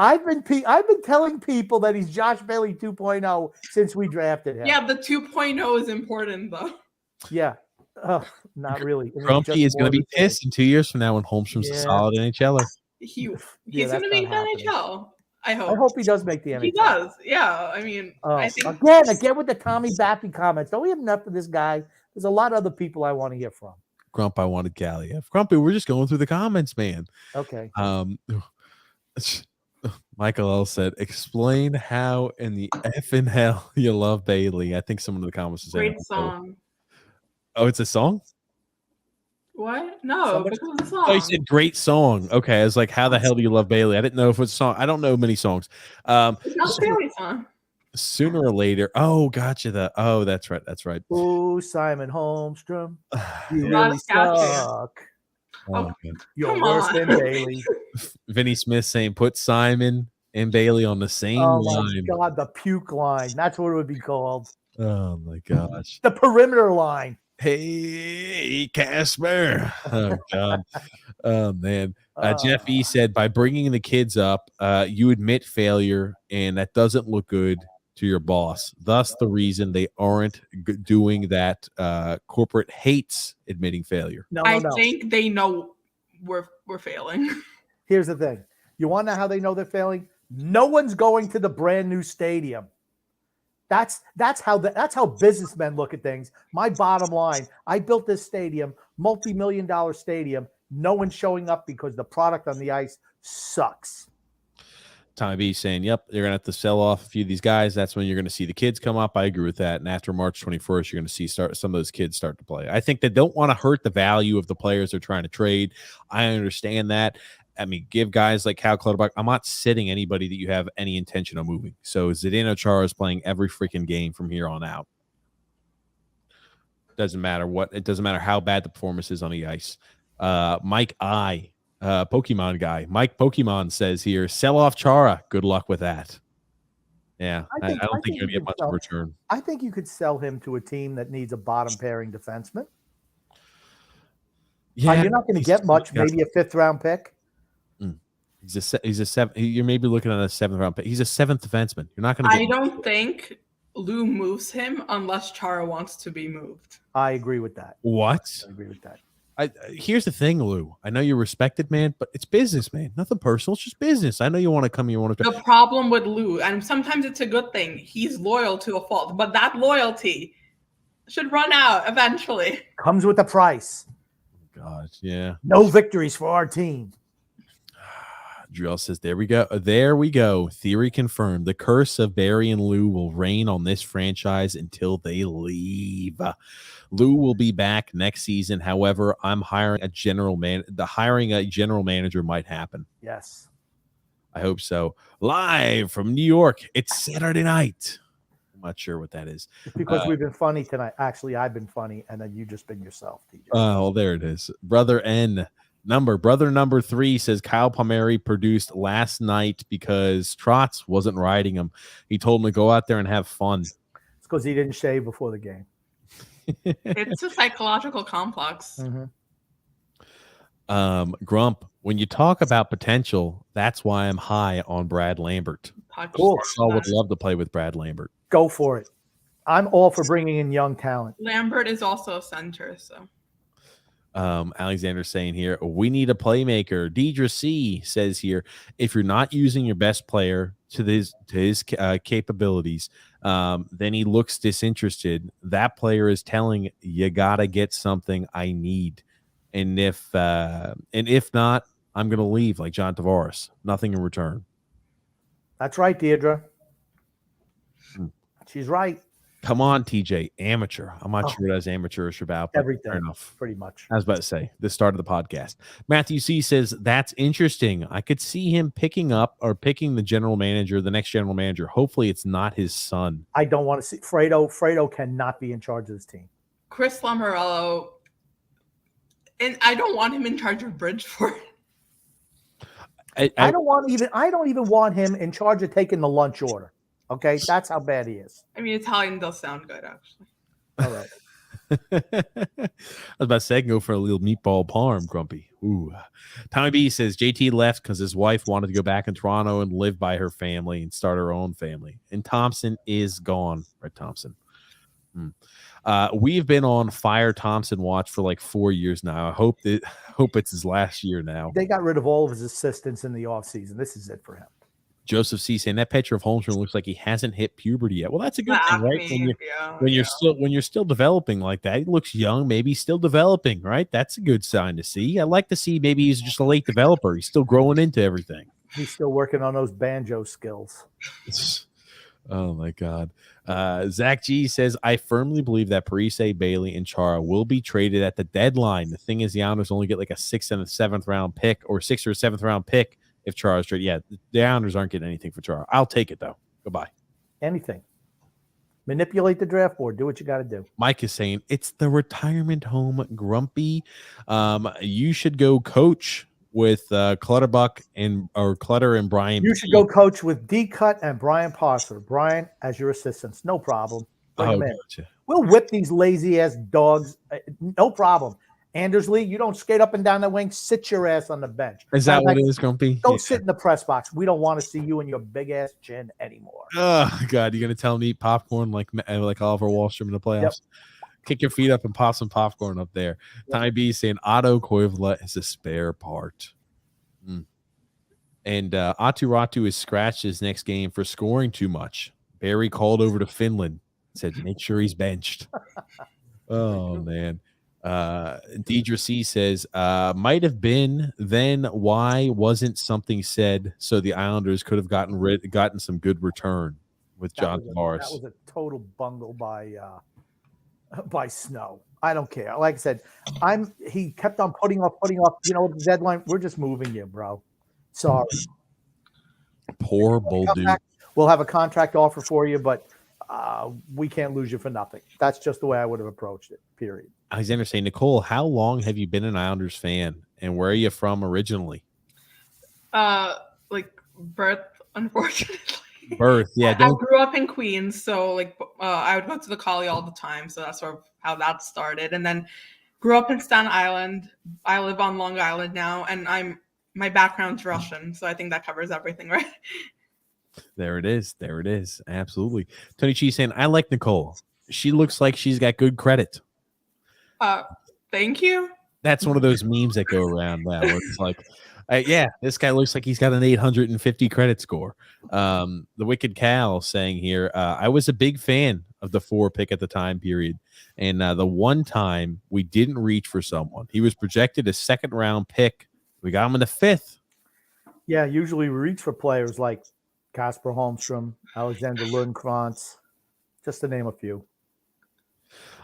I've been telling people that he's Josh Bailey 2.0 since we drafted him. Yeah, the 2.0 is important though. Yeah. Not really. Grumpy is going to be pissed in 2 years from now when Holmstrom's a solid NHLer. He's going to make the NHL. I hope he does make the NHL. He does. Yeah. I mean, I think again with the Tommy Bappy comments. Don't we have enough of this guy? There's a lot of other people I want to hear from. Grump, I wanted Galiev. Grumpy, we're just going through the comments, man. Okay. Michael L said, explain how in the effing hell you love Bailey. I think someone in the comments said great song. Oh, it's a song? What? No, because of the song. Oh, you said great song. Okay, I was like, how the hell do you love Bailey? I didn't know if it's a song. I don't know many songs. It's not a Bailey song. sooner or later. Oh, gotcha. That's right. That's right. Ooh, Simon Holmstrom, you Not really a statue. suck. Oh, man. You're Come worse on. than Bailey. Vinny Smith saying put Simon and Bailey on the same Oh my line. God, the puke line. That's what it would be called. Oh my gosh. The perimeter line. Hey, Casper. Oh God. Oh man. Jeff E said by bringing the kids up, you admit failure, and that doesn't look good to your boss. Thus, the reason they aren't doing that. Corporate hates admitting failure. No. I think they know we're failing. Here's the thing. You want to know how they know they're failing? No one's going to the brand new stadium. That's how businessmen look at things. My bottom line, I built this stadium, multi-million-dollar stadium. No one's showing up because the product on the ice sucks. Tommy B saying, yep, they're going to have to sell off a few of these guys. That's when you're going to see the kids come up. I agree with that. And after March 21st, you're going to see some of those kids start to play. I think they don't want to hurt the value of the players they're trying to trade. I understand that. I mean, give guys like Cal Clutterbuck. I'm not sitting anybody that you have any intention of moving. So Zdeno Chara is playing every freaking game from here on out. Doesn't matter what. It doesn't matter how bad the performance is on the ice. Mike Pokemon guy. Mike Pokemon says here, sell off Chara. Good luck with that. Yeah, I don't think you're going to get much of a return. I think you could sell him to a team that needs a bottom pairing defenseman. Yeah, you're not going to get much. Maybe a 5th round pick. He's a seven. You're maybe looking at a 7th round pick. He's a 7th defenseman. You're not going to. I don't think Lou moves him unless Chara wants to be moved. I agree with that. What? I agree with that. Here's the thing, Lou. I know you're respected, man, but it's business, man. Nothing personal. It's just business. I know you want to come here. The problem with Lou, and sometimes it's a good thing, he's loyal to a fault, but that loyalty should run out eventually. Comes with a price. God, yeah. No victories for our team. Drill says, there we go. There we go. Theory confirmed. The curse of Barry and Lou will reign on this franchise until they leave. Lou will be back next season. However, I'm hiring a general manager might happen. Yes. I hope so. Live from New York. It's Saturday night. I'm not sure what that is. It's because we've been funny tonight. Actually, I've been funny, and then you just been yourself, TJ. Oh, there it is. Brother number 3 says Kyle Palmieri produced last night because Trotz wasn't riding him. He told him to go out there and have fun. It's because he didn't shave before the game. It's a psychological complex. Mm-hmm. Grump, when you talk about potential, that's why I'm high on Brad Lambert. Cool. I would love to play with Brad Lambert. Go for it. I'm all for bringing in young talent. Lambert is also a center, so. Alexander saying here, we need a playmaker. Deidre C says here, if you're not using your best player to his capabilities, then he looks disinterested. That player is telling you gotta get something I need, and if not, I'm gonna leave like John Tavares. Nothing in return. That's right, Deirdre. She's right. Come on, TJ. Amateur. I'm not sure what that's amateurish about. But Everything. Fair enough. Pretty much. I was about to say the start of the podcast. Matthew C says that's interesting. I could see him picking the general manager, the next general manager. Hopefully, it's not his son. I don't want to see Fredo. Fredo cannot be in charge of this team. Chris Lamorello, and I don't want him in charge of Bridgeport. I don't even want him in charge of taking the lunch order. Okay, that's how bad he is. I mean, Italian does sound good, actually. All right. I was about to say, go for a little meatball parm, Grumpy. Ooh. Tommy B says JT left because his wife wanted to go back in Toronto and live by her family and start her own family. And Thompson is gone. Right, Thompson. We've been on Fire Thompson watch for like 4 years now. I hope it's his last year now. They got rid of all of his assistants in the offseason. This is it for him. Joseph C saying that picture of Holmstrom looks like he hasn't hit puberty yet. Well, that's a good thing, right? When you're still developing like that, he looks young, maybe still developing, right? That's a good sign to see. I like to see maybe he's just a late developer. He's still growing into everything. He's still working on those banjo skills. Oh my God. Zach G says, I firmly believe that Parise, Bailey, and Chara will be traded at the deadline. The thing is, the Islanders only get like a 6th and a 7th round pick, or 6th or 7th round pick if Chara's traded. Yeah, the Islanders aren't getting anything for Chara. I'll take it though. Goodbye. Anything. Manipulate the draft board. Do what you got to do. Mike is saying it's the retirement home, Grumpy. You should go coach with Clutterbuck or Clutter and Brian. You should go coach with D Cut and Brian Parser. Brian as your assistants. No problem. Bring them in. Gotcha. We'll whip these lazy ass dogs. No problem. Andersley, you don't skate up and down the wing. Sit your ass on the bench. Is that what it is, Grumpy? Go sit in the press box. We don't want to see you and your big ass chin anymore. Oh God, you're gonna tell him to eat popcorn like Oliver Wallstrom in the playoffs? Yep. Kick your feet up and pop some popcorn up there. Yep. Tommy B saying Otto Koivula is a spare part. And Ratu is scratched his next game for scoring too much. Barry called over to Finland, said make sure he's benched. Oh man. Deidre C says might have been then why wasn't something said so the Islanders could have gotten some good return with John Tavares. That was a total bungle by Snow. I don't care. Like I said, he kept on putting off, you know, the deadline. We're just moving you, bro. Sorry. Poor Bolduc. We'll have a contract offer for you, but we can't lose you for nothing. That's just the way I would have approached it, period. Alexander saying, Nicole, how long have you been an Islanders fan, and where are you from originally? Like birth, unfortunately. Birth, yeah. I grew up in Queens, so like I would go to the Collie all the time, so that's sort of how that started. And then grew up in Staten Island. I live on Long Island now, and my background's Russian, so I think that covers everything, right? There it is. There it is. Absolutely. Tony Cheese saying, I like Nicole. She looks like she's got good credit. Thank you. That's one of those memes that go around now where it's like, yeah, this guy looks like he's got an 850 credit score. The Wicked Cal saying here, I was a big fan of the 4 pick at the time period. And the one time we didn't reach for someone, he was projected a 2nd round pick. We got him in the 5th. Yeah, usually we reach for players like Kasper Holmstrom, Alexander Lundkrantz, just to name a few.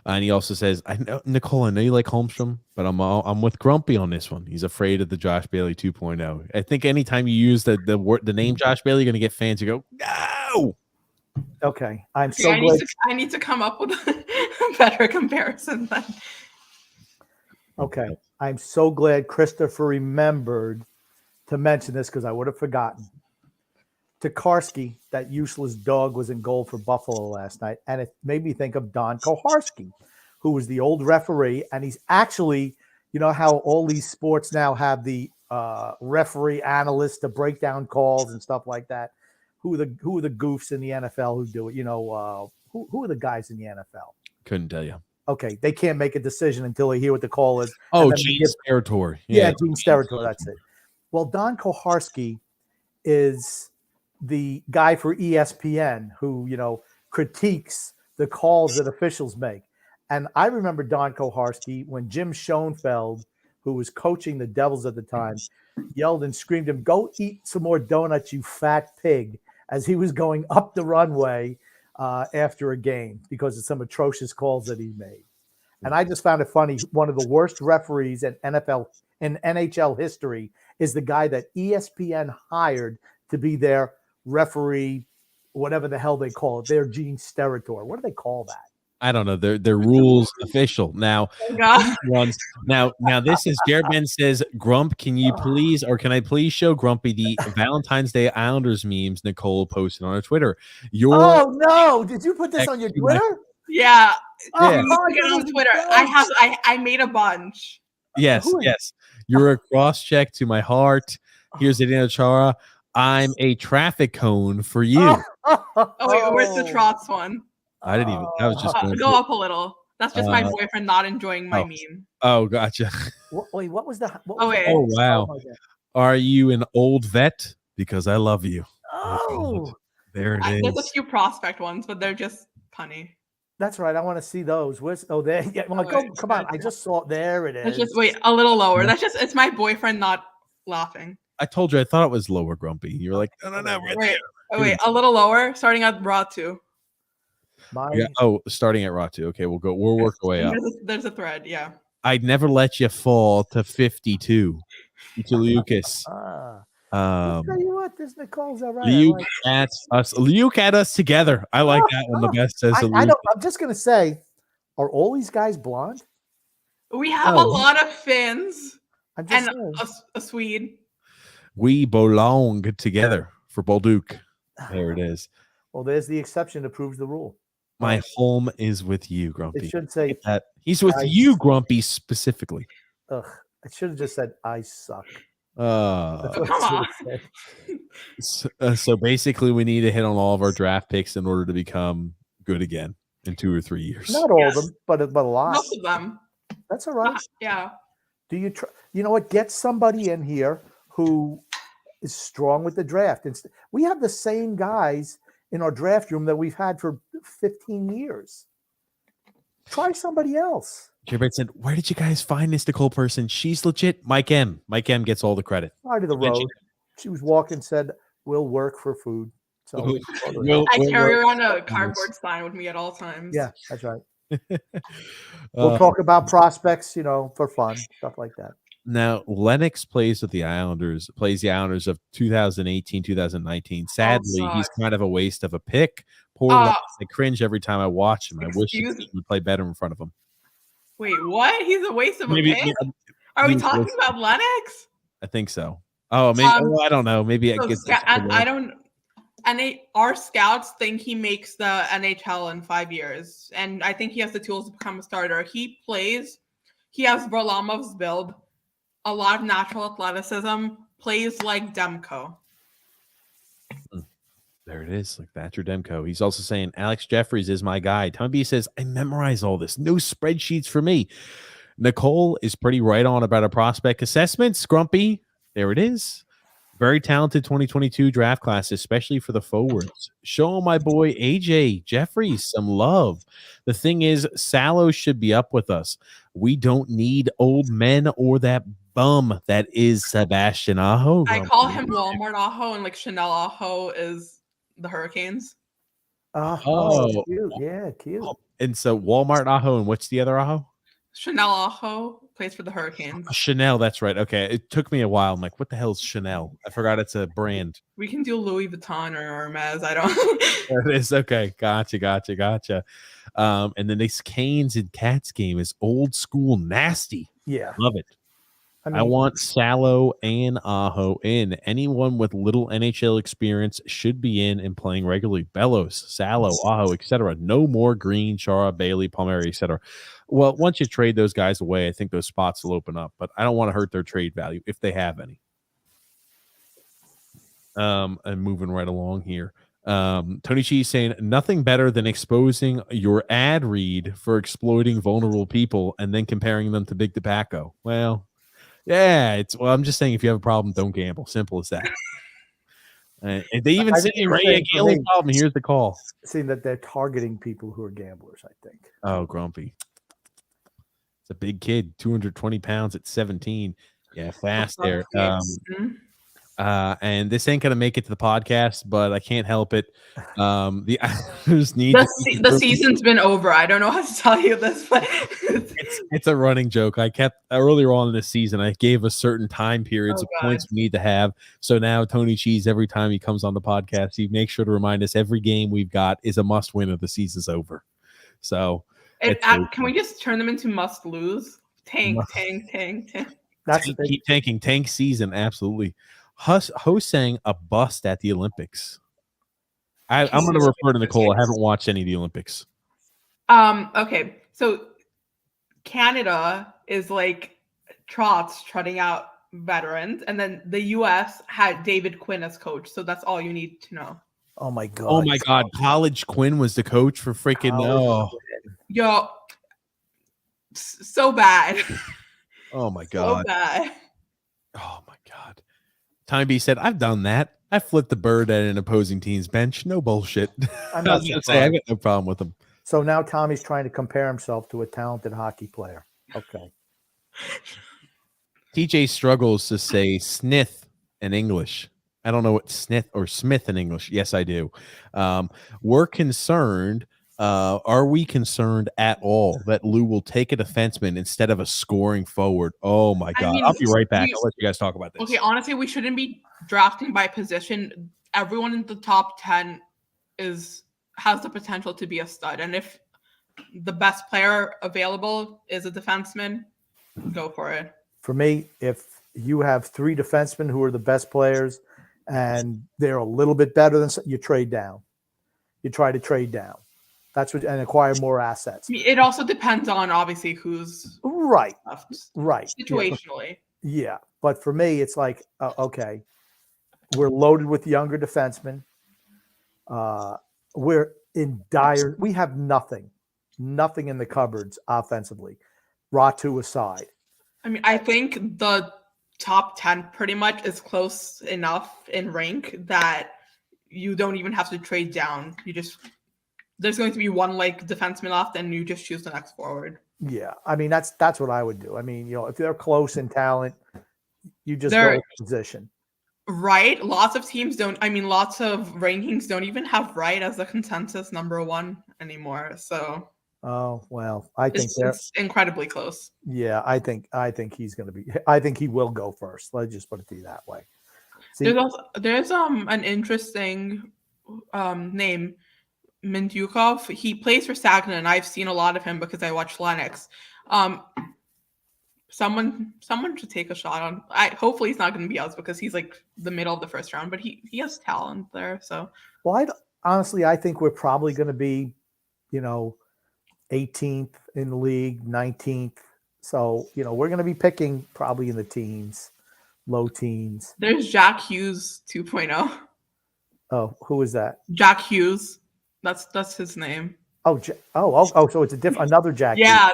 And he also says, "I know, Nicole, I know you like Holmstrom, but I'm with Grumpy on this one. He's afraid of the Josh Bailey 2.0. I think anytime you use the name Josh Bailey, you're going to get fans who go, no. Okay, I'm so glad. I need to come up with a better comparison then. Okay, I'm so glad Christopher remembered to mention this because I would have forgotten. Tokarski, that useless dog, was in goal for Buffalo last night, and it made me think of Don Koharski, who was the old referee, and he's actually, you know how all these sports now have the referee analysts to break down calls and stuff like that. Who are the goofs in the NFL who do it? You know, who are the guys in the NFL? Couldn't tell you. Okay, they can't make a decision until they hear what the call is. Oh, Gene Steratore. Yeah, Gene Steratore, that's it. Well, Don Koharski is the guy for ESPN who, you know, critiques the calls that officials make. And I remember Don Koharski when Jim Schoenfeld, who was coaching the Devils at the time, yelled and screamed him, "Go eat some more donuts, you fat pig," as he was going up the runway after a game because of some atrocious calls that he made. And I just found it funny. One of the worst referees in NHL history is the guy that ESPN hired to be their referee, whatever the hell they call it. They're Gene Steratore. What do they call that? I don't know. They're rules official. Now, now this is Jared Ben says, Grump, can I please show Grumpy the Valentine's Day Islanders memes Nicole posted on her Twitter? Oh no! Did you put this on your Twitter? Yeah. Oh, yeah. Get on Twitter. I made a bunch. Yes. You're a cross check to my heart. Here's Adina Chara. I'm a traffic cone for you. Oh wait, where's the Trotz one? I didn't even. I was just go up a little. That's just my boyfriend not enjoying my meme. Oh, gotcha. Wait, what was that? Oh, wow. Are you an old vet? Because I love you. Oh, there it is. There's a few prospect ones, but they're just punny. That's right. I want to see those. There? Yeah, come on. I just saw. There it is. That's just a little lower. It's my boyfriend not laughing. I told you I thought it was lower, Grumpy. You're like, no, right wait, there. Wait, a little lower, starting at Ratu. Starting at Ratu. Okay, we'll work our way up. There's a thread, yeah. I'd never let you fall to 52. To Lucas. I'll tell you what, this Nicole's all right. Luke at us. Luke at us together. I like that one the best. Says I Luke. don't. I'm just gonna say, are all these guys blonde? We have No. a lot of Finns I'm just and saying. a Swede. We belong together for Bolduc. There it is. Well, there's the exception that proves the rule. My home is with you, Grumpy. It should say, That. He's with I- you, Grumpy, specifically. ugh. It should have just said, I suck. Uh, That's what come it should on. have said. so basically, we need to hit on all of our draft picks in order to become good again in 2 or 3 years. Not all Yes. of them, but a lot. Most of them. That's all right. Yeah. Do you try? You know what? Get somebody in here who is strong with the draft. We have the same guys in our draft room that we've had for 15 years. Try somebody else. Jared said, "Where did you guys find this Nicole person? She's legit." Mike M. Mike M. gets all the credit. Side of the Mention road. She was walking, said, "We'll work for food." So We'll I carry work- around a cardboard sign with me at all times. yeah, that's right. We'll Uh, talk about prospects, for fun, stuff like that. Now, Lennox plays the Islanders of 2018, 2019. Sadly, he's sucks. kind of a waste of a pick. Poor Lennox. I cringe every time I watch him. I wish he Excuse- would play better in front of him. Wait, what? He's a waste of Maybe a pick? Are we he's talking wasted. about Lennox? I think so. Oh, maybe I don't know. Maybe So it gets. I don't. Our scouts think he makes the NHL in 5 years, and I think he has the tools to become a starter. He plays. He has Varlamov's build, a lot of natural athleticism. Plays like Demko. There it is, like Thatcher Demko. He's also saying Alex Jeffries is my guy. Tom B says, I memorize all this. No spreadsheets for me. Nicole is pretty right on about our prospect assessments. Grumpy, there it is. Very talented 2022 draft class, especially for the forwards. Show my boy AJ Jeffries some love. The thing is, Salo should be up with us. We don't need old men or that bum that is Sebastian Aho. I call him Walmart Aho, and like Chanel Aho is the Hurricanes. Oh. Cute. Yeah, cute. And so Walmart Aho, and what's the other Aho? Chanel Aho plays for the Hurricanes. Chanel, that's right. Okay. It took me a while. I'm like, what the hell is Chanel? I forgot it's a brand. We can do Louis Vuitton or Hermes. I don't. There it is. Okay. Gotcha. And the next Canes and Cats game is old school nasty. Yeah. Love it. I want Salo and Aho in. Anyone with little NHL experience should be in and playing regularly. Bellows, Salo, Aho, etc. No more Green, Chara, Bailey, Palmieri, etc. Well, once you trade those guys away, I think those spots will open up. But I don't want to hurt their trade value if they have any. And moving right along here. Tony Cheese saying nothing better than exposing your ad read for exploiting vulnerable people and then comparing them to Big Tobacco. Well, yeah, I'm just saying if you have a problem, don't gamble. Simple as that. And they even say, Ray, a gambling problem. Here's the call. Seeing that they're targeting people who are gamblers, I think. Oh, Grumpy. It's a big kid, 220 pounds at 17. Yeah, fast there. And this ain't gonna make it to the podcast, but I can't help it. The Islanders need the season's been over. I don't know how to tell you this, but it's a running joke. I kept earlier on in the season, I gave a certain time periods of points we need to have. So now Tony Cheese, every time he comes on the podcast, he makes sure to remind us every game we've got is a must win or the season's over. So can we just turn them into must lose? Tank. That's tank season, absolutely. Hosang a bust at the Olympics. I'm going to refer to Nicole. I haven't watched any of the Olympics. Okay, so Canada is like trotting out veterans, and then the U.S. had David Quinn as coach. So that's all you need to know. Oh my god! Oh my god! College Quinn was the coach for freaking Yo, so bad. Oh my god! So bad. Oh my god! Time B said, "I've done that. I flipped the bird at an opposing team's bench. No bullshit." I'm not gonna say I got no problem with them. So now Tommy's trying to compare himself to a talented hockey player. Okay. TJ struggles to say Snith in English. I don't know what Snith or Smith in English. Yes, I do. We're concerned Are we concerned at all that Lou will take a defenseman instead of a scoring forward? Oh my God. I'll be right back. I'll let you guys talk about this. Okay, honestly, we shouldn't be drafting by position. Everyone in the top 10 has the potential to be a stud. And if the best player available is a defenseman, go for it. For me, if you have 3 defensemen who are the best players and they're a little bit better than you trade down. You try to trade down. That's what, and acquire more assets. It also depends on obviously who's right, left. Right, Situationally. Yeah, but for me, it's like okay, we're loaded with younger defensemen. We're in dire. We have nothing in the cupboards offensively. Ratu aside. I mean, I think the top 10 pretty much is close enough in rank that you don't even have to trade down. There's going to be one like defenseman left, and you just choose the next forward. Yeah, I mean that's what I would do. I mean, if they're close in talent, you just go to position. Right, lots of teams don't. I mean, lots of rankings don't even have right as the consensus number 1 anymore. So. Oh well, I think it's incredibly close. Yeah, I think he's going to be. I think he will go first. Let's just put it to you that way. See, there's an interesting name. Mindyukov. He plays for Saginaw, and I've seen a lot of him because I watch Lennox. Someone should take a shot on. Hopefully, he's not going to be us because he's like the middle of the first round, but he has talent there. So, well, honestly, I think we're probably going to be, 18th in the league, 19th. So, we're going to be picking probably in the teens, low teens. There's Jack Hughes 2.0. Oh, who is that? Jack Hughes. That's his name. Oh, so it's another Jack. Yeah,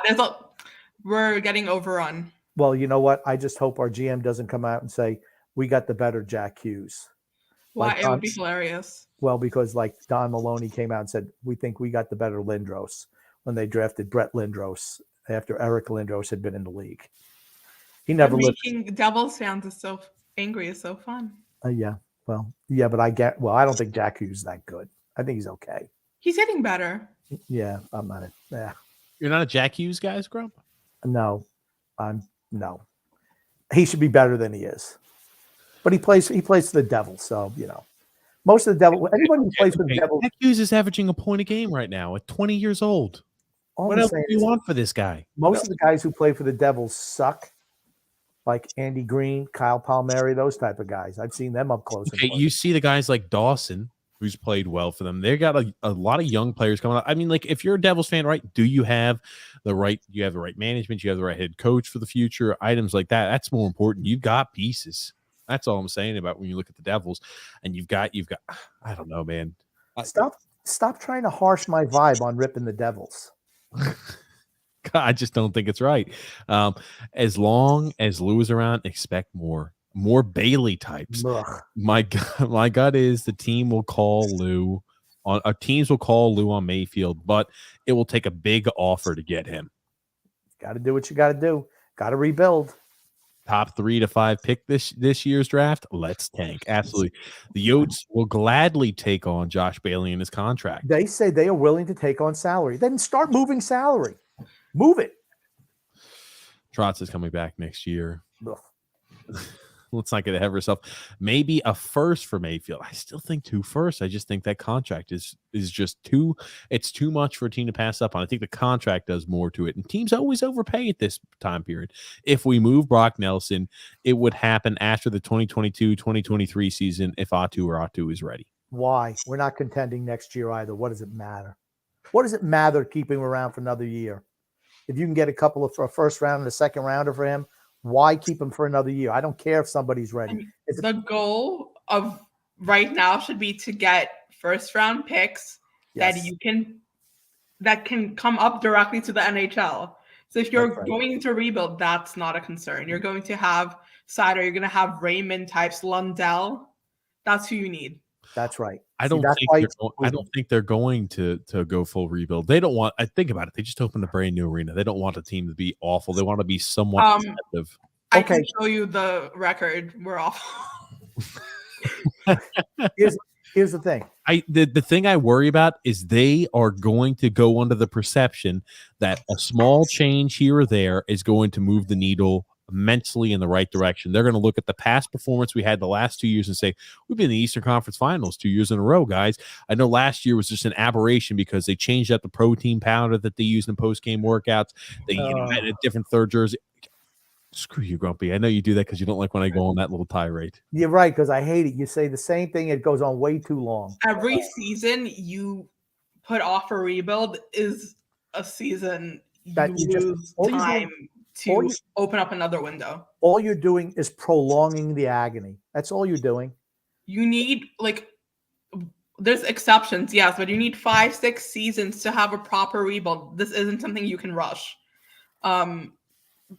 we're getting overrun. Well, you know what? I just hope our GM doesn't come out and say we got the better Jack Hughes. Why? It would be hilarious. Well, because like Don Maloney came out and said we think we got the better Lindros when they drafted Brett Lindros after Eric Lindros had been in the league. He never making Devils fans is so angry is so fun. Yeah. Well, yeah, but I don't think Jack Hughes is that good. I think he's okay. He's getting better. Yeah, I'm not. Yeah. You're not a Jack Hughes guy, Grump? No. No. He should be better than he is. But he plays for the Devils, so most of the Devils. Anybody who plays for the Devils. Jack Hughes is averaging a point a game right now at 20 years old. What else do you want for this guy? Most of the guys who play for the Devils suck. Like Andy Green, Kyle Palmieri, those type of guys. I've seen them up close. Okay, you see the guys like Dawson, who's played well for them. They got a lot of young players coming up. I mean, like if you're a Devils fan, right? Do you have the right? You have the right management. You have the right head coach for the future. Items like that. That's more important. You've got pieces. That's all I'm saying about when you look at the Devils, and you've got. I don't know, man. Stop trying to harsh my vibe on ripping the Devils. I just don't think it's right. As long as Lou is around, expect more Bailey types. Ugh. My gut is the team will call Lou on. Teams will call Lou on Mayfield, but it will take a big offer to get him. Got to do what you got to do. Got to rebuild. Top 3 to 5 pick this year's draft. Let's tank. Absolutely. The Yotes will gladly take on Josh Bailey in his contract. They say they are willing to take on salary. Then start moving salary. Move it. Trotz is coming back next year. Ugh. Let's not get ahead of ourselves. Maybe a first for Mayfield. I still think 2 firsts. I just think that contract is just too. It's too much for a team to pass up on. I think the contract does more to it, and teams always overpay at this time period. If we move Brock Nelson, it would happen after the 2022-2023 season if Ratu is ready. Why? We're not contending next year either. What does it matter? What does it matter keeping him around for another year? If you can get a couple of for a first round and a second rounder for him, why keep him for another year? I don't care if somebody's ready. I mean, the goal of right now should be to get first round picks that can come up directly to the NHL. So if you're going to rebuild, that's not a concern. You're going to have Sider, you're going to have Raymond types, Lundell. That's who you need. That's right. I don't think they're going to go full rebuild. They don't want. I think about it. They just opened a brand new arena. They don't want a team to be awful. They want to be somewhat competitive. I can show you the record. We're awful. Here's the thing. The thing I worry about is they are going to go under the perception that a small change here or there is going to move the needle immensely in the right direction. They're going to look at the past performance we had the last 2 years and say, we've been in the Eastern Conference Finals 2 years in a row, guys. I know last year was just an aberration because they changed out the protein powder that they use in post-game workouts. They added a different third jersey. Screw you, Grumpy. I know you do that because you don't like when I go on that little tirade. You're right, because I hate it. You say the same thing. It goes on way too long. Every season you put off a rebuild is a season That you you lose just- time to open up another window. All you're doing is prolonging the agony. That's all you're doing. You need, like, there's exceptions, yes, but you need 5-6 seasons to have a proper rebuild. This isn't something you can rush.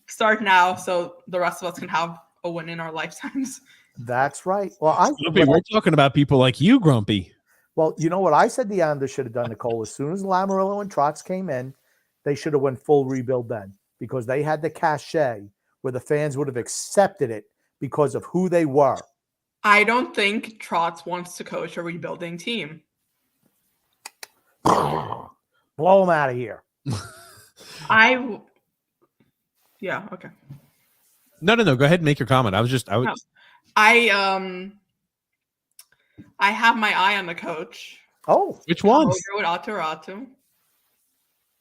Start now so the rest of us can have a win in our lifetimes. That's right. Well, We're talking about people like you, Grumpy. Well, you know what I said the Islanders should have done, Nicole? As soon as Lamoriello and Trotz came in, they should have went full rebuild then, because they had the cachet where the fans would have accepted it because of who they were. I don't think Trotz wants to coach a rebuilding team. Blow them out of here. Yeah, okay. No. Go ahead and make your comment. I have my eye on the coach. Oh, Which one? With Ratu.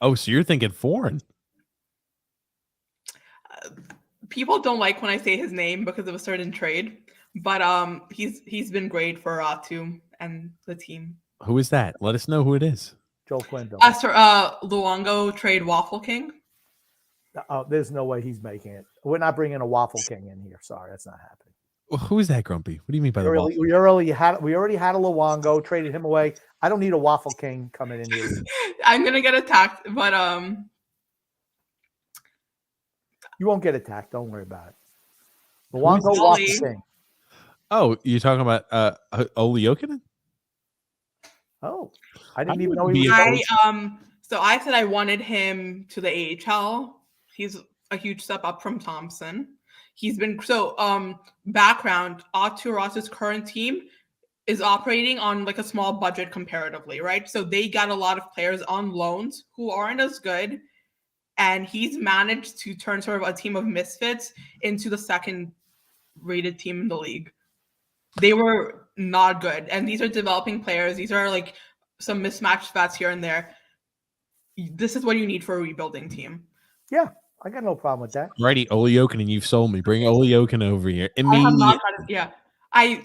Oh, so you're thinking foreign. People don't like when I say his name because of a certain trade, but he's been great for Ratu and the team. Who is that? Let us know who it is. Joel Quinville. Luongo trade Waffle King. There's no way he's making it. We're not bringing a Waffle King in here. Sorry, that's not happening. Well, who is that, Grumpy? What do you mean by the waffle? We already had a Luongo, traded him away. I don't need a Waffle King coming in here. I'm gonna get attacked, but you won't get attacked. Don't worry about it. Luongo, Waffle King. Oh, you're talking about Olli Jokinen? Oh, I didn't even know he was. So I said I wanted him to the AHL. He's a huge step up from Thompson. He's been background. Ratu's current team is operating on like a small budget comparatively, right? So they got a lot of players on loans who aren't as good, and he's managed to turn sort of a team of misfits into the second-rated team in the league. They were not good, and these are developing players. These are like some mismatched bats here and there. This is what you need for a rebuilding team. Yeah, I got no problem with that. Righty, Olli Jokinen, you've sold me. Bring Olli Jokinen over here. I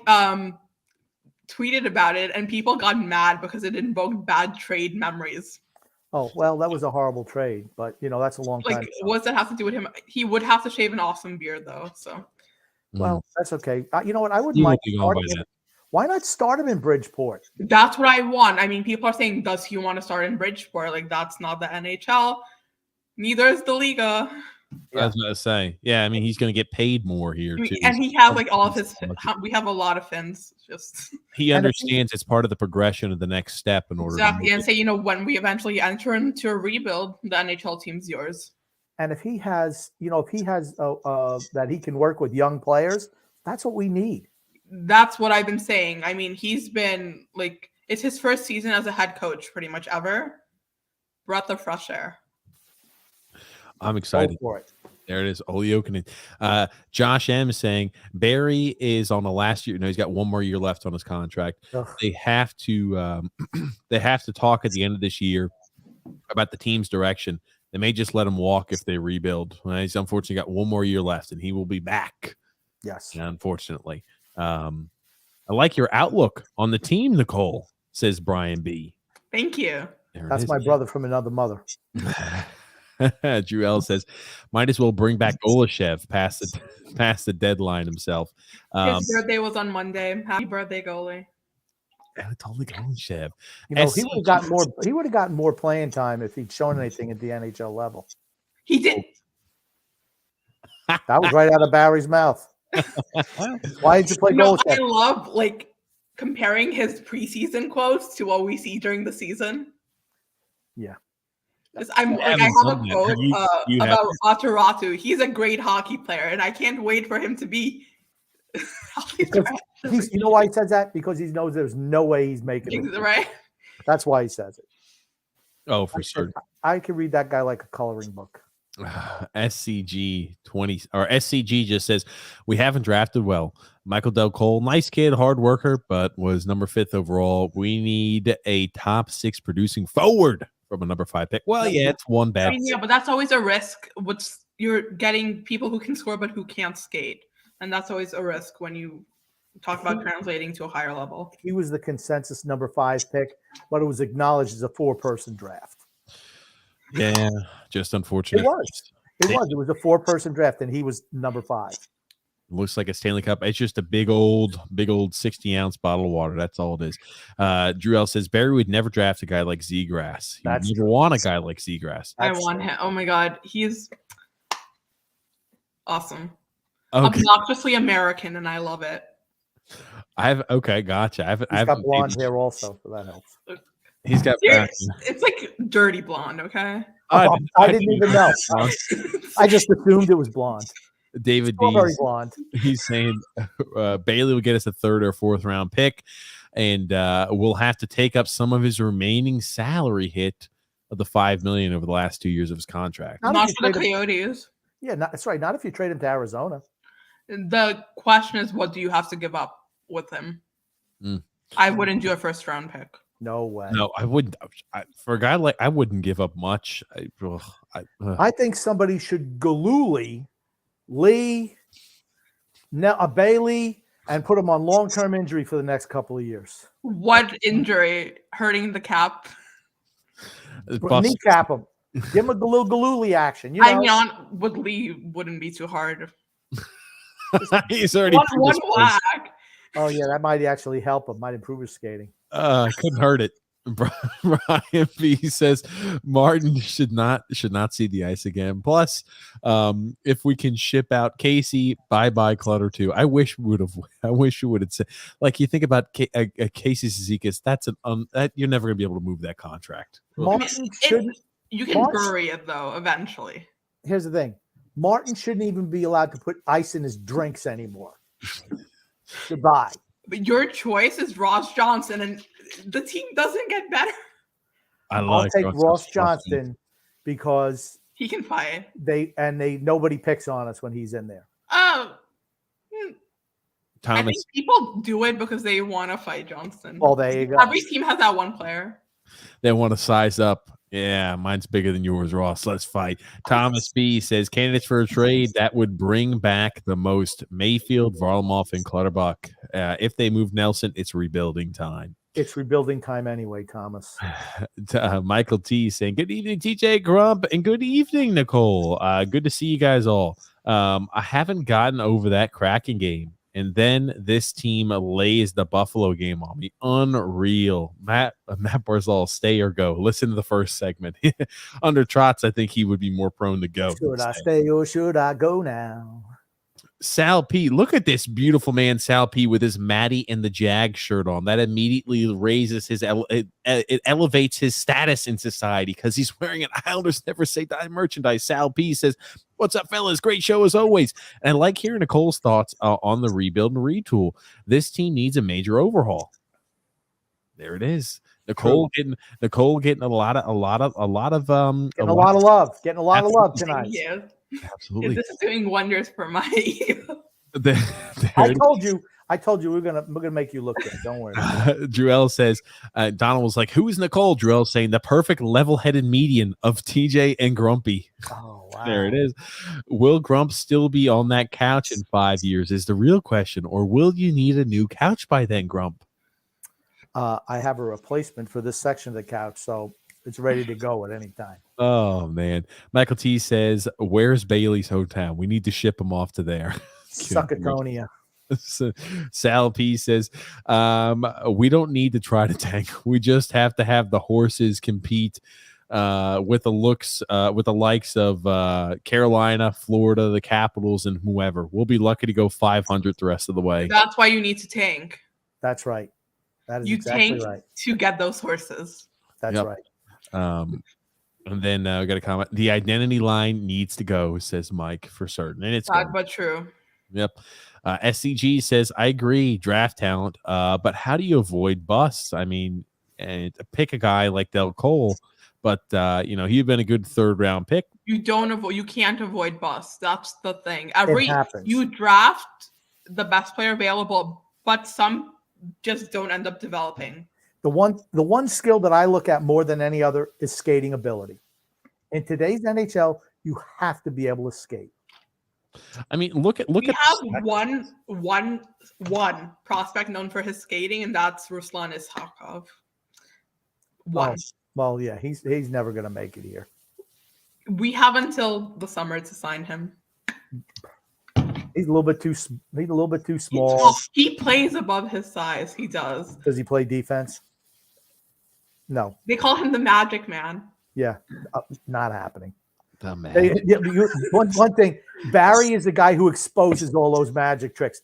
tweeted about it, and people got mad because it invoked bad trade memories. Oh, well, that was a horrible trade, but, that's a long time ago. What does that have to do with him? He would have to shave an awesome beard, though, so. Well, that's okay. You know what? I wouldn't mind starting him. Why not start him in Bridgeport? That's what I want. I mean, people are saying, does he want to start in Bridgeport? Like, that's not the NHL. Neither is the Liga. I was going to say. Yeah, I mean, he's going to get paid more here, too. And he has, like, all of his – we have a lot of Finns. He understands it's part of the progression of the next step in order to and say, when we eventually enter into a rebuild, the NHL team's yours. And if he has, that he can work with young players, that's what we need. That's what I've been saying. I mean, he's been like, it's his first season as a head coach pretty much ever. Breath of fresh air. I'm excited for it. There it is. Olli Jokinen. Josh M is saying Barry is on the last year. No, he's got one more year left on his contract. Ugh. They have to talk at the end of this year about the team's direction. They may just let him walk if they rebuild. He's unfortunately got one more year left, and he will be back. Yes. Unfortunately. I like your outlook on the team, Nicole, says Brian B. Thank you. That's my brother from another mother. Drew L says, might as well bring back Golashev past the deadline himself. His birthday was on Monday. Happy birthday, goalie. Totally Golashev. He would have gotten more. He would have gotten more playing time if he'd shown anything at the NHL level. He did. That was right out of Barry's mouth. Why did you play Golashev? I love comparing his preseason quotes to what we see during the season. Yeah. I have a quote about Ratu. He's a great hockey player, and I can't wait for him to be Because you know why he says that? Because he knows there's no way he's making it. Right. That's why he says it. Oh, for certain. I can read that guy like a coloring book. SCG 20 or SCG just says we haven't drafted well. Michael Del Cole, nice kid, hard worker, but was number 5th overall. We need a top 6 producing forward from a number 5 pick. Well, yeah, it's one bad. Yeah, but that's always a risk. You're getting people who can score but who can't skate, and that's always a risk when you talk about translating to a higher level. He was the consensus number 5 pick, but it was acknowledged as a 4-person draft. Yeah, just unfortunate. It was. It was a 4-person draft, and he was number 5. Looks like a Stanley Cup. It's just a big old 60-ounce bottle of water. That's all it is. Drew L says Barry would never draft a guy like Zegras. He would never want a guy like Zegras. I want him. Oh my god, he's awesome. Okay. Obnoxiously American, and I love it. Gotcha. He's got blonde hair also, so that helps. He's got. It's like dirty blonde. Okay. I didn't even know. I just assumed it was blonde. David D. Very blonde. He's saying Bailey will get us a 3rd or 4th round pick, and we'll have to take up some of his remaining salary hit of the $5 million over the last 2 years of his contract. Not for the Coyotes. Yeah, that's right. Not if you trade him to Arizona. The question is, what do you have to give up with him? I wouldn't do a 1st round pick. No way. No, I wouldn't. For a guy like I wouldn't give up much. I think somebody should Galooly, Lee, Bailey, and put him on long-term injury for the next couple of years. What injury? Hurting the cap? Kneecap him. Give him a little Galooly action. You know? I mean, with Lee wouldn't be too hard. He's already one whack. Oh yeah, that might actually help him. Might improve his skating. Couldn't hurt it. Brian B says Martin should not see the ice again. Plus, if we can ship out Casey, bye Clutter too. I wish we would have said, like, you think about Casey Zizekas, that's that you're never gonna be able to move that contract. Martin shouldn't. You can bury it though eventually. Here's the thing: Martin shouldn't even be allowed to put ice in his drinks anymore. Goodbye. But your choice is Ross Johnson, and the team doesn't get better. I'll take Ross Johnston because he can fight. Nobody picks on us when he's in there. I think people do it because they want to fight Johnston. Oh, there you go. Every team has that one player. They want to size up. Yeah, mine's bigger than yours, Ross. Let's fight. Thomas B says candidates for a trade that would bring back the most: Mayfield, Varlamov, and Clutterbuck. If they move Nelson, it's rebuilding time. It's rebuilding time anyway, Thomas. Michael T saying good evening, TJ Grump, and good evening, Nicole. Good to see you guys all. I haven't gotten over that Kraken game. And then this team lays the Buffalo game on me. Unreal. Matt Barzal, stay or go. Listen to the first segment. Under Trotz, I think he would be more prone to go. Should I stay or should I go now? Sal P, look at this beautiful man, Sal P, with his Matty and the Jag shirt on. That immediately raises it elevates his status in society because he's wearing an Islanders Never Say Die merchandise. Sal P says, "What's up, fellas? Great show as always." And I like hearing Nicole's thoughts on the rebuild and retool. This team needs a major overhaul. There it is. Nicole getting a lot of love. Getting a lot of love tonight. Yeah. Absolutely. This is doing wonders for my ego. I told you we're gonna make you look good. Don't worry. Drew L says Donald was like, "Who is Nicole?" Drew L saying the perfect level-headed median of TJ and Grumpy. Oh wow. There it is. Will Grump still be on that couch in 5 years is the real question, or will you need a new couch by then, Grump? I have a replacement for this section of the couch, so it's ready to go at any time. Oh man. Michael T says, "Where's Bailey's hotel? We need to ship him off to there." Suckatonia. So, Sal P says, "We don't need to try to tank. We just have to have the horses compete with the likes of Carolina, Florida, the Capitals, and whoever. We'll be lucky to go 500 the rest of the way." That's why you need to tank. That's right. That is you exactly tank right. to get those horses. That's right. And then I got a comment. The identity line needs to go, says Mike, for certain. And it's sad but true. Yep. SCG says, I agree, draft talent, but how do you avoid busts? I mean, and pick a guy like Del Cole, but he'd been a good 3rd round pick. You can't avoid busts. That's the thing. It happens. You draft the best player available, but some just don't end up developing. The one skill that I look at more than any other is skating ability. In today's NHL, you have to be able to skate. I mean, look at We have one prospect known for his skating, and that's Ruslan Iskhakov. One. Well, yeah, he's never going to make it here. We have until the summer to sign him. He's a little bit too small. He plays above his size. He does. Does he play defense? No. They call him the Magic Man. Yeah, not happening. The man. One thing, Barry is the guy who exposes all those magic tricks.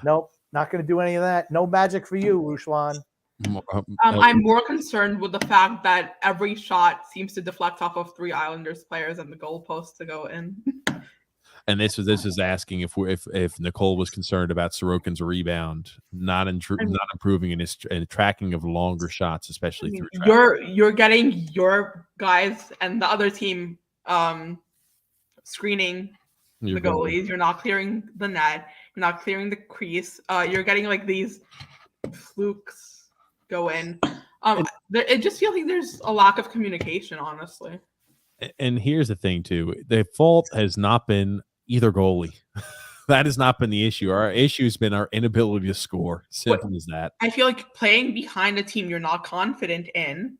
Nope, not going to do any of that. No magic for you, Ruslan. I'm more concerned with the fact that every shot seems to deflect off of 3 Islanders players and the goalpost to go in. And this is asking if Nicole was concerned about Sorokin's rebound, not improving in his tracking of longer shots, especially through traffic. You're getting your guys and the other team screening the goalies. You're not clearing the net. You're not clearing the crease. You're getting like these flukes go in. It just feels like there's a lack of communication, honestly. And here's the thing too: the fault has not been either goalie. That has not been the issue. Our issue has been our inability to score. Simple as that. I feel like playing behind a team you're not confident in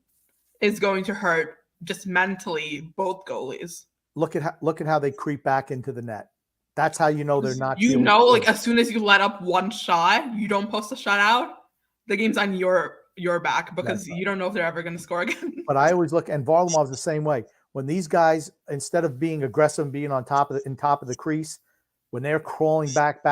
is going to hurt just mentally both goalies. Look at how they creep back into the net. That's how you know they're not. Like as soon as you let up one shot, you don't post a shutout, the game's on your back because you don't know if they're ever going to score again. But I always look, and Varlamov's the same way. When these guys, instead of being aggressive and being on top of the crease, when they're crawling back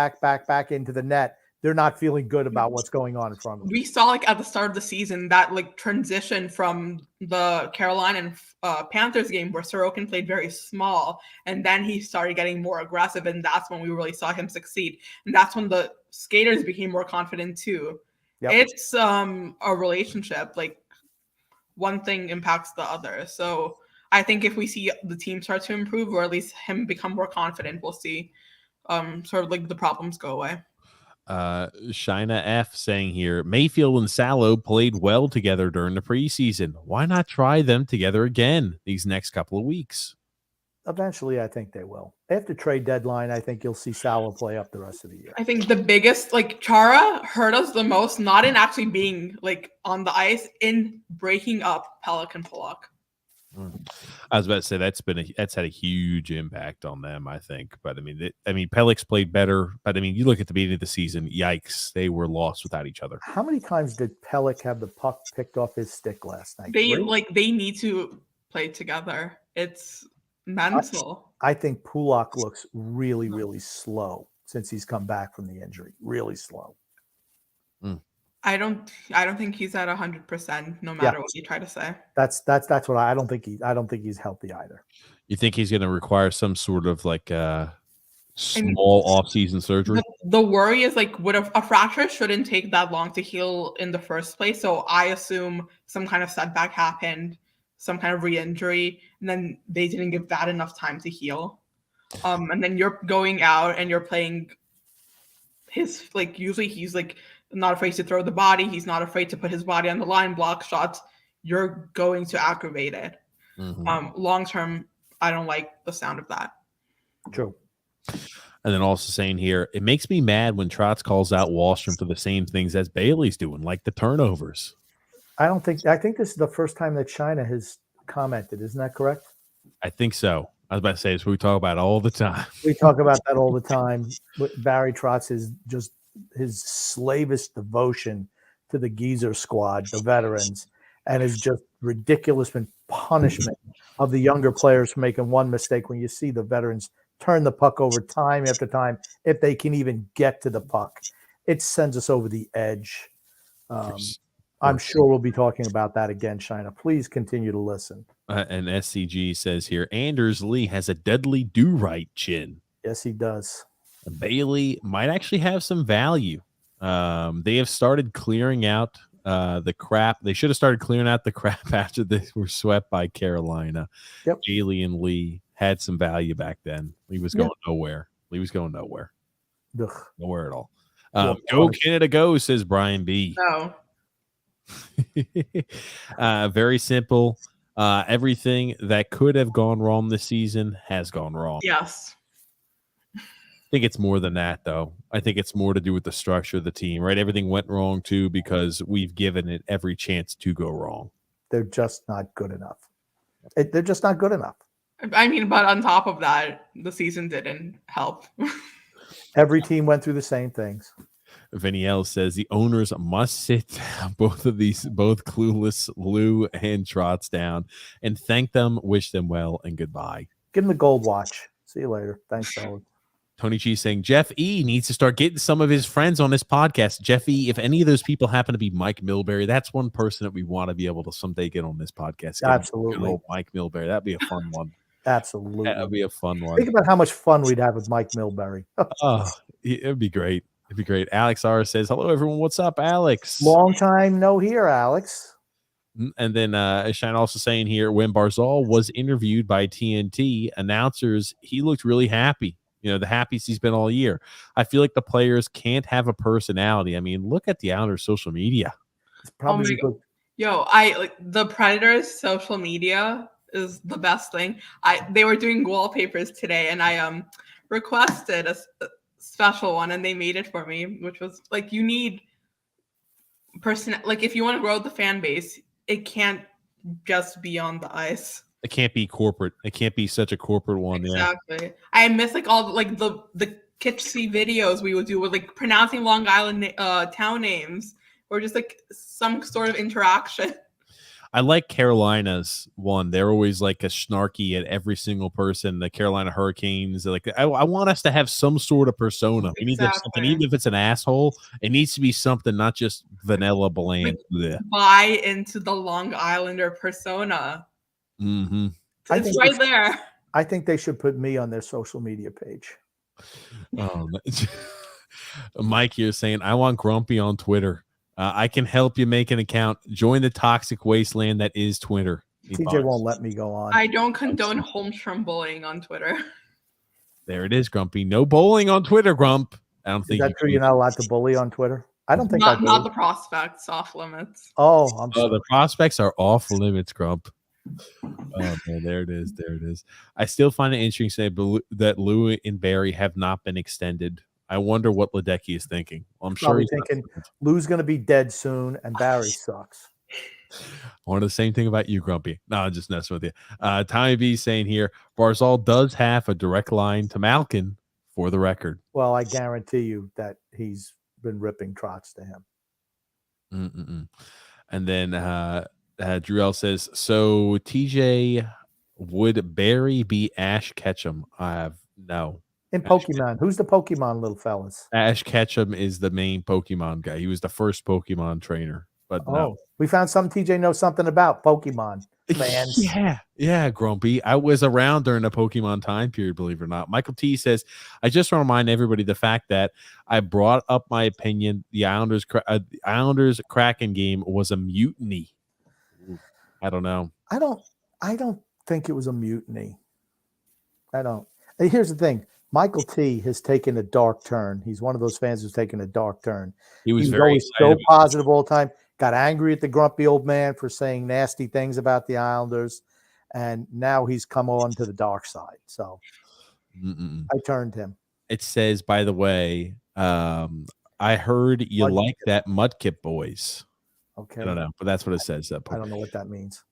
into the net, they're not feeling good about what's going on in front of them. We saw like at the start of the season that like transition from the Carolina and Panthers game where Sorokin played very small, and then he started getting more aggressive, and that's when we really saw him succeed. And that's when the skaters became more confident too. Yep. It's a relationship. Like one thing impacts the other. So I think if we see the team start to improve, or at least him become more confident, we'll see sort of like the problems go away. Shina F saying here, Mayfield and Salo played well together during the preseason. Why not try them together again these next couple of weeks? Eventually, I think they will. After trade deadline, I think you'll see Salo play up the rest of the year. I think the biggest, like Chara hurt us the most, not in actually being like on the ice, in breaking up Pelican Pollock. I was about to say that's had a huge impact on them, I think. But I mean, Pellick's played better. But I mean, you look at the beginning of the season, yikes, they were lost without each other. How many times did Pellick have the puck picked off his stick last night? They need to play together. It's mental. I think Pulak looks really, really slow since he's come back from the injury. Really slow. I don't think he's at 100%. No matter what you try to say. That's what I don't think he's healthy either. You think he's going to require some sort of like small off-season surgery? The worry is like, a fracture shouldn't take that long to heal in the first place. So I assume some kind of setback happened, some kind of re-injury, and then they didn't give that enough time to heal. And then you're going out and you're playing his, like, usually he's like not afraid to throw the body. He's not afraid to put his body on the line, block shots. You're going to aggravate it. Long term, I don't like the sound of that. True. And then also saying here, it makes me mad when Trotz calls out Wallstrom for the same things as Bailey's doing, like the turnovers. I think this is the first time that China has commented. Isn't that correct? I think so. I was about to say, it's what we talk about all the time. We talk about that all the time. Barry Trotz is just his slavish devotion to the Geezer squad, the veterans, and is just ridiculous in punishment of the younger players for making one mistake. When you see the veterans turn the puck over time after time, if they can even get to the puck, it sends us over the edge. I'm sure we'll be talking about that again, Shina. Please continue to listen. And SCG says here, Anders Lee has a deadly do-right chin. Yes, he does. Bailey might actually have some value. They have started clearing out the crap. They should have started clearing out the crap after they were swept by Carolina. Yep. Bailey and Lee had some value back then. Lee was going nowhere. Ugh. Nowhere at all. Well, Go Canada, go, says Brian B. No. Very simple. Everything that could have gone wrong this season has gone wrong. Yes. I think it's more than that, though. I think it's more to do with the structure of the team, right? Everything went wrong, too, because we've given it every chance to go wrong. They're just not good enough. They're just not good enough. I mean, but on top of that, the season didn't help. Every team went through the same things. Vinny L says the owners must sit both clueless Lou and Trotz down and thank them, wish them well, and goodbye. Give them the gold watch. See you later. Thanks, fellas. Tony G saying Jeff E needs to start getting some of his friends on this podcast. Jeff E, if any of those people happen to be Mike Milbury, that's one person that we want to be able to someday get on this podcast. Absolutely. Mike Milbury. That'd be a fun one. Absolutely. That'd be a fun one. Think about how much fun we'd have with Mike Milbury. Oh, it'd be great. It'd be great. Alex R says, hello, everyone. What's up, Alex? Long time no hear, Alex. And then Shine also saying here, when Barzal was interviewed by TNT announcers, he looked really happy. You know, the happiest he's been all year. I feel like the players can't have a personality. I mean, look at the Islanders' social media. It's probably good. Yo, I like the Predators' social media is the best thing. They were doing wallpapers today, and I requested a special one, and they made it for me, which was like, you need like if you want to grow the fan base, it can't just be on the ice. It can't be corporate. It can't be such a corporate one. Exactly. Yeah. I miss like all like the kitschy videos we would do with like pronouncing Long Island town names or just like some sort of interaction. I like Carolina's one. They're always like a snarky at every single person. The Carolina Hurricanes, like I want us to have some sort of persona. We need to have something, even if it's an asshole. It needs to be something, not just vanilla bland. Buy into the Long Islander persona. Mm-hmm. It's right there. I think they should put me on their social media page. Mike here saying, I want Grumpy on Twitter. I can help you make an account. Join the toxic wasteland that is Twitter. TJ won't let me go on. I don't condone Holmstrom bullying on Twitter. There it is, Grumpy. No bowling on Twitter, Grump. I don't think that's true. You're not allowed to bully on Twitter. I don't think not the prospects, off limits. Oh, I'm sorry. The prospects are off limits, Grump. Oh man, there it is. There it is. I still find it interesting that Lou and Barry have not been extended. I wonder what Ledecky is thinking. Well, I'm sure he's thinking Lou's going to be dead soon, and Barry sucks. I wonder the same thing about you, Grumpy. No, I'm just messing with you. Tommy B saying here, Barzal does have a direct line to Malkin for the record. Well, I guarantee you that he's been ripping trots to him. And then Drew L says, so TJ, would Barry be Ash Ketchum? No. In Pokemon, who's the Pokemon little fellas? Ash Ketchum is the main Pokemon guy. He was the first Pokemon trainer. But no. We found some TJ knows something about Pokemon fans. Yeah, Grumpy. I was around during the Pokemon time period, believe it or not. Michael T says, I just want to remind everybody the fact that I brought up my opinion. The Islanders Kraken game was a mutiny. I don't know. I don't think it was a mutiny. I don't. Here's the thing. Michael T has taken a dark turn. He's one of those fans who's taken a dark turn. He was very always so positive all the time. Got angry at the grumpy old man for saying nasty things about the Islanders, and now he's come on to the dark side. So I turned him. It says, by the way, I heard you like that Mudkip Boys. Okay. I don't know, but that's what it says. I don't know what that means.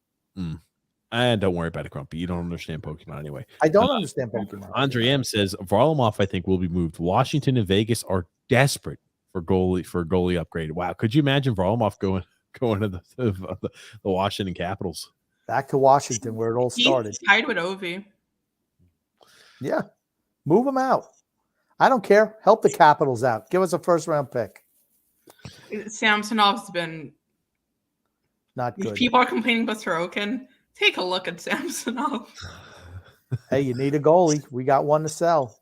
And don't worry about it, Grumpy. You don't understand Pokemon anyway. I don't understand Pokemon. Andre M says Varlamov, I think, will be moved. Washington and Vegas are desperate for goalie upgrade. Wow, could you imagine Varlamov going to the Washington Capitals? Back to Washington, where it all started. He's tied with Ovi. Yeah, move him out. I don't care. Help the Capitals out. Give us a first-round pick. Samsonov's been not good. If people are complaining about Sorokin, take a look at Samsonov. Hey, you need a goalie. We got one to sell.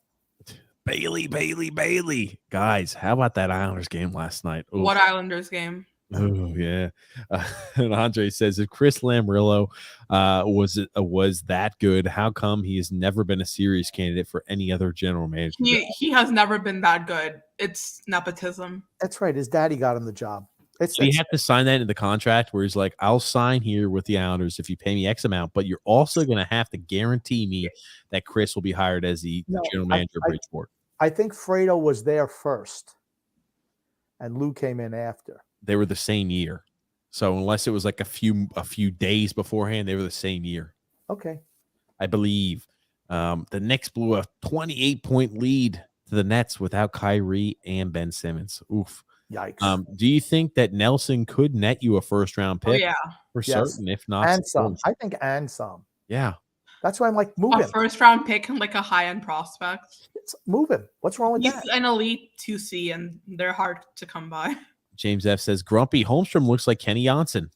Bailey. Guys, how about that Islanders game last night? Oof. What Islanders game? Oh yeah. And Andre says, if Chris Lamrillo was that good, how come he has never been a serious candidate for any other general manager? He has never been that good. It's nepotism. That's right. His daddy got him the job. So you have to sign that in the contract where he's like, I'll sign here with the Islanders if you pay me X amount, but you're also going to have to guarantee me that Chris will be hired as the general manager of Bridgeport. I think Fredo was there first, and Lou came in after. They were the same year. So unless it was like a few days beforehand, they were the same year. Okay. I believe. The Knicks blew a 28-point lead to the Nets without Kyrie and Ben Simmons. Oof. Yikes. Do you think that Nelson could net you a first-round pick? Oh, yeah. For certain, if not. And some. I think and some. Yeah. That's why I'm like, move a him. First-round pick and like a high-end prospect. Move him. What's wrong with He's that? an elite 2C, and they're hard to come by. James F. says, Grumpy, Holmstrom looks like Kenny Janssen.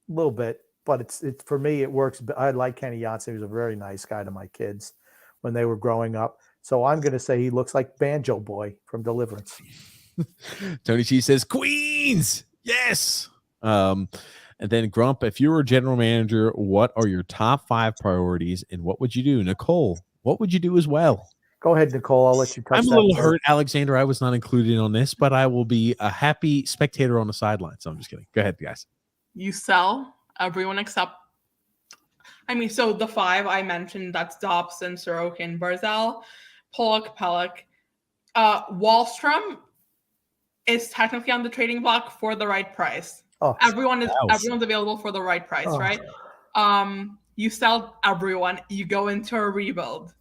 A little bit, but it's for me, it works. I like Kenny Janssen. He was a very nice guy to my kids when they were growing up. So I'm going to say he looks like Banjo Boy from Deliverance. Tony G says, Queens! Yes! And then, Grump, if you were a general manager, what are your top 5 priorities and what would you do? Nicole, what would you do as well? Go ahead, Nicole. I'll let you touch I'm a that little first. hurt, Alexander. I was not included on this, but I will be a happy spectator on the sideline. So I'm just kidding. Go ahead, guys. You sell everyone except, so the 5 I mentioned, that's Dobson, Sorokin, Barzal, Pollock, Pellick. Wallstrom is technically on the trading block for the right price. Oh, Everyone's available for the right price, right? You sell everyone, you go into a rebuild.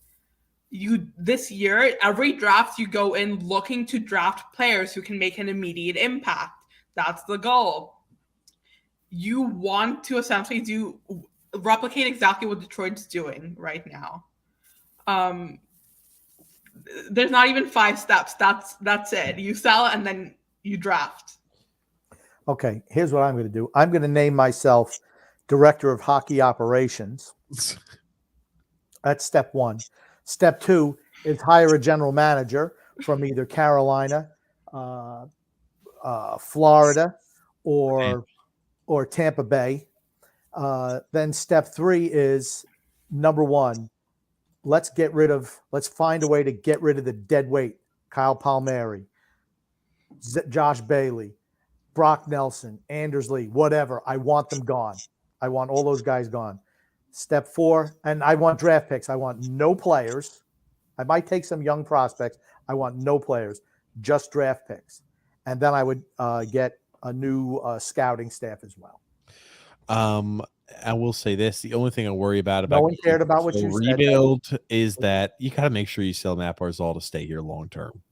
This year, every draft you go in looking to draft players who can make an immediate impact. That's the goal. You want to essentially replicate exactly what Detroit's doing right now. There's not even 5 steps. That's it. You sell and then you draft. Okay, here's what I'm going to do. I'm going to name myself Director of Hockey Operations. That's step 1. Step 2 is hire a general manager from either Carolina, Florida, or Tampa Bay. Then step 3 is, number 1, let's find a way to get rid of the dead weight. Kyle Palmieri, Josh Bailey, Brock Nelson, Anders Lee, whatever. I want them gone. I want all those guys gone. Step 4, and I want draft picks. I want no players. I might take some young prospects. I want no players, just draft picks. And then I would get a new scouting staff as well. I will say this: the only thing I worry about No one cared about what you rebuild is that you got to make sure you sell Matt Barzal to stay here long term.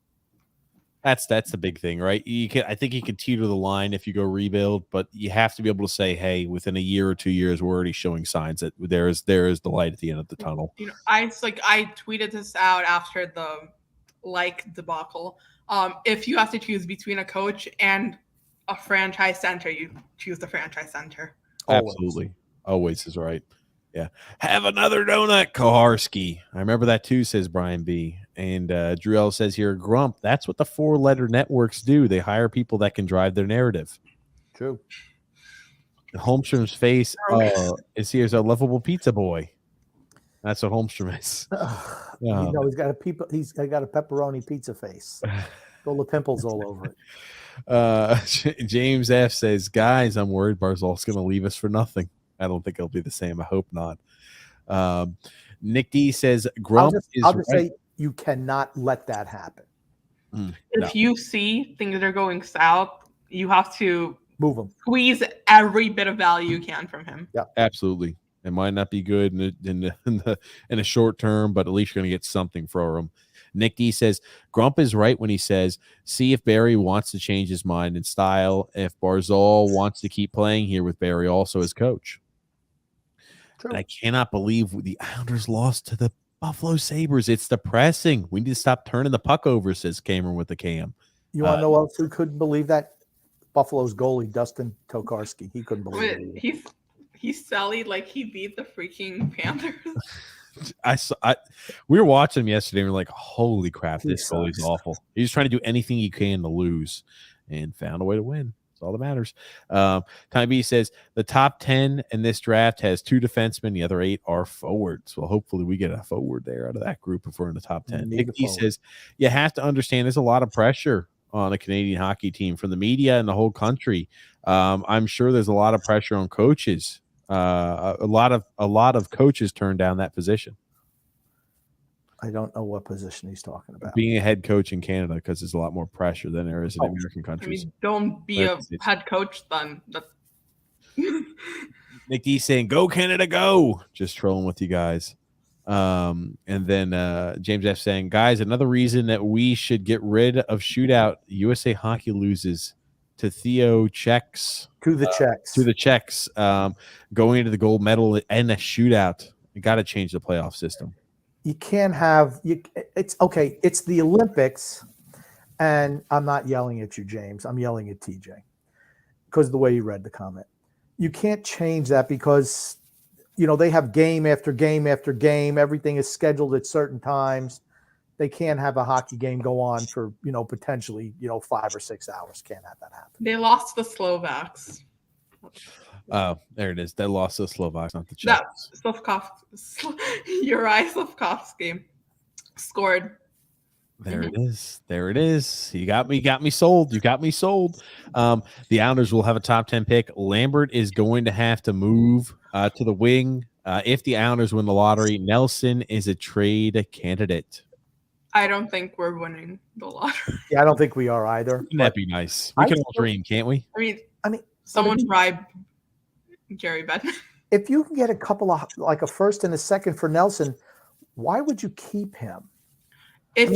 That's the big thing, right? I think you can teeter the line if you go rebuild, but you have to be able to say, hey, within a year or 2 years, we're already showing signs that there is the light at the end of the tunnel. I tweeted this out after the debacle. If you have to choose between a coach and a franchise center, you choose the franchise center. Absolutely. Always is right. Yeah. Have another donut, Koharski. I remember that too, says Brian B. And Drew L says here, Grump, that's what the 4-letter networks do. They hire people that can drive their narrative. True. Holmstrom's face is here as a lovable pizza boy. That's what Holmstrom is. He's got a pepperoni pizza face. All the pimples all over it. James F says, guys, I'm worried Barzal's going to leave us for nothing. I don't think it'll be the same. I hope not. Nick D says, Grump I'll just say you cannot let that happen. If you see things are going south, you have to move him. Squeeze every bit of value you can from him. Yeah, absolutely. It might not be good in a short term, but at least you're going to get something for him. Nick D says, Grump is right when he says, see if Barry wants to change his mind and style, if Barzal wants to keep playing here with Barry also as coach. And I cannot believe the Islanders lost to the Buffalo Sabres. It's depressing. We need to stop turning the puck over, says Cameron with the cam. You want to know else who couldn't believe that? Buffalo's goalie, Dustin Tokarski. He couldn't believe it. He's selling like he beat the freaking Panthers. We were watching him yesterday and we are like, holy crap, He this goalie's sucks. awful. He's trying to do anything he can to lose and found a way to win. That's all that matters. Tommy B says the top 10 in this draft has 2 defensemen, the other 8 are forwards. Well, hopefully we get a forward there out of that group if we're in the top 10. Nick D says you have to understand there's a lot of pressure on a Canadian hockey team from the media and the whole country. I'm sure there's a lot of pressure on coaches. A lot of coaches turn down that position. I don't know what position he's talking about. Being a head coach in Canada, because there's a lot more pressure than there is in American countries. I mean, don't be a head coach then. Nick D saying, "Go Canada, go!" Just trolling with you guys. And then James F saying, "Guys, another reason that we should get rid of shootout. USA Hockey loses to Theo Czechs To the Czechs. To the Czechs, going into the gold medal and a shootout. You got to change the playoff system." You can't have you. It's okay. It's the Olympics, and I'm not yelling at you, James. I'm yelling at TJ because of the way you read the comment. You can't change that because they have game after game after game. Everything is scheduled at certain times. They can't have a hockey game go on for potentially 5 or 6 hours. Can't have that happen. They lost the Slovaks. Oh, there it is. They lost the Slovaks, not the Czechs. Uri Slavkovsky scored. There it is. There it is. You got me sold. You got me sold. The Islanders will have a top 10 pick. Lambert is going to have to move to the wing. If the Islanders win the lottery, Nelson is a trade candidate. I don't think we're winning the lottery. Yeah, I don't think we are either. That'd be nice. We can all dream, can't we? I mean, someone bribe Jerry Bettman. If you can get a couple of like a first and a second for Nelson, why would you keep him? If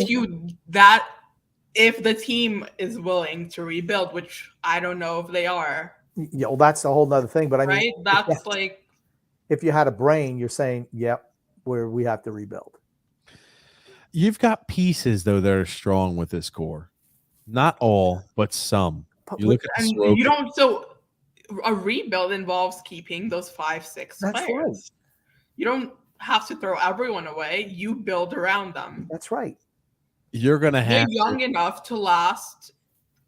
the team is willing to rebuild, which I don't know if they are. Yeah, well, that's a whole nother thing. But I mean, right? That's like if you had a brain, you're saying, "Yep, we have to rebuild." You've got pieces though that are strong with this core. Not all, but some. You look at you don't. So a rebuild involves keeping those 5-6 That's players. right. You don't have to throw everyone away. You build around them. That's right. You're going to have They're young enough to last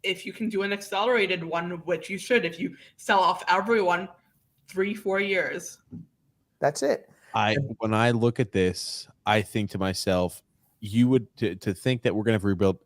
if you can do an accelerated one, which you should if you sell off everyone 3-4 years. That's it. When I look at this, I think to myself, you would to think that we're going to rebuild.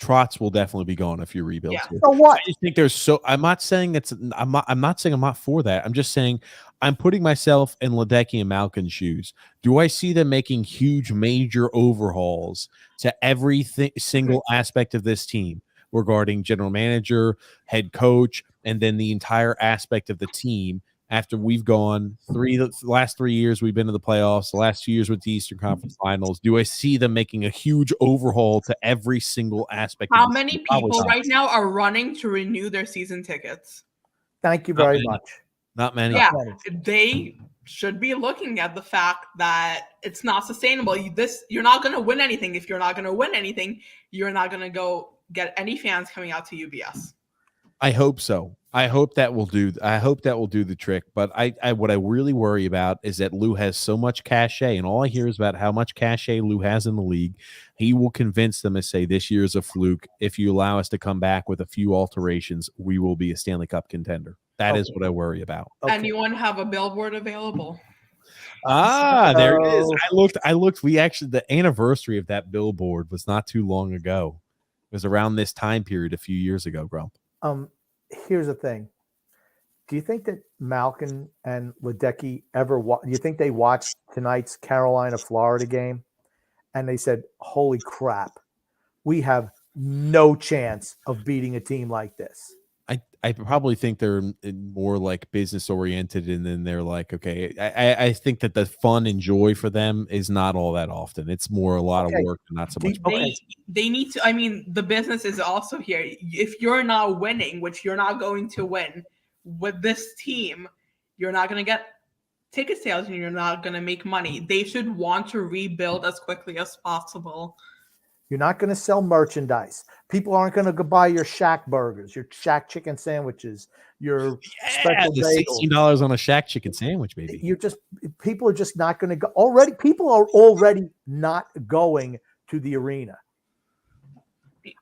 Trotz will definitely be gone if you rebuild. Yeah. So what? I just think I'm not saying I'm not saying I'm not for that. I'm just saying I'm putting myself in Ledecky and Malkin's shoes. Do I see them making huge major overhauls to everything single aspect of this team regarding general manager, head coach, and then the entire aspect of the team? After we've gone the last 3 years, we've been to the playoffs, the last 2 years with the Eastern Conference Finals. Do I see them making a huge overhaul to every single aspect? How many people right now are running to renew their season tickets? Thank you very much. Not many. Yeah, they should be looking at the fact that it's not sustainable. You're not going to win anything. If you're not going to win anything, you're not going to go get any fans coming out to UBS. I hope so. I hope that will do the trick. But what I really worry about is that Lou has so much cachet, and all I hear is about how much cachet Lou has in the league. He will convince them to say this year is a fluke. If you allow us to come back with a few alterations, we will be a Stanley Cup contender. That is what I worry about. Okay. Anyone have a billboard available? There it is. I looked. We actually, the anniversary of that billboard was not too long ago. It was around this time period a few years ago, Grump. Here's the thing. Do you think that Malkin and Ledecky do you think they watched tonight's Carolina-Florida game and they said, holy crap, we have no chance of beating a team like this? I probably think they're more like business oriented, and then they're like, okay, I think that the fun and joy for them is not all that often. It's more a lot of work and not so much. They need to. I mean, the business is also here. If you're not winning, which you're not going to win with this team, you're not going to get ticket sales and you're not going to make money. They should want to rebuild as quickly as possible. You're not going to sell merchandise. People aren't going to go buy your Shack burgers, your Shack chicken sandwiches, your Yeah, special the bagels. $16 on a Shack chicken sandwich, baby. People are just not going to go. People are already not going to the arena.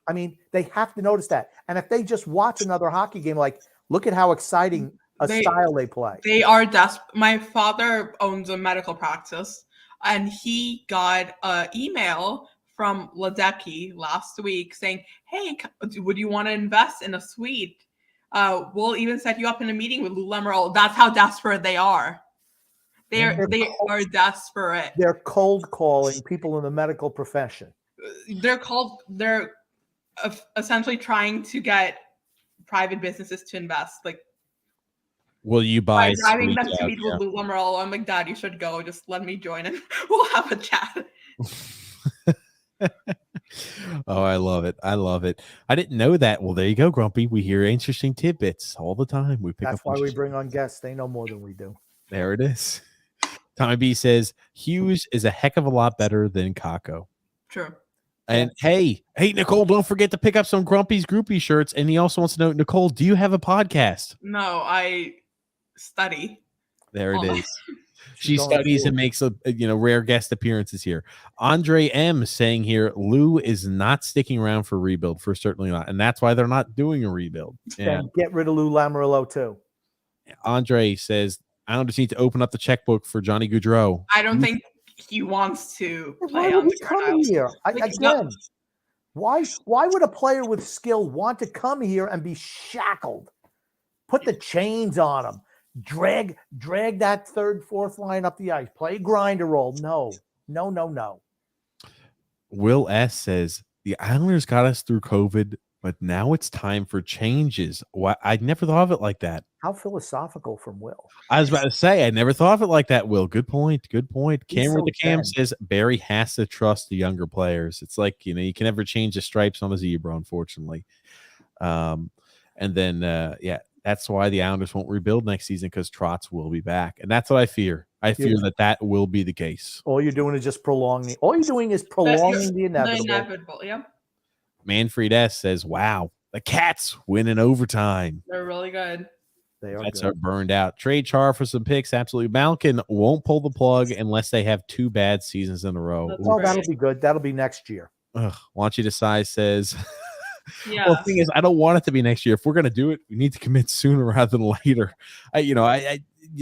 I mean, they have to notice that. And if they just watch another hockey game, like, look at how exciting style they play. They are desperate. My father owns a medical practice, and he got an email from Ledecky last week saying, "Hey, would you want to invest in a suite? We'll even set you up in a meeting with Lou Lamoriello." That's how desperate they are. They are desperate. They're cold calling people in the medical profession. They're essentially trying to get private businesses to invest. Like, will you buy driving them to meet with Lou Lamoriello? I'm like, Dad, you should go. Just let me join and we'll have a chat. Oh, I love it. I love it. I didn't know that. Well, there you go, Grumpy. We hear interesting tidbits all the time. That's why we bring on guests. They know more than we do. There it is. Tommy B says Hughes is a heck of a lot better than Kako. True. And hey, Nicole, don't forget to pick up some Grumpy's Groupie shirts. And he also wants to know, Nicole, do you have a podcast? No, I study. There it is. She studies and makes rare guest appearances here. Andre M saying here, Lou is not sticking around for rebuild, for certainly not, and that's why they're not doing a rebuild. Yeah, get rid of Lou Lamoriello too. Andre says, I don't just need to open up the checkbook for Johnny Gaudreau. I don't think he wants to play why on would he come here again? Why would a player with skill want to come here and be shackled? Put the chains on him. Drag that third, fourth line up the ice. Play grinder role. No. Will S says the Islanders got us through COVID, but now it's time for changes. Why? I never thought of it like that. How philosophical from Will. I was about to say I never thought of it like that. Will, good point. Cameron Cam says Barry has to trust the younger players. It's like you can never change the stripes on a zebra, unfortunately. And then that's why the Islanders won't rebuild next season, because Trotz will be back. And that's what I fear. I fear that will be the case. All you're doing is just prolonging. All you're doing is prolonging the inevitable. The inevitable, yeah. Manfred S says, wow, the Cats win in overtime. They're really good. They are. Cats are burned out. Trade Char for some picks. Absolutely. Malkin won't pull the plug unless they have 2 bad seasons in a row. Oh, that'll be good. That'll be next year. Want you to size says... Yeah. Well, the thing is, I don't want it to be next year. If we're going to do it, we need to commit sooner rather than later.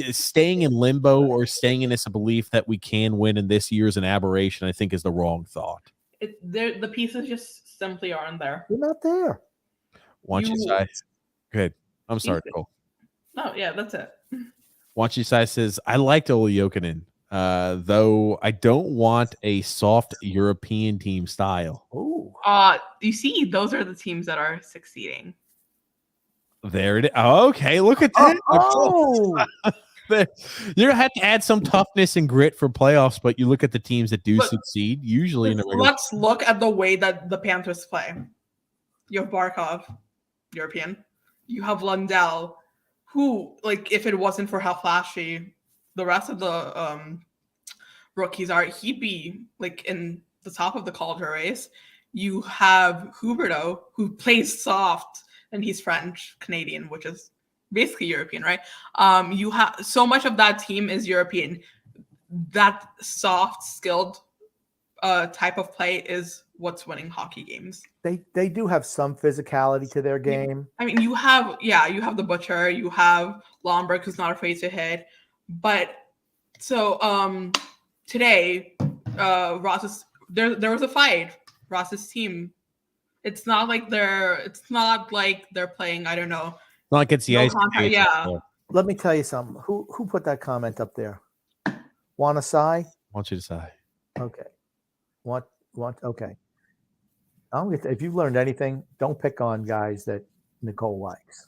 Staying in limbo or staying in this belief that we can win in this year is an aberration, I think, is the wrong thought. The pieces just simply aren't there. They're not there. Want you to size? Good. I'm sorry, Cole. Oh, yeah, that's it. Want you to size says, I liked Olli Jokinen. Though I don't want a soft European team style. Oh, you see, those are the teams that are succeeding. There it is. Oh, okay, look at that. You're gonna have to add some toughness and grit for playoffs, but you look at the teams that do succeed, usually in a regular. Let's look at the way that the Panthers play. You have Barkov, European. You have Lundell, who, like, if it wasn't for how flashy the rest of the rookies are, he'd be like in the top of the Calder race. You have Huberdeau, who plays soft, and he's French Canadian, which is basically European, right? You have so much of that team is European. That soft, skilled type of play is what's winning hockey games. They do have some physicality to their game. I mean, you have the Butcher, you have Lomberg, who's not afraid to hit. But so today, Ross's there was a fight. Ross's team. It's not like they're playing, I don't know. Not like it's the ice. Yeah. Let me tell you something. Who put that comment up there? Want to sigh? Want you to sigh. Okay. Okay. If you've learned anything, don't pick on guys that Nicole likes.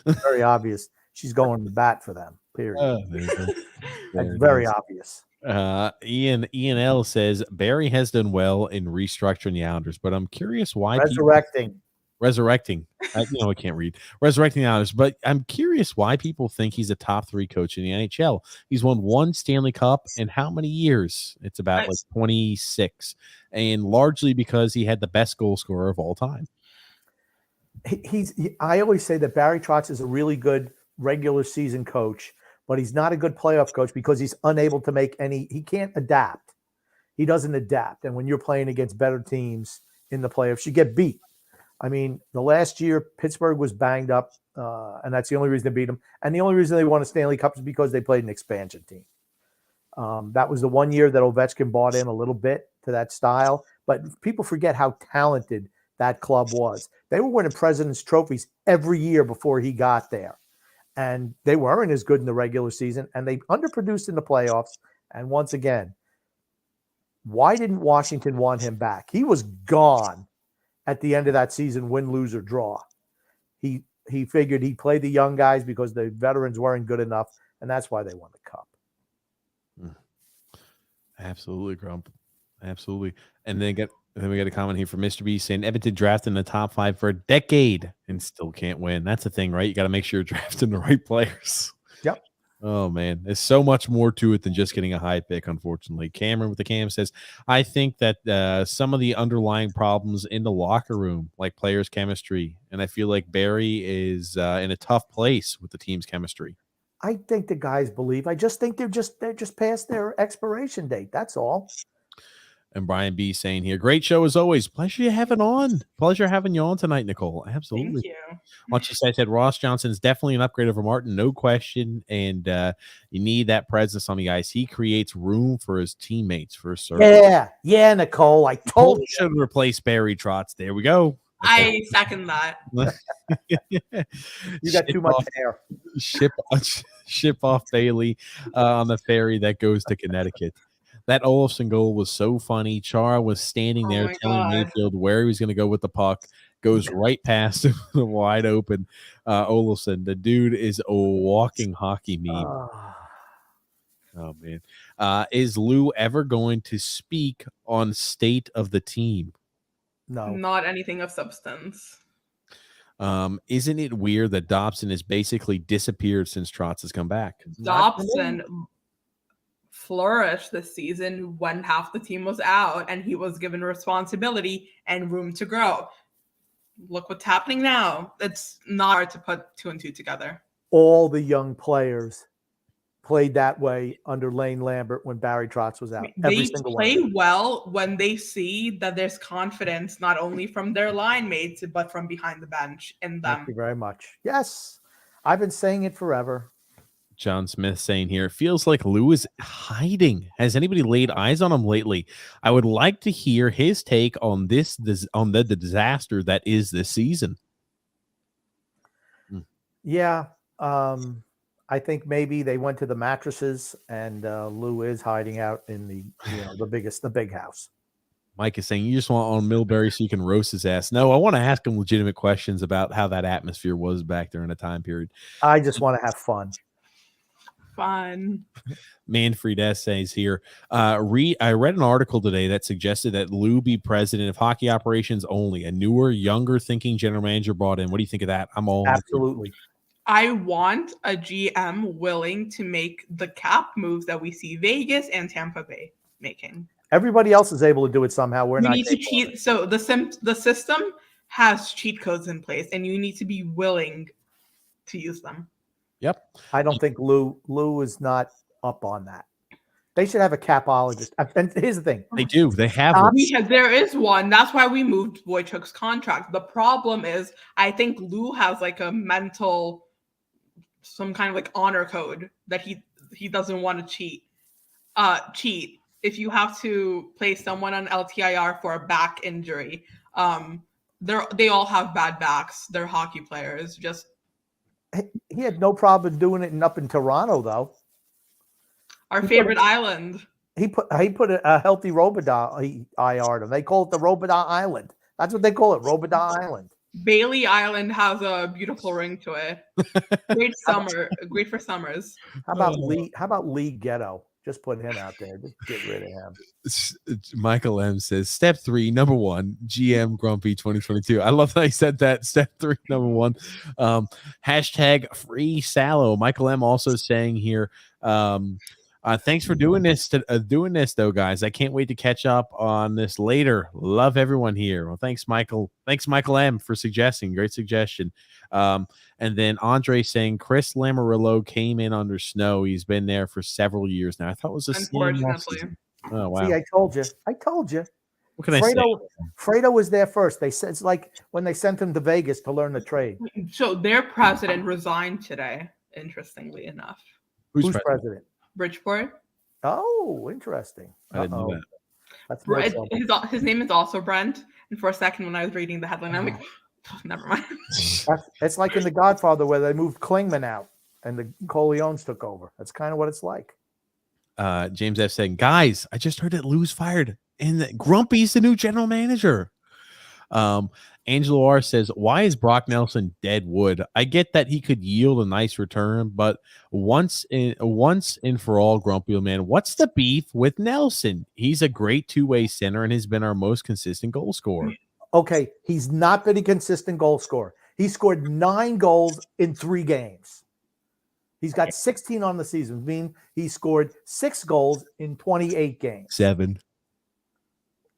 It's very obvious. She's going to bat for them. Period. That's very obvious. Ian L says Barry has done well in restructuring the Islanders, but I'm curious why resurrecting. resurrecting. I can't read. Resurrecting the Islanders. But I'm curious why people think he's a top 3 coach in the NHL. He's won 1 Stanley Cup in how many years? It's about like 26, and largely because he had the best goal scorer of all time. I always say that Barry Trotz is a really good regular season coach, but he's not a good playoff coach because he's unable to he can't adapt. He doesn't adapt. And when you're playing against better teams in the playoffs, you get beat. I mean, the last year, Pittsburgh was banged up, and that's the only reason they beat them. And the only reason they won a Stanley Cup is because they played an expansion team. That was the one year that Ovechkin bought in a little bit to that style. But people forget how talented that club was. They were winning President's trophies every year before he got there. And they weren't as good in the regular season, and they underproduced in the playoffs. And once again, why didn't Washington want him back? He was gone at the end of that season, win, lose, or draw. He figured he'd play the young guys because the veterans weren't good enough, and that's why they won the cup. Absolutely, Grump. Absolutely. And then we got a comment here from Mr. B saying Edmonton drafted in the top 5 for a decade and still can't win. That's the thing, right? You got to make sure you're drafting the right players. Yep. Oh, man. There's so much more to it than just getting a high pick, unfortunately. Cameron with the cam says, I think that some of the underlying problems in the locker room, like players' chemistry, and I feel like Barry is in a tough place with the team's chemistry. I think the guys believe. I just think they're just past their expiration date. That's all. And Brian B saying here, great show as always. Pleasure having you on tonight, Nicole. Absolutely. Thank you. What you said, Ross Johnson's definitely an upgrade over Martin, no question. And you need that presence on the ice. He creates room for his teammates for a certain. Yeah, Nicole. I told you should replace Barry Trotz. There we go. I second that. You got too much hair. Ship off Bailey on the ferry that goes to Connecticut. That Olofsson goal was so funny. Chara was standing there telling Mayfield where he was going to go with the puck. Goes right past him, the wide open Olofsson. The dude is a walking hockey meme. Oh, man. Is Lou ever going to speak on state of the team? No. Not anything of substance. Isn't it weird that Dobson has basically disappeared since Trotz has come back? Dobson flourished this season when half the team was out and he was given responsibility and room to grow. Look what's happening now. It's not hard to put 2 and 2 together. All the young players played that way under Lane Lambert when Barry Trotz was out. They play well when they see that there's confidence not only from their line mates but from behind the bench in them. Thank you very much. Yes, I've been saying it forever. John Smith saying here, it feels like Lou is hiding. Has anybody laid eyes on him lately? I would like to hear his take on the disaster that is this season. Yeah, I think maybe they went to the mattresses, and Lou is hiding out in the big house. Mike is saying you just want on Milbury so you can roast his ass. No, I want to ask him legitimate questions about how that atmosphere was back there in a time period. I just want to have fun. Manfred essays here. I read an article today that suggested that Lou be president of hockey operations only. A newer, younger thinking general manager brought in. What do you think of that? I'm all absolutely. I want a GM willing to make the cap moves that we see Vegas and Tampa Bay making. Everybody else is able to do it somehow. We need to cheat. So the system has cheat codes in place, and you need to be willing to use them. Yep. I don't think Lou is not up on that. They should have a capologist. And here's the thing. They do. They have there is one. That's why we moved Wojciech's contract. The problem is I think Lou has like a mental, some kind of like honor code that he doesn't want to cheat. If you have to place someone on LTIR for a back injury, they all have bad backs. They're hockey players. He had no problem doing it up in Toronto, though. Our favorite island. He put a healthy Robidas. He IR'd him. They call it the Robidas Island. That's what they call it, Robidas Island. Bailey Island has a beautiful ring to it. Great for summers. How about Lee Ghetto? Just put him out there. Just get rid of him. Michael M says, step 3, number 1, GM Grumpy 2022. I love that he said that. Step 3, number 1. Hashtag free Sallow. Michael M also saying here, thanks for doing this though, guys. I can't wait to catch up on this later. Love everyone here. Well, thanks, Michael. Thanks, Michael M, for suggesting. Great suggestion. And then Andre saying Chris Lamarillo came in under Snow. He's been there for several years now. I thought it was a unfortunately. Oh wow! See, I told you. What can I say? Fredo was there first. They said it's like when they sent him to Vegas to learn the trade. So their president resigned today. Interestingly enough, Who's president? Bridgeport. Oh, interesting. I didn't know that. That's more trouble. His name is also Brent. And for a second, when I was reading the headline, I'm like, oh, never mind. It's like in The Godfather where they moved Klingman out and the Corleones took over. That's kind of what it's like. James F saying, guys, I just heard that Lou's fired and that Grumpy's the new general manager. Angelo R says, why is Brock Nelson dead wood? I get that he could yield a nice return, but once and for all, Grumpy man, what's the beef with Nelson? He's a great two-way center and has been our most consistent goal scorer. Okay, he's not been a consistent goal scorer. He scored 9 goals in 3 games. He's got 16 on the season, meaning he scored 6 goals in 28 games. 7.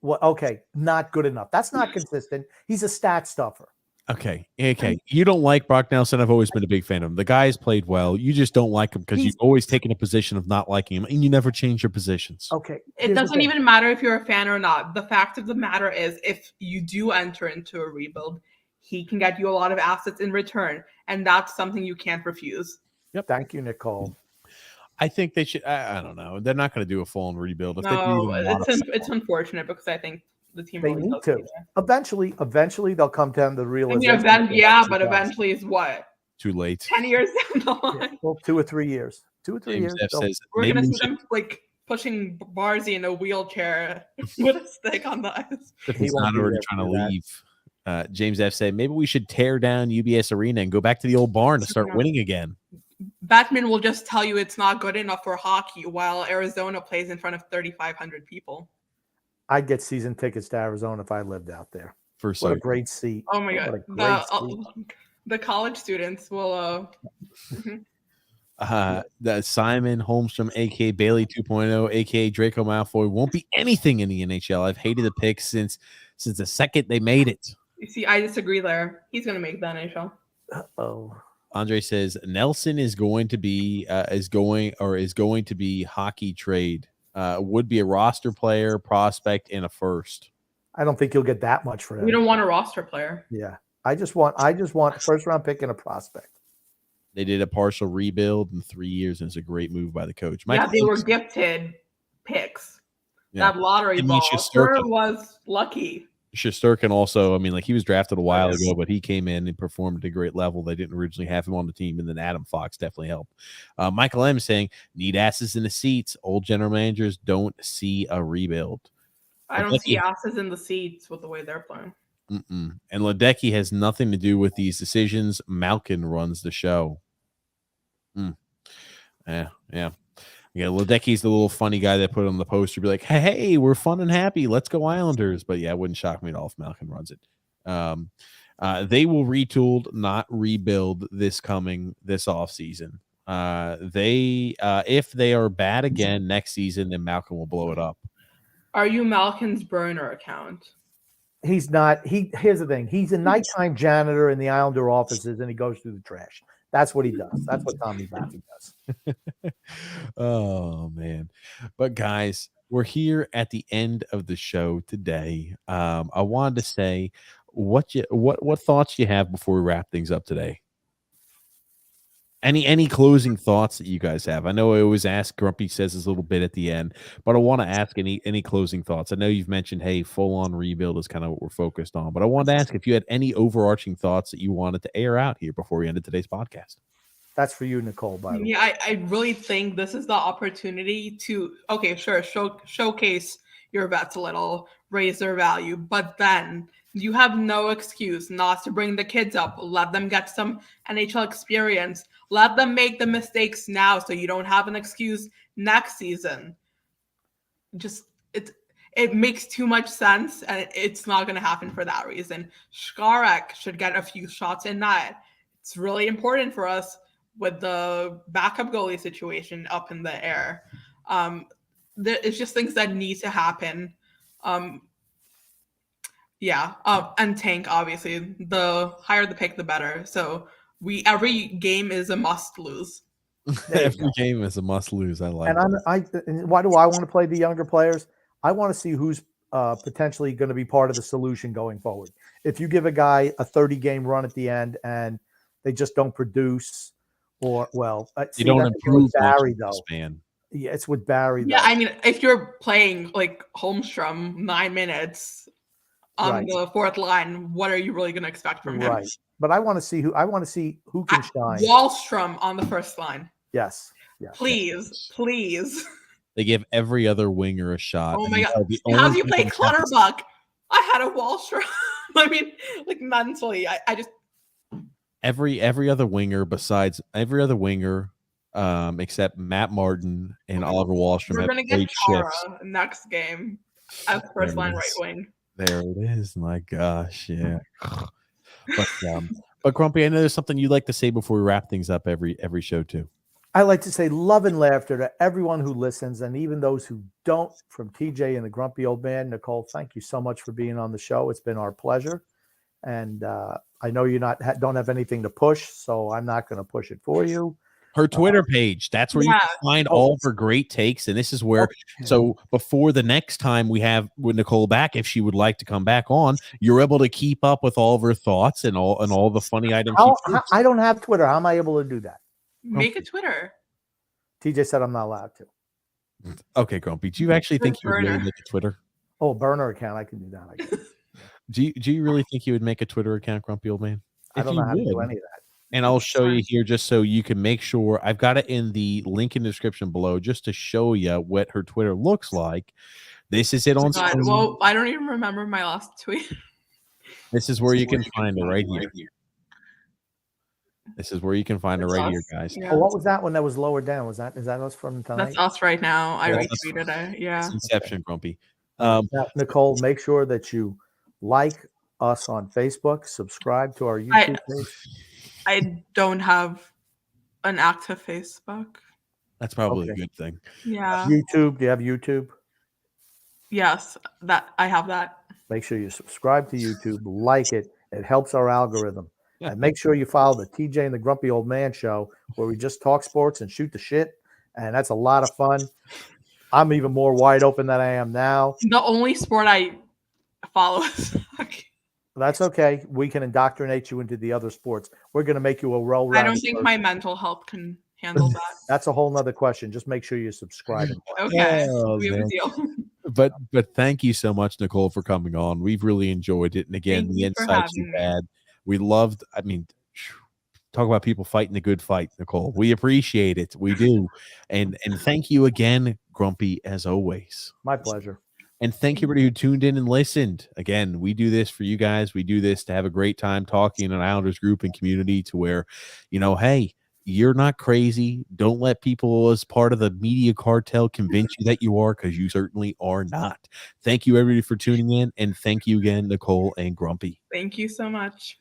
Well, okay, not good enough. That's not consistent. He's a stat stuffer. Okay. You don't like Brock Nelson. I've always been a big fan of him. The guy has played well. You just don't like him because you've always taken a position of not liking him, and you never change your positions. Okay. It doesn't even matter if you're a fan or not. The fact of the matter is, if you do enter into a rebuild, he can get you a lot of assets in return, and that's something you can't refuse. Yep. Thank you, Nicole. I think they should. I don't know. They're not going to do a full-on rebuild. If No, it's unfortunate because I think the team they really need to. Eventually, they'll come down to the realization. But eventually is what? Too late. 10 years down the line. Yeah, well, 2 or 3 years. 2 or 3 James years. F says, We're going to see them like pushing Barzal in a wheelchair with a stick on the ice. If he's not already trying to leave. James F said, maybe we should tear down UBS Arena and go back to the old barn to start winning again. Batman will just tell you it's not good enough for hockey while Arizona plays in front of 3,500 people. I'd get season tickets to Arizona if I lived out there. What a great seat. Oh my God. The college students will the Simon Holmstrom, aka Bailey 2.0, aka Draco Malfoy, won't be anything in the NHL. I've hated the pick since the second they made it. You see, I disagree there. He's going to make the NHL. Oh. Andre says Nelson is going to be hockey trade. Would be a roster player, prospect, and a first. I don't think you'll get that much for him. We don't want a roster player. Yeah. I just want a first round pick and a prospect. They did a partial rebuild in 3 years, and it's a great move by the coach. They were gifted picks. Yeah. That lottery ball sure was lucky. Shesterkin also, I mean, like he was drafted a while ago, but he came in and performed at a great level. They didn't originally have him on the team, and then Adam Fox definitely helped. Michael M saying, need asses in the seats. Old general managers don't see a rebuild. I don't see asses in the seats with the way they're playing. And Ledecky has nothing to do with these decisions. Malkin runs the show. Yeah. Ledecky's the little funny guy that put on the poster, be like, hey, we're fun and happy. Let's go Islanders. But yeah, it wouldn't shock me at all if Malkin runs it. They will retool, not rebuild this offseason. If they are bad again next season, then Malkin will blow it up. Are you Malkin's burner account? He's not. Here's the thing. He's a nighttime janitor in the Islander offices, and he goes through the trash. That's what he does. That's what Tommy Baffy does. Oh, man. But, guys, we're here at the end of the show today. I wanted to say what thoughts you have before we wrap things up today. Any closing thoughts that you guys have? I know I always ask, Grumpy says this a little bit at the end, but I want to ask any closing thoughts. I know you've mentioned, hey, full-on rebuild is kind of what we're focused on, but I wanted to ask if you had any overarching thoughts that you wanted to air out here before we ended today's podcast. That's for you, Nicole, by the way. Yeah, I really think this is the opportunity to, showcase your vets a little, raise their value, but then you have no excuse not to bring the kids up. Let them get some NHL experience. Let them make the mistakes now so you don't have an excuse next season, just it makes too much sense, and it's not going to happen for that reason. Škarek should get a few shots in net. It's really important for us with the backup goalie situation up in the air. It's just things that need to happen. And tank, obviously, the higher the pick, the better. So every game is a must lose. Every game is a must lose. I like. And why do I want to play the younger players? I want to see who's potentially going to be part of the solution going forward. If you give a guy a 30-game run at the end and they just don't produce, you don't improve Barry though. Man. Yeah, it's with Barry. Yeah, though. I mean, if you're playing like Holmstrom 9 minutes on the fourth line, what are you really going to expect from him? Right. But I want to see who can shine. Wallstrom on the first line. Yes. Please. They give every other winger a shot. Oh my God. How do you play Clutterbuck? I had a Wallstrom. I mean, like mentally, I just every other winger besides every other winger except Matt Martin and Oliver Wallstrom. We're gonna get Chara next game as first line right wing. There it is. My gosh, yeah. But Grumpy, I know there's something you'd like to say before we wrap things up every show too. I like to say love and laughter to everyone who listens, and even those who don't. From TJ and the Grumpy Old Man, Nicole, thank you so much for being on the show. It's been our pleasure, and I know you don't have anything to push, so I'm not going to push it for you. Her Twitter page, that's where you can find all of her great takes, and this is where. So before the next time we have with Nicole back, if she would like to come back on, you're able to keep up with all of her thoughts and all the funny items. I don't have Twitter. How am I able to do that? Make a Twitter. TJ said I'm not allowed to. Okay, Grumpy. Do you actually think you would really make a Twitter? Oh, burner account. I can do that. I guess. Do you really think you would make a Twitter account, Grumpy Old Man? I don't know how to do any of that. And I'll show you here just so you can make sure. I've got it in the link in the description below just to show you what her Twitter looks like. This is it on screen. Well, I don't even remember my last tweet. This is where you can find it right here. This is where you can find it right here, guys. Yeah. Oh, what was that one that was lower down? Is that us from tonight? That's us right now. I retweeted it. Yeah. It's Inception, Grumpy. Now, Nicole, make sure that you like us on Facebook, subscribe to our YouTube page. I don't have an active Facebook. That's probably a good thing. Yeah. YouTube. Do you have YouTube? Yes, I have that. Make sure you subscribe to YouTube, like it. It helps our algorithm. And make sure you follow the TJ and the Grumpy Old Man show, where we just talk sports and shoot the shit. And that's a lot of fun. I'm even more wide open than I am now. The only sport I follow is hockey. That's okay. We can indoctrinate you into the other sports. We're going to make you a well-rounded I don't think my mental health can handle that. That's a whole nother question. Just make sure you subscribe. Okay. We have a deal. But thank you so much, Nicole, for coming on. We've really enjoyed it. And again, the insights you had. We loved, talk about people fighting the good fight, Nicole. We appreciate it. We do. And thank you again, Grumpy, as always. My pleasure. And thank you, everybody who tuned in and listened. Again, we do this for you guys. We do this to have a great time talking in an Islanders group and community to where, hey, you're not crazy. Don't let people as part of the media cartel convince you that you are, because you certainly are not. Thank you, everybody, for tuning in. And thank you again, Nicole and Grumpy. Thank you so much.